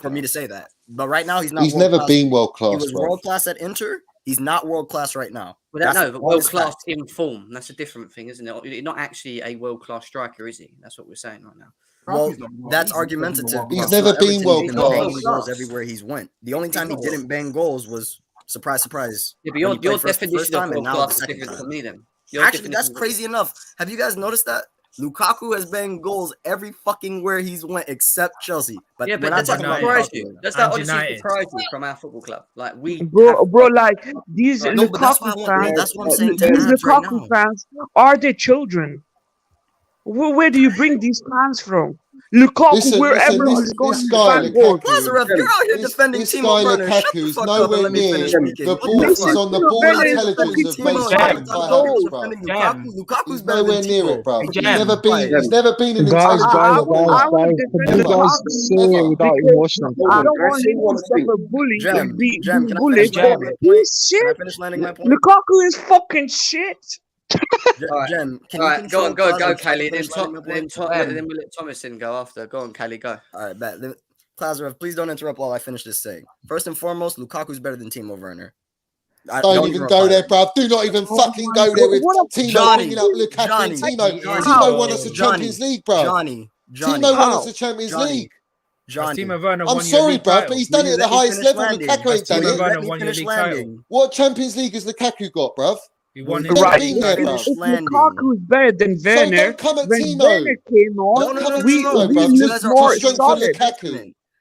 for me to say that. But right now, he's not. He's never been world He class, was bruv. world class at Inter. He's not world class right now. But world class in form. That's a different thing, isn't it? You're not actually a world class striker, is he? That's what we're saying right now. Well, that's argumentative. He's never been world class. Goals everywhere he's went. The only time he didn't bang goals was surprise. Yeah, but your definition of world class is different from me then. Actually, that's crazy enough. Have you guys noticed that? Lukaku has banged goals every fucking where he's went except Chelsea. But yeah, but that's not surprise you. That's not honestly surprise you from our football club. Like bro, like these Lukaku fans. That's what I'm saying. These Lukaku fans, are they children? Where do you bring these fans from? Lukaku, wherever he's going, this guy Lukaku, Lazarus, you're out here defending this Timo guy Werner. Shut the Lukaku's fuck up and nowhere let me near finish speaking. the ball. He's on the ball intelligence of Mason Lukaku's nowhere near it, bro. He's never been an guys, intelligent footballer. can you guys say it without emotion? I don't want him to suffer bully and be bullied. He's shit. Can I finish landing my point? Lukaku is fucking shit. Jem, all right, go on, Kylie. Then we'll let Thomas in go after. Go on, Kylie, go. All right, bet. Klazarev, please don't interrupt while I finish this saying. First and foremost, Lukaku's better than Timo Werner. Don't even go there, bruv. Do not even fucking go there with Timo bringing up Lukaku and Timo. Timo won us the Champions League, bruv. Timo won us the Champions League. I'm sorry, bruv, but he's done it at the highest level. Lukaku ain't done it. What Champions League has Lukaku got, bruv? Right. Lukaku is better than Werner. So don't come at when Timo. Werner came on, we looked more solid.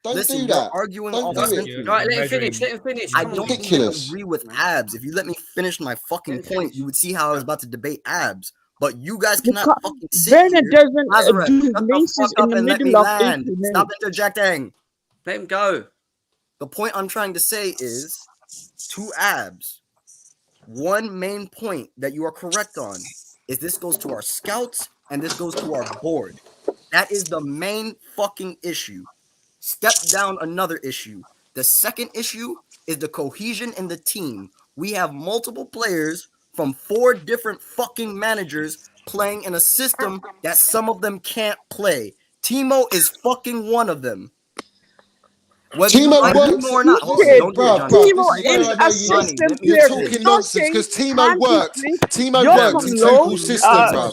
Don't do that. Arguing don't off do sentence. it. Right, let him finish. I don't agree with Abs. If you let me finish my fucking point, you would see how I was about to debate Abs. But you guys cannot fucking sit Werner here. doesn't do laces in the middle of 80 minutes. Stop interjecting. Let him go. The point I'm trying to say is, to Abs, one main point that you are correct on is this goes to our scouts and this goes to our board. That is the main fucking issue. Step down another issue. The second issue is the cohesion in the team. We have multiple players from 4 different fucking managers playing in a system that some of them can't play. Timo is fucking one of them. Timo works or not. You're talking nonsense because Timo worked. Timo worked in Tuchel's system, bro.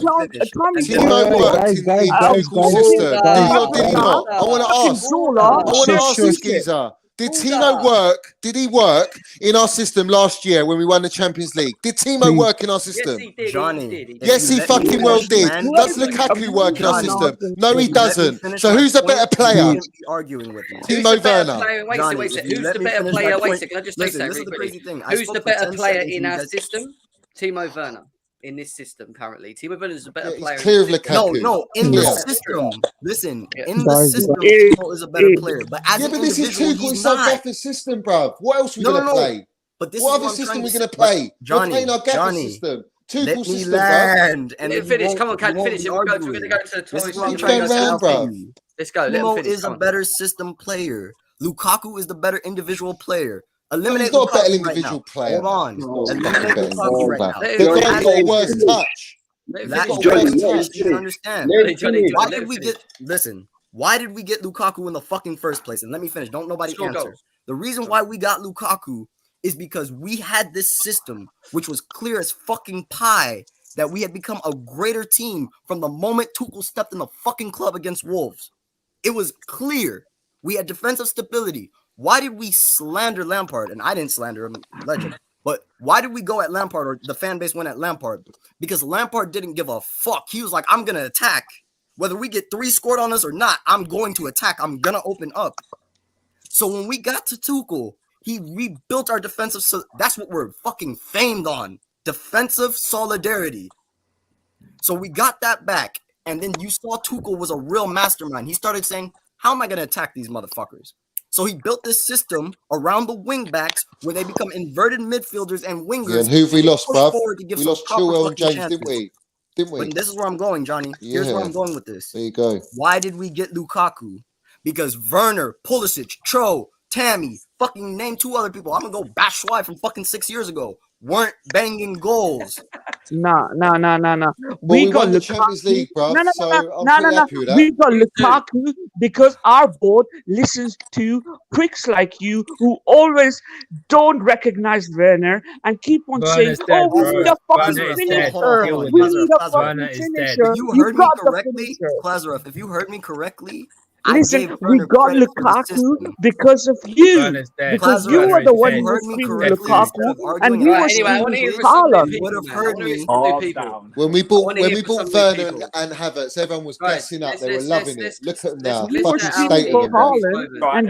Timo worked in Tuchel's system. Did he or did he not? I want to ask this geezer. Did Timo work? Did he work in our system last year when we won the Champions League? Did Timo work in our system? Yes, he did. Johnny. Yes, he fucking well did. Does Lukaku work in our system? No, he doesn't. So who's the better player? Arguing with me. Timo Werner. Wait a second. Who's the better player? Wait a second. Can I just say something really quickly? Who's the better player in our system? Timo Werner. In this system currently, Timo Werner is a better player. It's clear of Lukaku. No, in the system. Listen, in the system, Timo is a better player. But as an this is individual, Tuchel's Gaffer's system, bruv. What else are we going to play? But this what is other system are we going to play? We're playing our Gaffer system. Tuchel me system, land. And Let then him finish. you Come on, won't- Cal, you won't finish be it. We're going to arguing. go to the This toys. is what I'm Keep trying going to round, tell bro. you. Let's go. Let him Timo finish. is a Come on. better system player. Lukaku is the better individual player. No, Eliminate he's not a better Lukaku right individual now. player. Hold on. He's not a Eliminate fucking better Lukaku individual right player. now. Let him The finish. guy's got a worse touch. Let him That finish. is Johnny, what let him you should finish. understand. Let him Hey, Johnny, finish. Why let him did we finish. get listen? Why did we get Lukaku in the fucking first place? And let me finish. Don't nobody Score answer. goals. The reason why we got Lukaku is because we had this system, which was clear as fucking pie, that we had become a greater team from the moment Tuchel stepped in the fucking club against Wolves. It was clear. We had defensive stability. Why did we slander Lampard? And I didn't slander him, legend. But why did we go at Lampard, or the fan base went at Lampard? Because Lampard didn't give a fuck. He was like, I'm going to attack. Whether we get 3 scored on us or not, I'm going to attack. I'm going to open up. So when we got to Tuchel, he rebuilt our defensive. That's what we're fucking famed on. Defensive solidarity. So we got that back. And then you saw Tuchel was a real mastermind. He started saying, how am I going to attack these motherfuckers? So he built this system around the wing backs where they become inverted midfielders and wingers. Yeah, and who've we lost, bruv? We lost Chilwell and James, chances. didn't we? Didn't we? But this is where I'm going, Johnny. Here's where I'm going with this. There you go. Why did we get Lukaku? Because Werner, Pulisic, Tro, Tammy, fucking name 2 other people. I'm gonna go bash Schwei from fucking 6 years ago. Weren't banging goals. No. Well, we won the Champions League, bruv. So I'm pretty happy with that. We got Lukaku because our board listens to pricks like you who always don't recognize Werner and keep on saying, Werner's dead, we bro. need a fucking Werner is dead. finisher. Deal with We it. need a fucking Werner is dead. finisher. If you heard me got the correctly, finisher. Klazarov, if you heard me correctly, Listen, I gave we Werner got credit for the Lukaku system. because of you. Werner's dead. Because Klazarov, you were the if one you who was heard me screaming correctly, Lukaku, instead of and arguing we about were it, Anyway, I want to hear screaming from some new Haaland. people, would have man. I heard want to hear me. some new people. When we I bought wanna hear from some new Werner people. and Havertz, everyone was Guys, gassing up. let's- They were let's- loving let's- it. Look at them let's- now. let's We were Fucking let Alfie state of screaming them, bruv. Haaland, and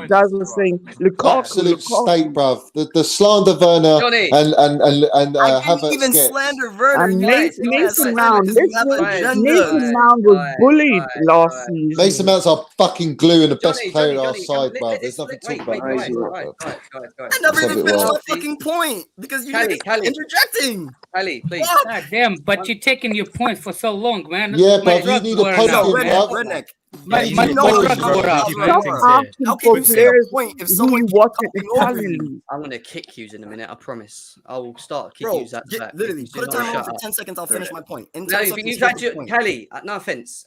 these guys were saying Lukaku, Absolute Lukaku. state, bruv. The slander Werner Johnny. and I didn't Havertz even gets. slander Werner. And You Guys, keep taking it as Mason slander Mount, because you have listen, agendas. Mason Mount was bullied last season. Mason Mount's our fucking glue and the best Johnny, player Johnny, on our Johnny, side, come- bruv. There's nothing to talk about. wait, Mason Mount, guys. I never Let's have even it finished right. my fucking point because you Callie, niggas interjecting. Callie, please. Fuck. God damn, but you're taking your point for so long, man. Yeah, My bruv, you drugs need a were podium, enough, Yo, man. redneck. My You know how drugs Johnny were up, Klazarov man. Stop are. asking How for can you say a players point if who someone keeps watch it talking over you? Italianly. I'm gonna kick yous in a minute. I promise. I will start kick Bro, yous at the back. literally, if put a you don't timer on shut for up. 10 seconds. I'll finish my point. In 10 No, seconds, you've here's had the your point. Kelly. No offense,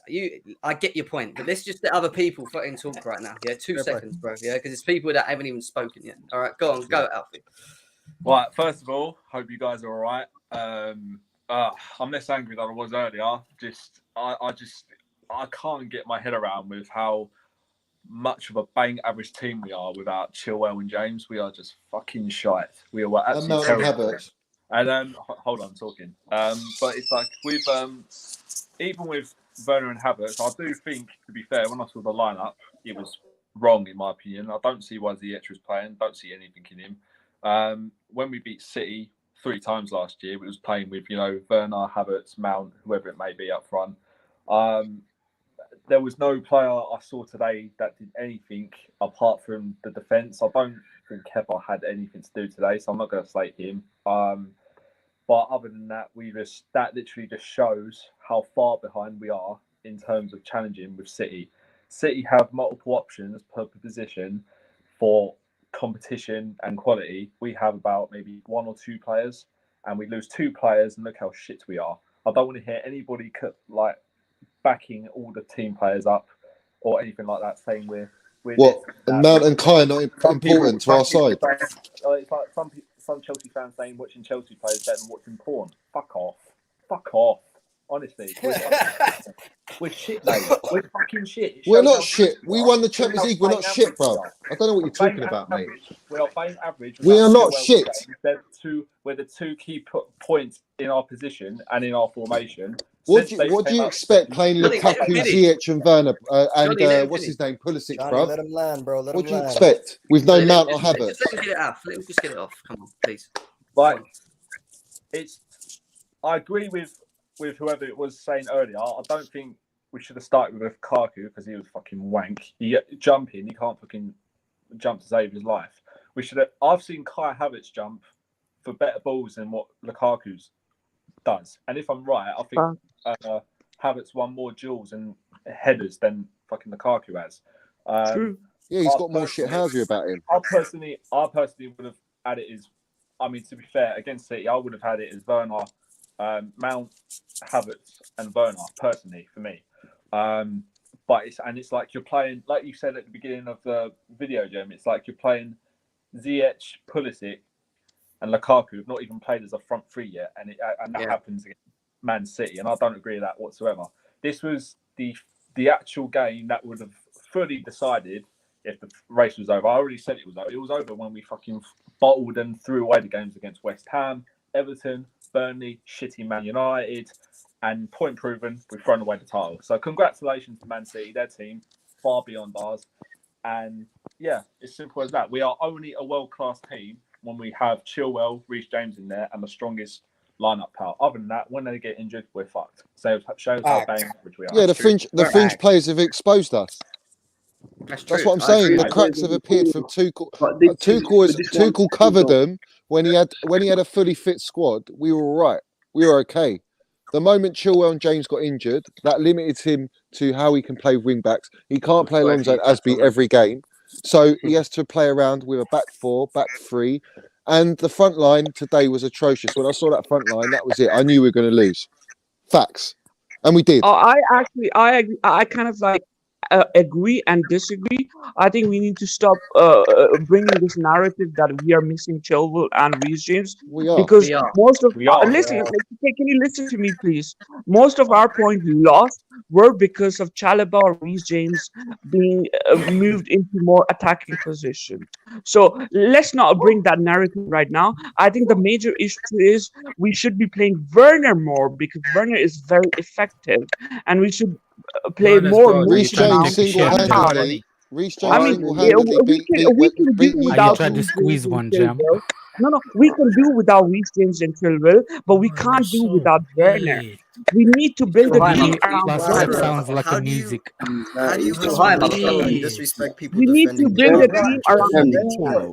I get your point, but let's just let other people fucking talk right now. Yeah, 2 Fair play. seconds, bro. Yeah, because it's people that haven't even spoken yet. All right, go on, go, Alfie. Right, first of all, hope you guys are all right. I'm less angry than I was earlier. I can't get my head around with how much of a bang average team we are without Chilwell and James. We are just fucking shite. We are absolutely terrible. And hold on, I'm talking. But it's like with even with Werner and Havertz, I do think, to be fair, when I saw the lineup, it was wrong in my opinion. I don't see why Ziyech was playing. Don't see anything in him. When we beat City 3 times last year, we was playing with Werner, Havertz, Mount, whoever it may be up front. There was no player I saw today that did anything apart from the defence. I don't think Kepa had anything to do today, so I'm not going to slate him. But other than that, that literally just shows how far behind we are in terms of challenging with City. City have multiple options per position for competition and quality. We have about maybe 1 or 2 players, and we lose 2 players, and look how shit we are. I don't want to hear anybody like backing all the team players up or anything like that, saying we're what, and Mount and Kai are not important to our side. It's like some Chelsea fans saying watching Chelsea players better than watching porn. Fuck off. Honestly, we're shit, mate. We're fucking shit. We're not shit. We won the Champions League. We're not shit, bro. I don't know what you're talking about, mate. We are playing average. We are not shit. We're the 2 key points in our position and in our formation. What do you expect playing Lukaku, Ziyech, and Werner and what's his name, Pulisic, bro? Let him land, bro. What do you expect with no Mount or Havertz? Just let him get it off. Let him just get it off. Come on, please. But I agree with whoever it was saying earlier. I don't think we should have started with Lukaku because he was fucking wank. You jump in, you can't fucking jump to save his life. We should have. I've seen Kai Havertz jump for better balls than what Lukaku's does. And if I'm right, I think Havertz won more duels and headers than fucking Lukaku has. True. Yeah, he's got more shit housey about him. I personally would have had it as, I mean, to be fair, against City, I would have had it as Werner, Mount, Havertz, and Werner, personally, for me. But it's like you're playing, like you said at the beginning of the video, Jim, it's like you're playing Ziyech, Pulisic, and Lukaku have not even played as a front three yet, and that happens against Man City, and I don't agree with that whatsoever. This was the actual game that would have fully decided if the race was over. I already said it was over. It was over when we fucking bottled and threw away the games against West Ham, Everton, Burnley, shitty Man United, and point proven, we've thrown away the title. So congratulations to Man City, their team, far beyond ours. And yeah, it's simple as that. We are only a world-class team when we have Chilwell, Reece James in there, and the strongest lineup power. Other than that, when they get injured, we're fucked. So it shows how bang average we are. Yeah, the fringe players have exposed us. That's what I'm saying. The cracks have appeared from Tuchel. Tuchel covered them when he had a fully fit squad. We were all right. We were okay. The moment Chilwell and James got injured, that limited him to how he can play wing backs. He can't play Alonso and Asby every game, so he has to play around with a back four, back three, and the front line today was atrocious. When I saw that front line, that was it. I knew we were going to lose. Facts, and we did. Oh, I kind of like agree and disagree. I think we need to stop bringing this narrative that we are missing Chilwell and Reece James. We are. Because most of listen, can you listen to me, please? Most of our points lost were because of Chalobah or Reece James being moved into more attacking position. So let's not bring that narrative right now. I think the major issue is we should be playing Werner more because Werner is very effective, and we should play more. Reece James single-handedly. Reece James single-handedly we can do without trying to squeeze one, Jam. No, we can do without Reece James and Chilwell, but we can't do without Werner. We need to build a team around Werner. Sounds like a music. How do you disrespect people? We need to build a team around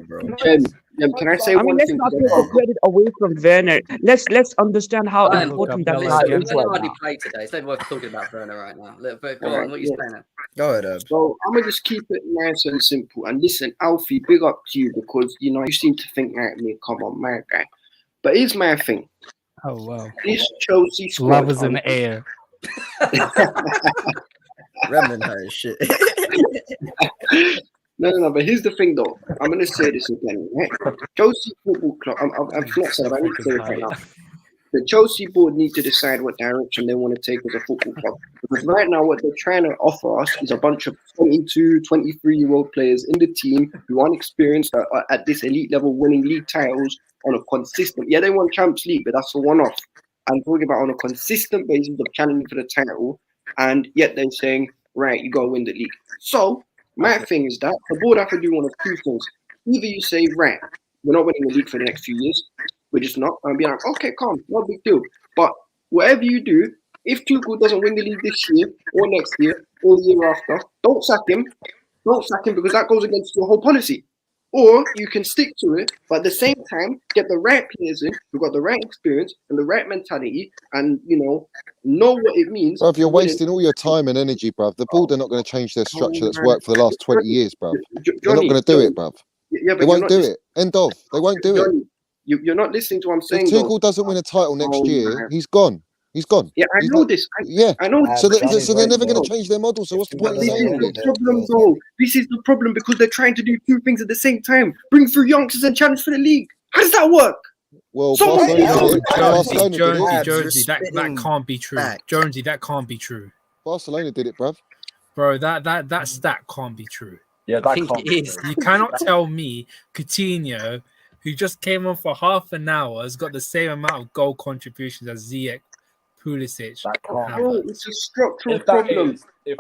Werner. Can I say one let's thing? not take the credit away from Werner. Let's understand how important that guy is right now. Play today. It's not worth talking about Werner right now. But go on, what you saying? Go ahead, Ed. So I'm gonna just keep it nice and simple. And listen, Alfie, big up to you because you seem to think like me. Come on, my guy. But here's my thing. Oh wow. This Chelsea squad. Love is in the air. Remnant her shit. No, but here's the thing though. I'm going to say this again. Right? Chelsea Football Club, I've not said it, I need to say it right now. The Chelsea board need to decide what direction they want to take as a football club. Because right now what they're trying to offer us is a bunch of 22, 23-year-old players in the team who aren't experienced at this elite level winning league titles on a consistent... Yeah, they won Champions League, but that's a one-off. I'm talking about on a consistent basis of challenging for the title, and yet they're saying, right, you got to win the league. So... my thing is that the board have to do one of two things. Either you say, right, we're not winning the league for the next few years, we're just not, and be like, okay, calm, no big deal. But whatever you do, if Tuchel doesn't win the league this year, or next year, or the year after, don't sack him. Don't sack him because that goes against your whole policy. Or you can stick to it, but at the same time, get the right players in who've got the right experience and the right mentality and, know what it means. Bruv, you're wasting all your time and energy, bruv. The board are not going to change their structure that's worked for the last 20 years, bruv. They're not going to do it, bruv. Yeah, they won't do it. End of. They won't do it. You're not listening to what I'm saying. If Tuchel doesn't win a title next year, he's gone. He's gone. Yeah, I know this. I know. So they're never going to change their model. So what's the point of saying this? This is the problem because they're trying to do two things at the same time. Bring through youngsters and challenge for the league. How does that work? Well, Jonesy, that can't be true. Jonesy, that can't be true. Barcelona did it, bruv. Bro, that stat can't be true. Yeah, that can't be true. You cannot tell me Coutinho, who just came on for half an hour, has got the same amount of goal contributions as Ziyech, Pulisic. It's a structural problem. You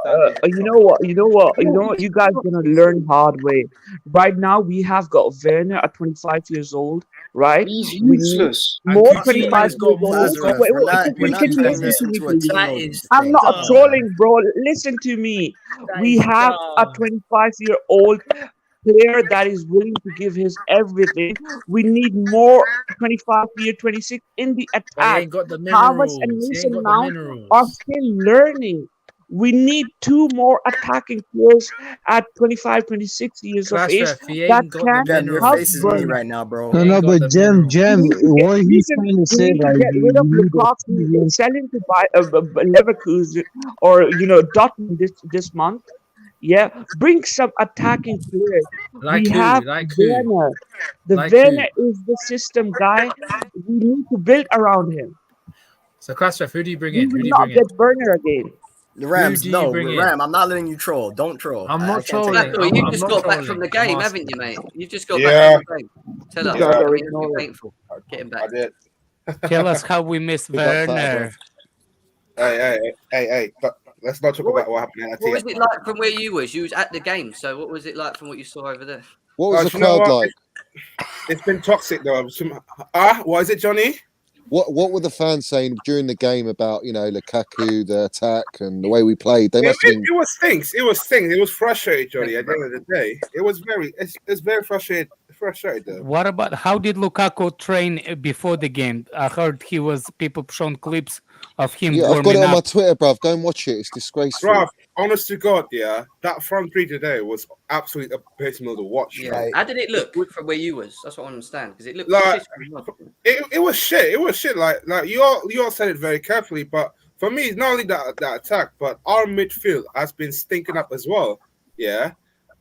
know what? You guys are gonna learn hard way. Right now, we have got Werner at 25 years old, right? He's useless. More 25 years old. I'm not trolling, bro. Listen to me. We have a 25-year-old player that is willing to give his everything. We need more 25-year, 26 in the But he attack. ain't got the Havertz and minerals. He ain't Mason got the Mount are minerals. still learning. We need 2 more attacking players at 25, 26 years of age Clash he that ain't got the can Jem, your help face is me Werner. right now, bro. No, He no, ain't got but the Jem, minerals. Jem, what he's We trying to say, need to like, get rid of you need Lukaku, experience. sell him to buy Leverkusen or Dortmund this month. Yeah, bring some attacking players. Like We who? have Like who? Werner. The Like Werner who? is the system guy. We need to build around him. So Clash who do you bring We in? Who will do you not bring in? get Werner again. The Who Rams, do you no, bring in? Ram, I'm not letting you troll. Don't troll. I'm I not can't take trolling. it. Flaco, you've I'm just not got back trolling. from the I'm game, asking. haven't you, mate? You've just got back Yeah, from the game. Tell us. No, yeah, no, What ignore you're it. thankful. Getting I back. did. Tell us how we miss Big up, Fat, Werner. Hey, but let's not talk about what happened at What was TF. it like from where you was? You was at the game, so what was it like from what you saw over there? What was the You know crowd what? like? It's been toxic though. What is it, Johnny? What were the fans saying during the game about, Lukaku, the attack, and the way we played? They It, must have it, been. it was things. It was things. It was frustrating, Johnny. At the end of the day, it's very frustrated. Frustrated though. What about how did Lukaku train before the game? I heard people showing clips of him Yeah, I've got it warming on my up. Twitter, bruv. Go and watch it. It's disgraceful. Bruv, honest to God, yeah, that front three today was absolutely abysmal to watch. Yeah. Like, How did it look from where you was? That's what I understand because it looked like piss. it was shit. It was shit. Like you all said it very carefully, but for me, it's not only that attack, but our midfield has been stinking up as well. Yeah.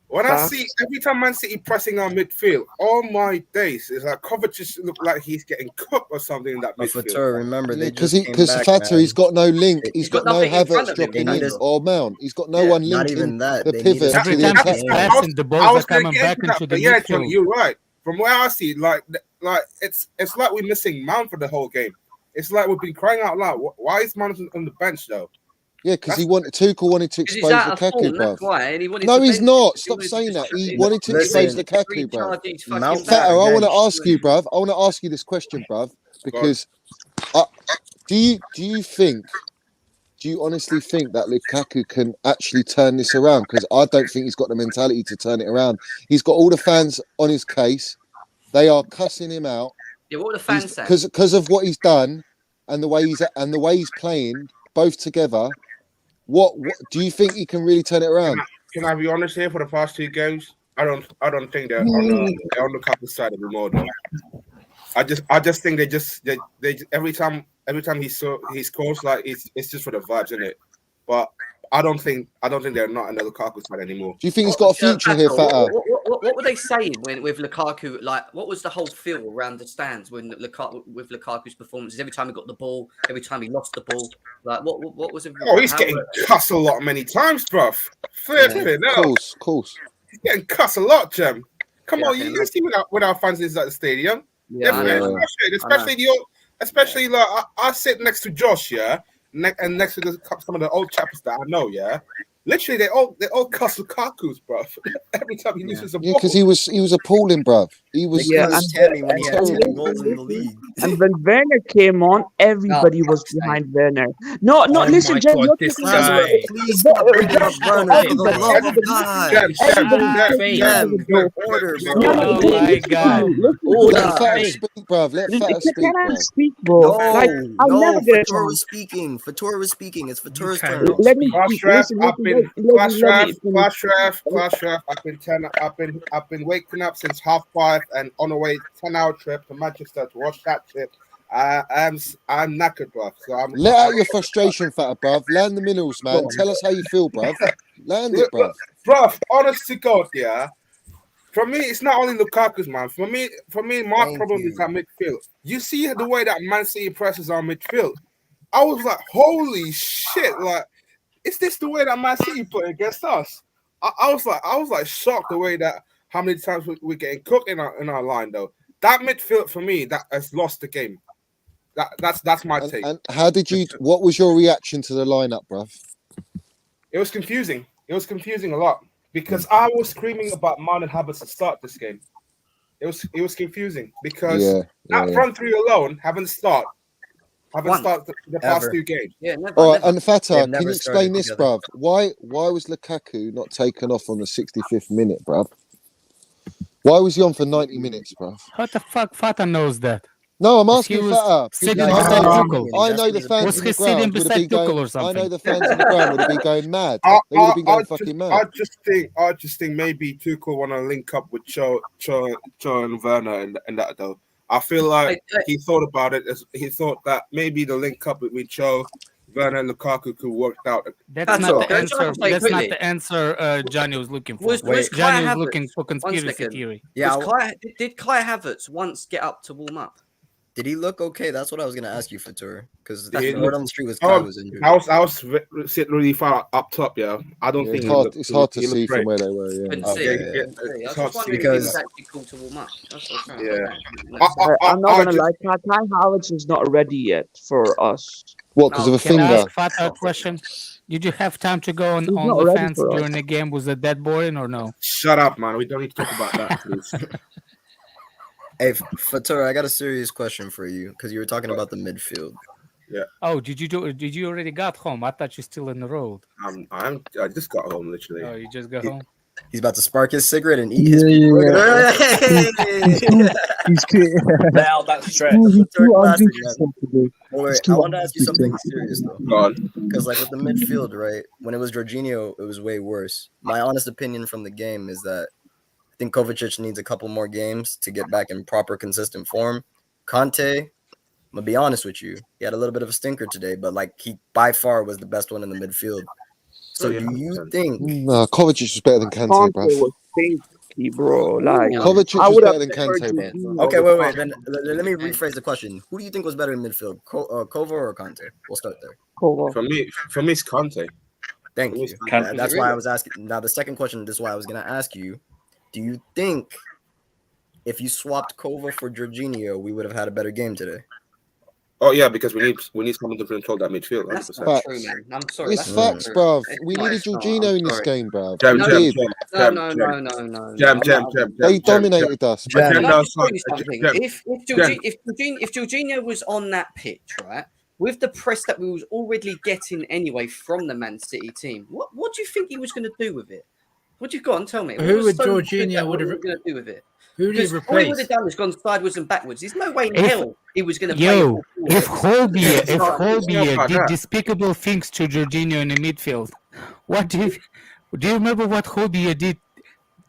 When I see every time Man City pressing our midfield, all my days is like Kovacic look like he's getting cooked or something in that midfield. Fatura, remember they Because just came back, Fata, man. he's got no link. He's got no nothing in front Havertz of him. dropping They in need us- or Mount. He's got no one Not linking even that. the They need pivot us to Every the time attack. he's passing, the balls are coming back into the Yeah, midfield. Johnny, you're right. From where I see, like it's like we're missing Mount for the whole game. It's like we've been crying out loud. Why is Mount on the bench though? Yeah, because Tuchel wanted to He's expose out of Lukaku, form, that's bruv. why. And he wanted No, to he's bench not. him. Stop He saying that. He wanted wanted to expose Listen, Lukaku, bruv. recharge his fucking Mount back. Fata, I want to benched. ask you, bruv. I want to ask you this question, bruv, because do you honestly think that Lukaku can actually turn this around? Because I don't think he's got the mentality to turn it around. He's got all the fans on his case. They are cussing him out. Yeah, what were the fans saying? Because of what he's done and the way he's playing both together. What do you think he can really turn it around? Can I be honest here? For the past 2 games, I don't think they're on Lukaku's side anymore though. I just think they every time he scores, like it's just for the vibes, isn't it? But I don't think they're not on the Lukaku side anymore. Do you think he's got a future here, Fata? What were they saying with Lukaku? Like, what was the whole feel around the stands with Lukaku's performances? Every time he got the ball, every time he lost the ball, like what was it? Oh, he's getting cussed a lot many times, bruv. Flipping out. Of course. He's getting cussed a lot, Jem. Come on, you see when our fans is at the stadium. Yeah, Especially like I sit next to Josh, yeah, and next to some of the old chaps that I know, yeah. Literally, they all cuss Lukaku's, bro. Every time he loses a ball. Yeah, because he was appalling, bruv. He was. When he had 10 goals in the league. And when Werner came on, everybody was behind Werner. No, listen, Jem, you're this taking guy. Please stop bringing up Werner for the love of God. Oh my God. Let Fata speak, bruv. Let Fata speak, bruv. Speak, bro. No, Fatura was speaking. Fatura was speaking. It's Fatura's turn. Let me Clash ref. I've been waking up since 5:30 and on the way 10-hour trip to Manchester to watch that trip. I'm knackered, bruv. So Let out your frustration, Fata, bruv. Land the minerals, man. Tell us how you feel, bruv. Land it, bruv. Bruv, honest to God, yeah. For me, it's not only Lukaku's, man. For me, my problem is our midfield. You see the way that Man City presses our midfield. I was like, holy shit! Like, is this the way that Man City put against us? I was like shocked the way that how many times we're getting cooked in our line though. That midfield for me that has lost the game. That's my take. And what was your reaction to the lineup, bruv? It was confusing. It was confusing a lot because I was screaming about Mount and Havertz to start this game. It was confusing because front three alone haven't started the past 2 games. Yeah, never. All right, and Fata, They've can never you explain started this, together. bruv? Why was Lukaku not taken off on the 65th minute, bruv? Why was he on for 90 minutes, bro? How the fuck Fata knows that? No, I'm Was he asking was Fata. sitting because beside I Tuchel. know the fans Was in he the sitting ground would have beside been Tuchel going. or something? I know the fans in the ground would have been going mad. They would have been going fucking mad. I just think maybe Tuchel want to link up with Cho and Werner and that though. I feel like he thought about it. He thought that maybe the link up between Cho, Werner, and Lukaku could work out. That's not the answer. That's not the answer Johnny was looking for. Johnny was looking for conspiracy theory. Yeah, did Kai Havertz once get up to warm up? Did he look okay? That's what I was going to ask you, Fatur. Because the He word looked- on the street was Kai was injured. I was sitting really far up top. Yeah, I don't think It's hard to see from where they were. Yeah, Couldn't see. It's I hard was to wondering see if he was actually called to warm up. That's what I'm trying to I'm not gonna lie, Kai Havertz is not ready yet for us. What? Because of a Can I finger? ask Fata a question? Did you have time to go on He's not ready OnlyFans for us. during the game? Was it that boring or no? Shut up, man. We don't need to talk about that, please. Hey, Fatur, I got a serious question for you because you were talking about the midfield. Yeah. Oh, did you already got home? I thought you're still on the road. I just got home literally. Oh, you just got home? He's about to spark his cigarette and eat his. Let out that stress. Wait, I want to ask you something serious though. Because like with the midfield, right? When it was Jorginho, it was way worse. My honest opinion from the game is that I think Kovacic needs a couple more games to get back in proper, consistent form. Conte, I'm gonna be honest with you, he had a little bit of a stinker today, but like he by far was the best one in the midfield. So do you think? No, Kovacic was better than Kante, bro. was stinky, bro. Like Kovacic I was would better have than Kante, bro. Okay, wait. Then let me rephrase the question. Who do you think was better in midfield, Kova or Conte? We'll start there. Kova. For me, it's Conte. Thank you. That's why I was asking. Now the second question. This is why I was gonna ask you. Do you think if you swapped Kova for Jorginho, we would have had a better game today? Oh yeah, because we need someone to control that midfield. 100%. That's not true, man. I'm sorry. It's that's facts, not true. bruv. It's We not, needed it's not. Jorginho I'm in this sorry. game, bruv. Jam, We jam, did. jam, No. Jam. They dominated us. Can Bruv. I just tell you something? If Jorginho was on that pitch, right, with the press that we was already getting anyway from the Man City team, what do you think he was going to do with it? What you got and tell me? Who What would was so good Jorginho that would what have? he was going to do with it? Who did he Because all he would replace? have done is gone sideways and backwards. There's no way in If- hell he was going to play. Yo, if Holbier about did that. despicable things to Jorginho in the midfield, what do you remember what Holbier did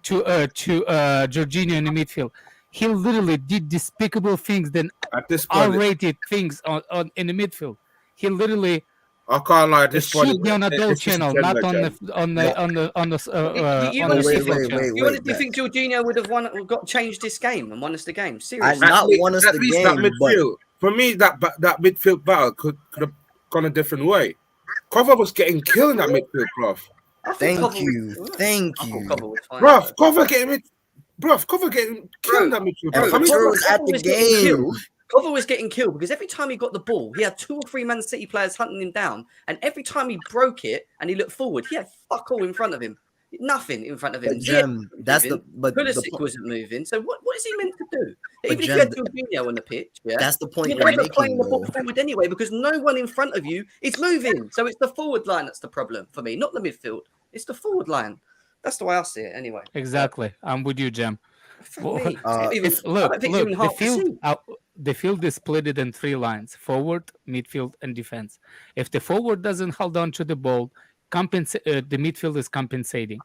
to Jorginho in the midfield? He literally did despicable things, then At this point, R-rated things on in the midfield. He literally I can't lie. At this point, shoot me on adult it's just a channel, gender not on jam. the on the on the on the You on the honestly FIFA channel. You honestly think Jorginho would have got changed this game and won us the game? Seriously, Not won us At the least game, that midfield. For me, that midfield battle could have gone a different way. Cover was getting killed in that midfield, bruv. Thank you. Bruv, Cover getting killed in that midfield. And bruv. Fatur was at the game. Cover was getting killed because every time he got the ball, he had 2 or 3 Man City players hunting him down, and every time he broke it and he looked forward, he had fuck all in front of him. Nothing in front of him. But Jem, that's the Pulisic wasn't moving. So what is he meant to do? But Even if Jem, you had Jorginho on the pitch, yeah, that's the point you're you're never playing making, the ball though. forward anyway because no one in front of you is moving. So it's the forward line that's the problem for me, not the midfield. It's the forward line. That's the way I see it, anyway. Exactly, I'm with you, Jem. Well, me, it's not look, even the half the field, scene. the field is split in 3 lines: forward, midfield, and defense. If the forward doesn't hold on to the ball, the midfield is compensating.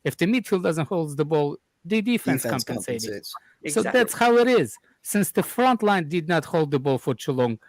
If the midfield doesn't hold the ball, the defense compensating. compensates. So Exactly. that's how it is. Since the front line did not hold the ball for too long,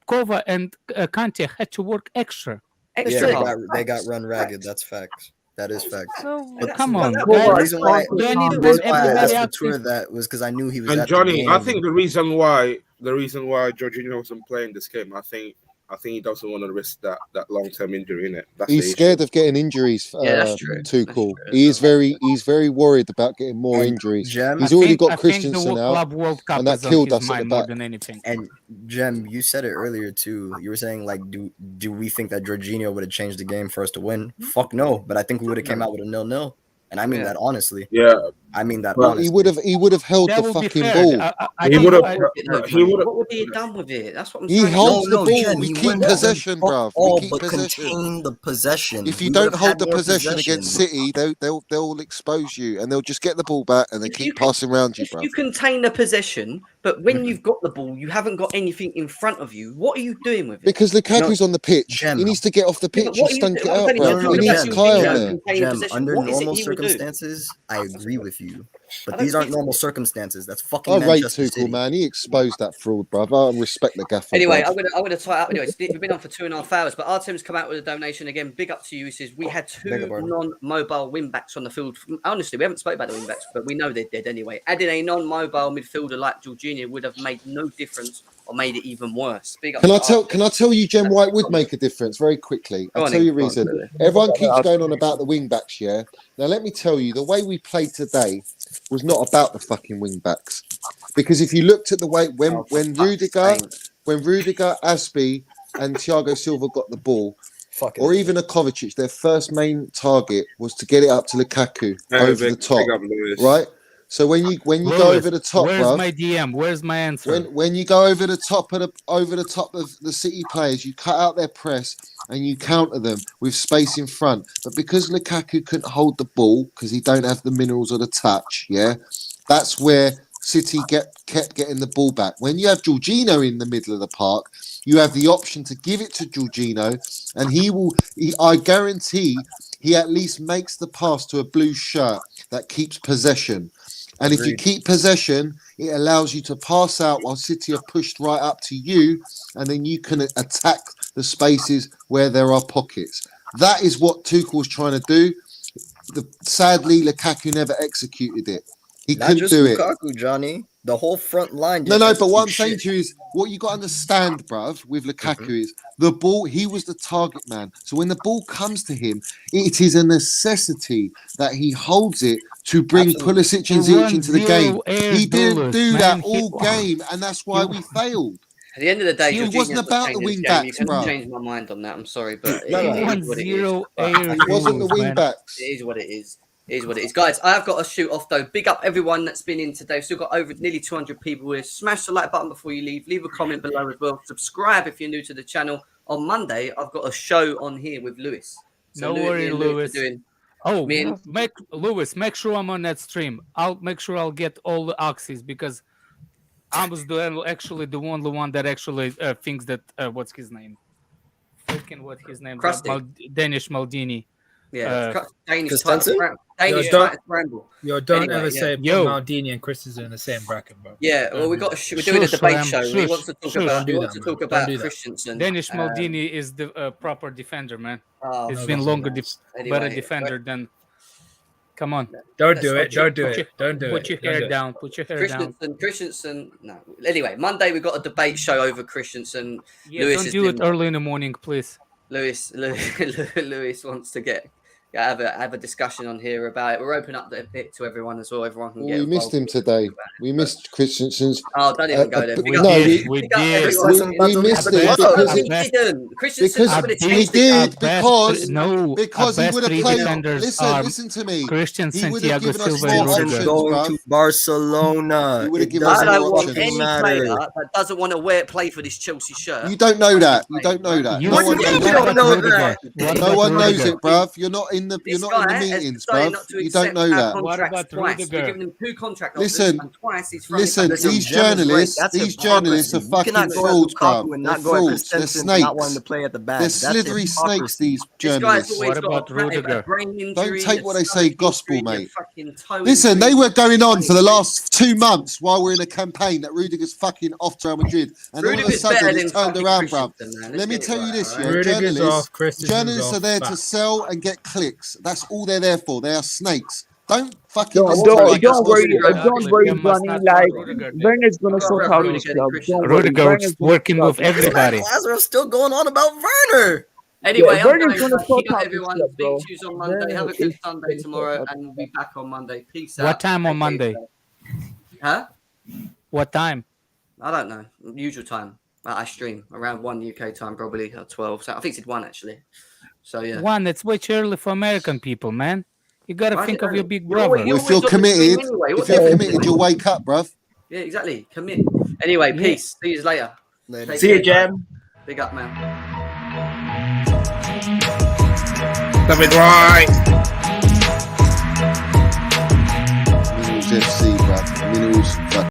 Kova and Kante had to work extra. Yeah, they got run ragged. That's facts. That is facts. So, But come on, the guys. reason why Do I need the reason why I everybody asked for active? that was because I knew he was And at Johnny, the game. I think the reason why Jorginho wasn't playing this game, I think he doesn't want to risk that long-term injury in it. He's scared of getting injuries. that's true. Tuchel. He's very worried about getting more injuries. Jem, He's I already think- got I think Christensen the out, Club World Cup and that is on killed his us at the mind more back. than anything. And Jem, you said it earlier too. You were saying like, do we think that Jorginho would have changed the game for us to win? Fuck no. But I think we would have came out with a 0-0, and I mean that honestly. Yeah, I mean that. Well, he would have held That the will be fucking fair. ball. He would have. What would he have done with it? That's what I'm He saying. holds the ball. Jen, We he keep went possession, fuck bruv. all We keep but possession. contain the possession. If you We don't would've hold had the more possession against City, they'll expose you, and they'll just get the ball back, and they keep passing around you, bruv. You contain the possession, but when you've got the ball, you haven't got anything in front of you. What are you doing with it? Because Lukaku's on the pitch. He needs to get off the Yeah, pitch but what and are you stunk it doing? I'm out, telling you, bruv. you're He talking needs about Kai on Jorginho there. containing possession. Under What is it normal he would do? circumstances, I agree with you. But I these don't aren't think- normal circumstances. That's fucking I rate Manchester Tuchel, City. man. He exposed that fraud, bruv. I respect the gaffer, Anyway, bruv. I'm gonna tie up. Anyway, we've been on for 2.5 hours, but Artem's come out with a donation again. Big up to you. He says we had two non-mobile wing backs on the field. Honestly, we haven't spoken about the wing backs, but we know they're dead anyway. Adding a non-mobile midfielder like Jorginho would have made no difference or made it even worse. Big up. Can I tell you Jen White would make a difference very quickly? Go I'll on tell then, you go on, reason. do it. Everyone keeps going on about the wing backs, yeah. Now let me tell you, the way we played today was not about the fucking wing backs. Because if you looked at the way when Rudiger, Aspie, and Thiago Silva got the ball, or even a Kovacic, their first main target was to get it up to Lukaku over the top, right? So when you Lewis, go over the top, where's bruv, my DM? Where's my answer? when you go over the top of the City players, you cut out their press and you counter them with space in front. But because Lukaku couldn't hold the ball because he don't have the minerals or the touch, yeah, that's where City kept getting the ball back. When you have Jorginho in the middle of the park, you have the option to give it to Jorginho, and I guarantee he at least makes the pass to a blue shirt that keeps possession. And if you keep possession, it allows you to pass out while City are pushed right up to you, and then you can attack the spaces where there are pockets. That is what Tuchel's trying to do. Sadly, Lukaku never executed it. He Not couldn't just do it. Lukaku, Johnny. The whole front line. No, just but what I'm executes saying shit. to you is what you got to understand, bruv, with Lukaku is the ball, he was the target man. So when the ball comes to him, it is a necessity that he holds it to bring Pulisic and Ziyech into the game. He didn't do that all game, and that's why we failed. At the end of the day, It wasn't about the wing You backs, can bruv. change my mind on that. I'm sorry, but No, it no. is what it is. 1-0 But air It wasn't the rules, wing man. backs. It is what it is. It is what it is. Guys, I have got to shoot off though. Big up everyone that's been in today. We've still got over nearly 200 people here. Smash the like button before you leave. Leave a comment below as well. Subscribe if you're new to the channel. On Monday, I've got a show on here with Lewis. No worry, Lewis. Oh, Me and- make sure I'm on that stream. I'll make sure I'll get all the axes because I was the only one that actually thinks that what's his name? Freaking what his name? Danish Maldini. Yeah, Danish Christensen? Danish Yo, Titus Bramble. Don't Anyway, ever yeah. say Maldini and Christensen in the same bracket, bro. Yeah, well, we're doing a debate show. We want to talk about. We want to talk about do that. Christensen. Danish Maldini is the proper defender, man. Oh, He's no, been that's longer, nice. better Anyway, defender than. Come on. Don't do it. Don't do it. Don't do it. Put your hair down. Put your hair down. Christensen. No. Anyway, Monday we've got a debate show over Christensen. Yeah, Lewis don't has do it been- early in the morning, please. Lewis wants to have a discussion on here about it. We're opening up a bit to everyone as well. Everyone can Well, get we missed involved. him today. We missed Christensen's. Oh, don't even go there. We Big up- did. big up everyone. We missed it No, because he didn't. Christensen because would have he changed did it. because he best would have three played. defenders are Listen to me. Christensen, He would have Thiago given us Silva, more and options, Rudiger. Going bruv. to Barcelona. He would have It given us I doesn't don't more want options. any matter. player that doesn't want to play for this Chelsea shirt. You don't know that. You don't know that. You No what one do you knows mean that. you don't know that? What No about one knows Rudiger? it, bruv. You're not in the This meetings, guy has decided bruv. not to You don't accept know our that. What contracts about twice. Rudiger? We're giving him 2 contract offers, Listen, and twice he's thrown it Listen, back to these them. journalists, That's these journalists are hypocrisy. You cannot fucking go at frauds, Lukaku bruv. and They're not go at frauds. They're Christensen for not wanting to snakes. play at the back. They're That's slithery snakes, hypocrisy. these This guy's journalists. always What got about a Rudiger? brain injury. Don't take what they say gospel, mate. Listen, Listen, they were going on for the last 2 months while we're in a campaign that Rudiger's fucking off to Real Madrid. And all of a Rudiger's better sudden than it's turned fucking around, bruv. Christensen, man. Let's Let me get it tell you right, this, all yeah. right? Rudiger's off, Christensen's Journalists are off, there back. to sell and get clicks. That's all they're there for. They are snakes. Don't fucking Don't, listen to don't, like don't worry, gospel, bruv. don't worry, You must Johnny. not Like, want Rudiger. Werner's gonna Go sort on, out Rudiger, his get club. Christensen. Don't worry, Rudiger's Werner's gonna working sort with out his club. everybody. Lazarus still going on about Werner. Anyway, Yeah, I'm Werner's going gonna to sort keep out his everyone. club, bro. Speak to you on Monday. Have a Werner good is Sunday gonna tomorrow, sort out. and we'll be back on Monday. Peace out. What time on Take Monday? care. Huh? What time? I don't know. Usual time. I stream around 1 UK time, probably at 12. So I think it's 1 actually. So yeah. 1. It's way too early for American people, man. You got to Right, think of your big you brother. always- you If you're always on the screen committed, anyway. if What you're the- committed, you'll wake up, bruv. Yeah, exactly. Commit. Anyway, Yeah. peace. See you later. Take See care, you, Jam. Big up, man. Something right. Minerals FC, bruv. Minerals.